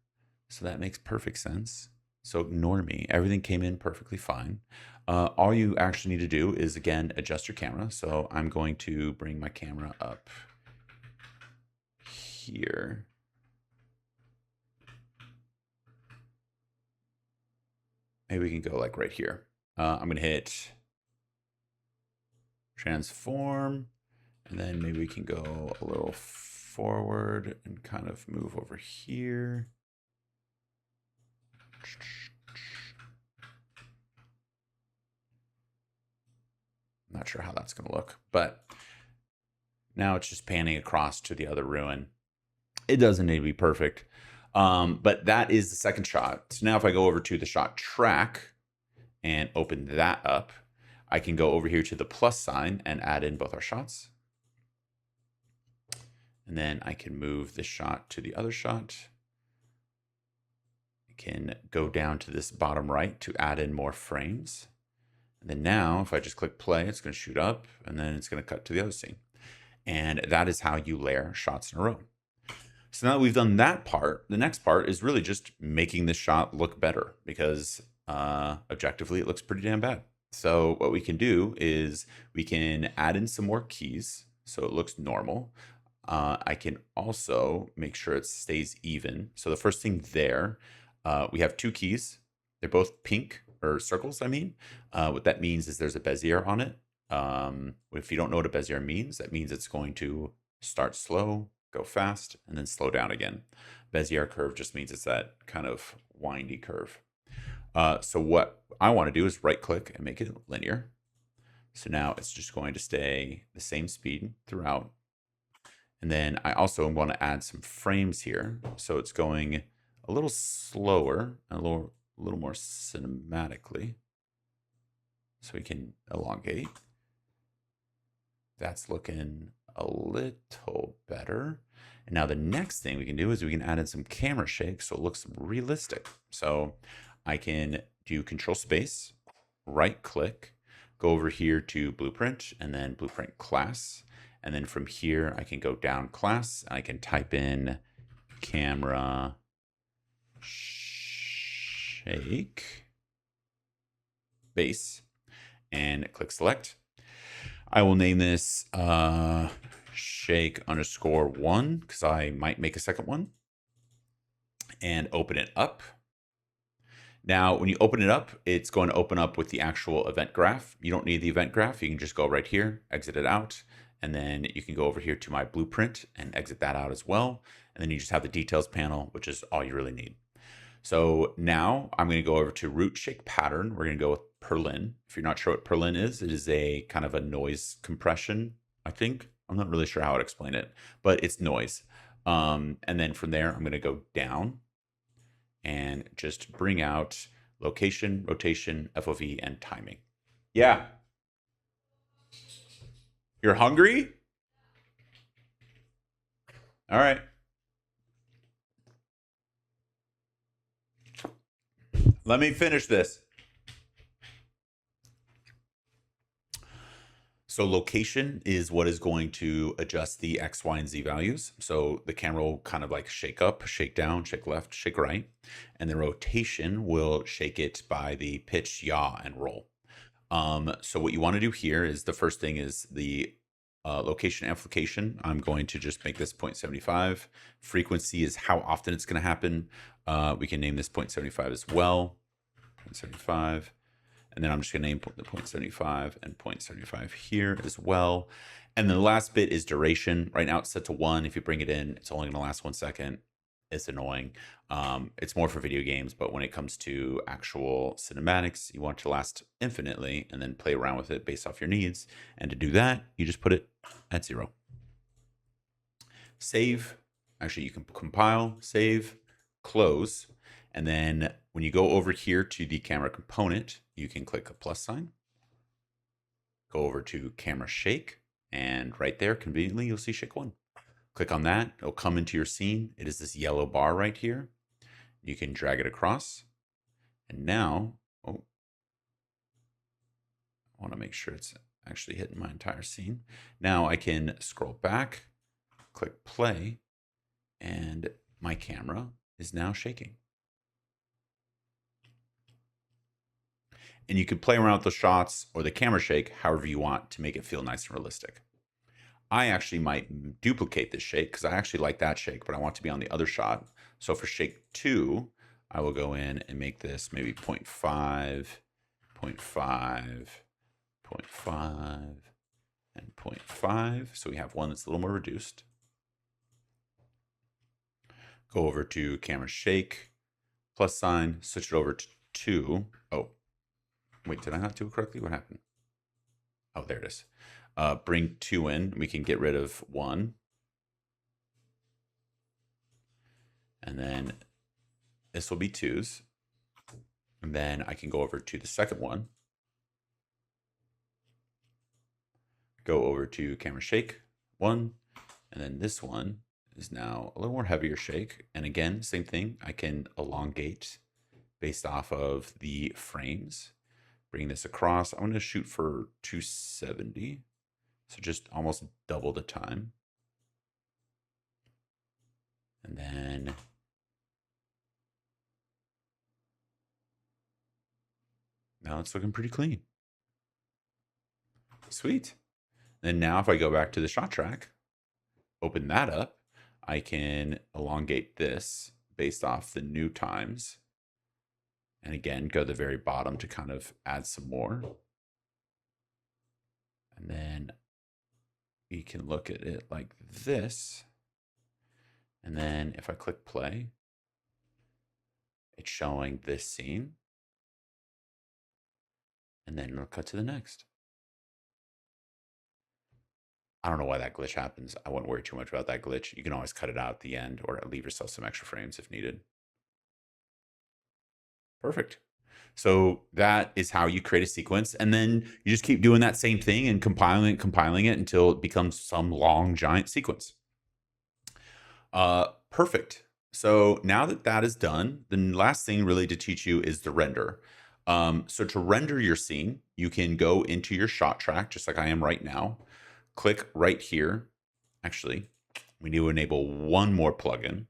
So that makes perfect sense. So ignore me. Everything came in perfectly fine. All you actually need to do is, again, adjust your camera. So I'm going to bring my camera up here. Maybe we can go like right here. I'm going to hit transform, and then maybe we can go a little forward and kind of move over here. I'm not sure how that's going to look, but now it's just panning across to the other ruin. It doesn't need to be perfect, but that is the second shot. So now if I go over to the shot track and open that up, I can go over here to the plus sign and add in both our shots. And then I can move this shot to the other shot. I can go down to this bottom right to add in more frames. And then now if I just click play, it's going to shoot up and then it's going to cut to the other scene. And that is how you layer shots in a row. So now that we've done that part, the next part is really just making this shot look better because objectively it looks pretty damn bad. So what we can do is we can add in some more keys so it looks normal. I can also make sure it stays even. So the first thing there, we have two keys. They're both pink, or circles, I mean. What that means is there's a Bezier on it. If you don't know what a Bezier means, that means it's going to start slow, go fast, and then slow down again. Bezier curve just means it's that kind of windy curve. So what I want to do is right click and make it linear. So now it's just going to stay the same speed throughout. And then I also want to add some frames here. So it's going a little slower, a little more cinematically. So we can elongate. That's looking a little better. And now the next thing we can do is we can add in some camera shake so it looks realistic. So I can do control space, right click, go over here to blueprint and then blueprint class. And then from here, I can go down class. I can type in camera shake base and click select. I will name this shake underscore 1 because I might make a second one and open it up. Now, when you open it up, it's going to open up with the actual event graph. You don't need the event graph. You can just go right here, exit it out. And then you can go over here to my blueprint and exit that out as well. And then you just have the details panel, which is all you really need. So now I'm going to go over to root shake pattern. We're going to go with Perlin. If you're not sure what Perlin is, it is a kind of a noise compression, I think. I'm not really sure how to explain it, but it's noise. And then from there, I'm going to go down and just bring out location, rotation, FOV, and timing. Yeah. You're hungry? All right. Let me finish this. So location is what is going to adjust the X, Y, and Z values. So the camera will kind of like shake up, shake down, shake left, shake right. And the rotation will shake it by the pitch, yaw, and roll. So what you want to do here is the first thing is the location amplification. I'm going to just make this 0.75. Frequency is how often it's going to happen. We can name this 0.75 as well. 0.75. And then I'm just going to name the 0.75 and 0.75 here as well. And then the last bit is duration. Right now it's set to 1. If you bring it in, it's only going to last 1 second. It's annoying. It's more for video games, but when it comes to actual cinematics, you want it to last infinitely and then play around with it based off your needs. And to do that, you just put it at 0. Save. Actually, you can compile, save, close. And then when you go over here to the camera component, you can click a plus sign, go over to camera shake, and right there, conveniently, you'll see shake 1. Click on that, it'll come into your scene. It is this yellow bar right here. You can drag it across. And now, I want to make sure it's actually hitting my entire scene. Now I can scroll back, click play, and my camera is now shaking. And you can play around with the shots or the camera shake however you want to make it feel nice and realistic. I actually might duplicate this shake because I actually like that shake, but I want to be on the other shot. So for shake 2, I will go in and make this maybe 0.5, 0.5, 0.5, and 0.5. So we have one that's a little more reduced. Go over to camera shake, plus sign, switch it over to 2. Oh, wait, did I not do it correctly? What happened? Oh, there it is. Bring 2 in. We can get rid of 1. And then this will be 2s. And then I can go over to the second one. Go over to camera shake 1. And then this one is now a little more heavier shake. And again, same thing. I can elongate based off of the frames. Bring this across. I'm going to shoot for 270. So just almost double the time. And then now it's looking pretty clean. Sweet. Then now if I go back to the shot track, open that up, I can elongate this based off the new times. And again, go to the very bottom to kind of add some more. And then we can look at it like this. And then if I click play, it's showing this scene. And then it'll cut to the next. I don't know why that glitch happens. I wouldn't worry too much about that glitch. You can always cut it out at the end or leave yourself some extra frames if needed. Perfect. So that is how you create a sequence. And then you just keep doing that same thing and compiling it until it becomes some long, giant sequence. Perfect. So now that that is done, the last thing really to teach you is the render. So to render your scene, you can go into your shot track, just like I am right now. Click right here. Actually, we need to enable one more plugin.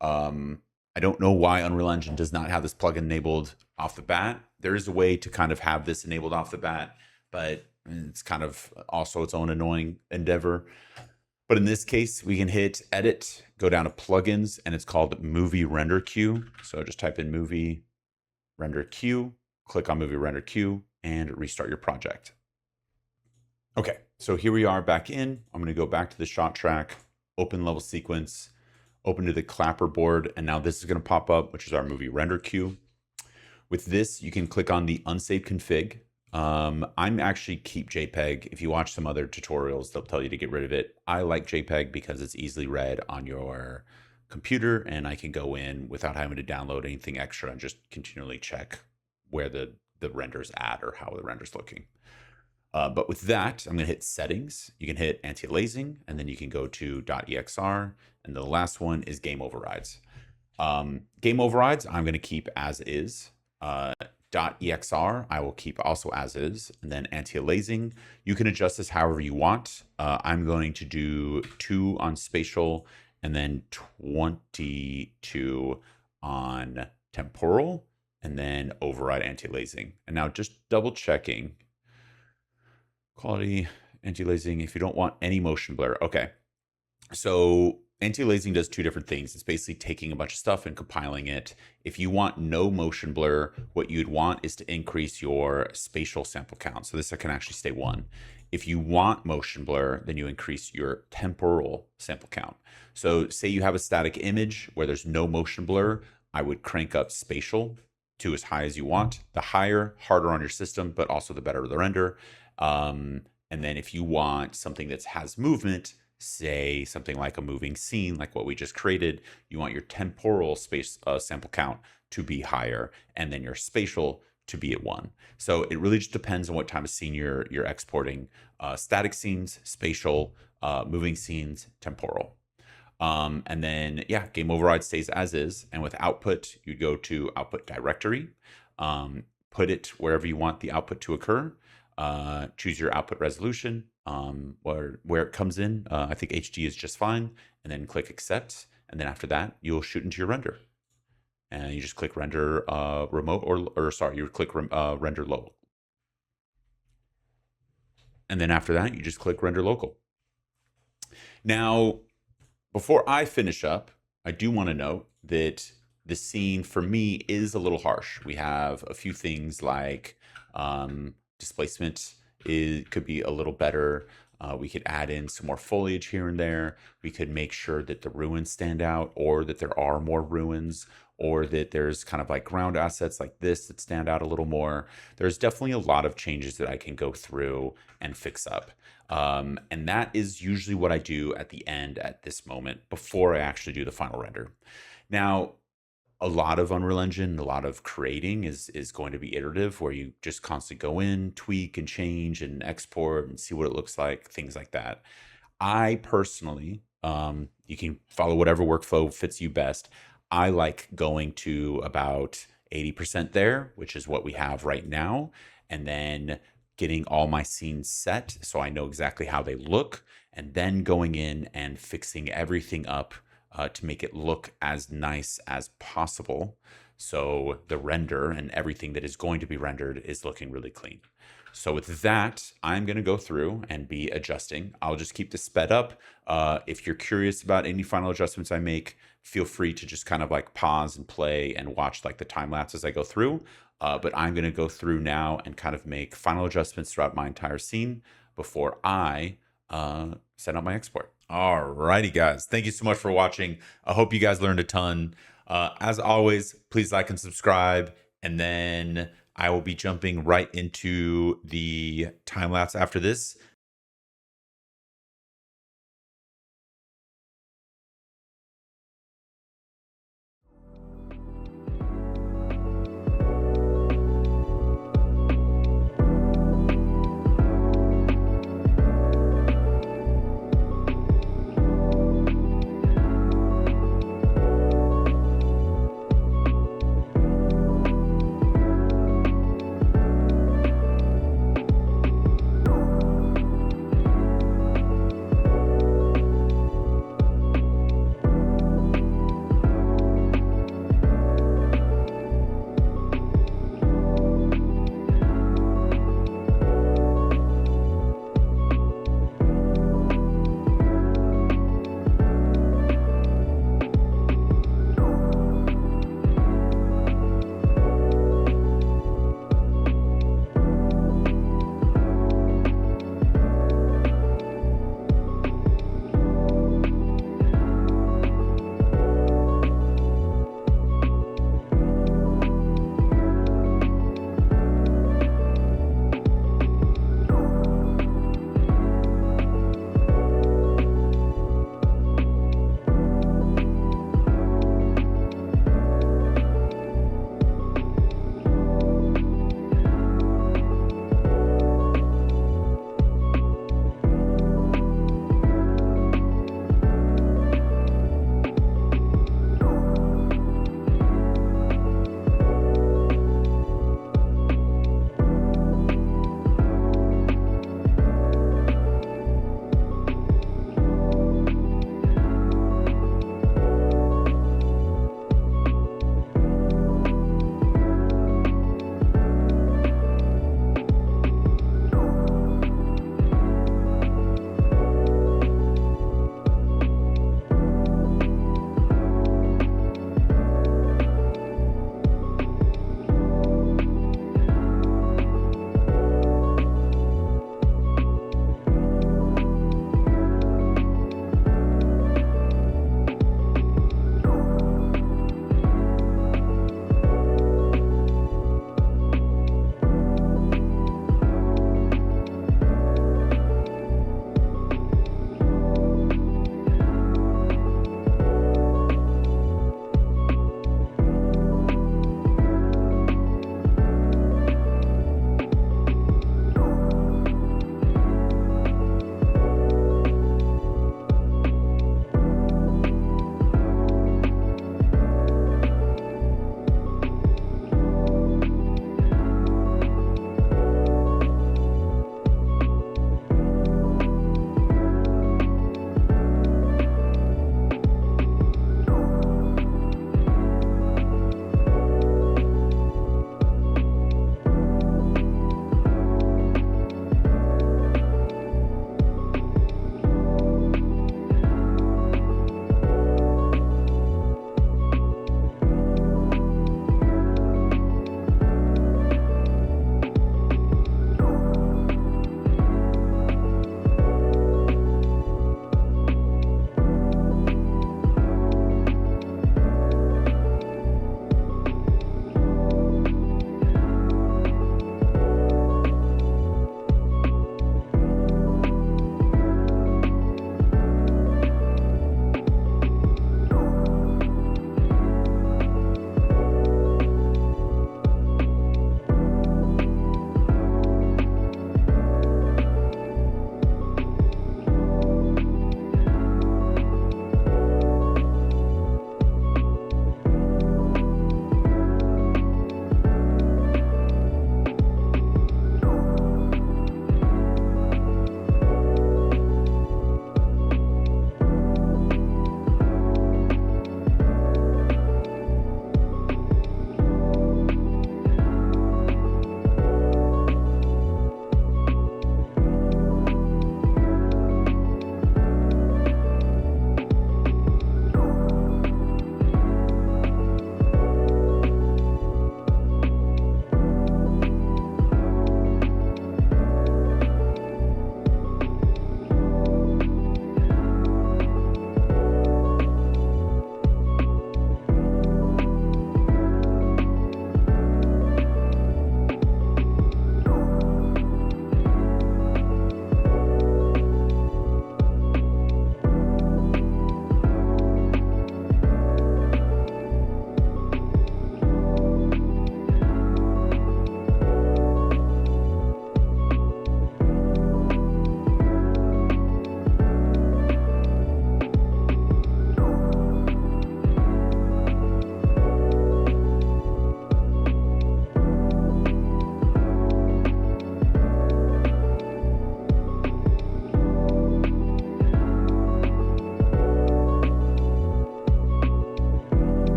I don't know why Unreal Engine does not have this plugin enabled off the bat. There is a way to kind of have this enabled off the bat, but it's kind of also its own annoying endeavor. But in this case, we can hit edit, go down to plugins, and it's called Movie Render Queue. So just type in Movie Render Queue, click on Movie Render Queue, and restart your project. Okay, so here we are back in. I'm going to go back to the shot track, open level sequence, open to the clapperboard, and now this is going to pop up, which is our movie render queue. With this, you can click on the unsave config. I'm actually keep JPEG. If you watch some other tutorials, they'll tell you to get rid of it. I like JPEG because it's easily read on your computer, and I can go in without having to download anything extra and just continually check where the render's at or how the render's looking. But with that, I'm going to hit settings. You can hit anti-aliasing, and then you can go to .exr. And the last one is game overrides. Game overrides, I'm going to keep as is. .exr, I will keep also as is. And then anti-aliasing, you can adjust this however you want. I'm going to do 2 on spatial and then 22 on temporal, and then override anti-aliasing. And now just double checking. Quality, anti-aliasing, if you don't want any motion blur. Okay. So anti-aliasing does 2 different things. It's basically taking a bunch of stuff and compiling it. If you want no motion blur, what you'd want is to increase your spatial sample count. So this can actually stay 1. If you want motion blur, then you increase your temporal sample count. So say you have a static image where there's no motion blur, I would crank up spatial to as high as you want. The higher, harder on your system, but also the better the render. And then if you want something that has movement, say something like a moving scene, like what we just created, you want your temporal space sample count to be higher, and then your spatial to be at 1. So it really just depends on what type of scene you're exporting. Static scenes, spatial, moving scenes, temporal. And then, yeah, game override stays as is. And with output, you'd go to output directory, put it wherever you want the output to occur. Choose your output resolution, where it comes in. I think HD is just fine, and then click accept. And then after that, you'll shoot into your render. And you just click render remote, or sorry, you click render local. And then after that, you just click render local. Now, before I finish up, I do want to note that the scene for me is a little harsh. We have a few things like displacement could be a little better. We could add in some more foliage here and there. We could make sure that the ruins stand out, or that there are more ruins, or that there's kind of like ground assets like this that stand out a little more. There's definitely a lot of changes that I can go through and fix up. And that is usually what I do at the end at this moment before I actually do the final render. Now, a lot of Unreal Engine, a lot of creating is going to be iterative, where you just constantly go in, tweak and change and export and see what it looks like, things like that. I personally, you can follow whatever workflow fits you best. I like going to about 80% there, which is what we have right now, and then getting all my scenes set so I know exactly how they look, and then going in and fixing everything up to make it look as nice as possible. So the render and everything that is going to be rendered is looking really clean. So with that, I'm going to go through and be adjusting. I'll just keep this sped up. If you're curious about any final adjustments I make, feel free to just kind of like pause and play and watch like the time lapse as I go through. But I'm going to go through now and kind of make final adjustments throughout my entire scene before I send out my export. All righty, guys. Thank you so much for watching. I hope you guys learned a ton. As always, please like and subscribe. And then I will be jumping right into the time lapse after this.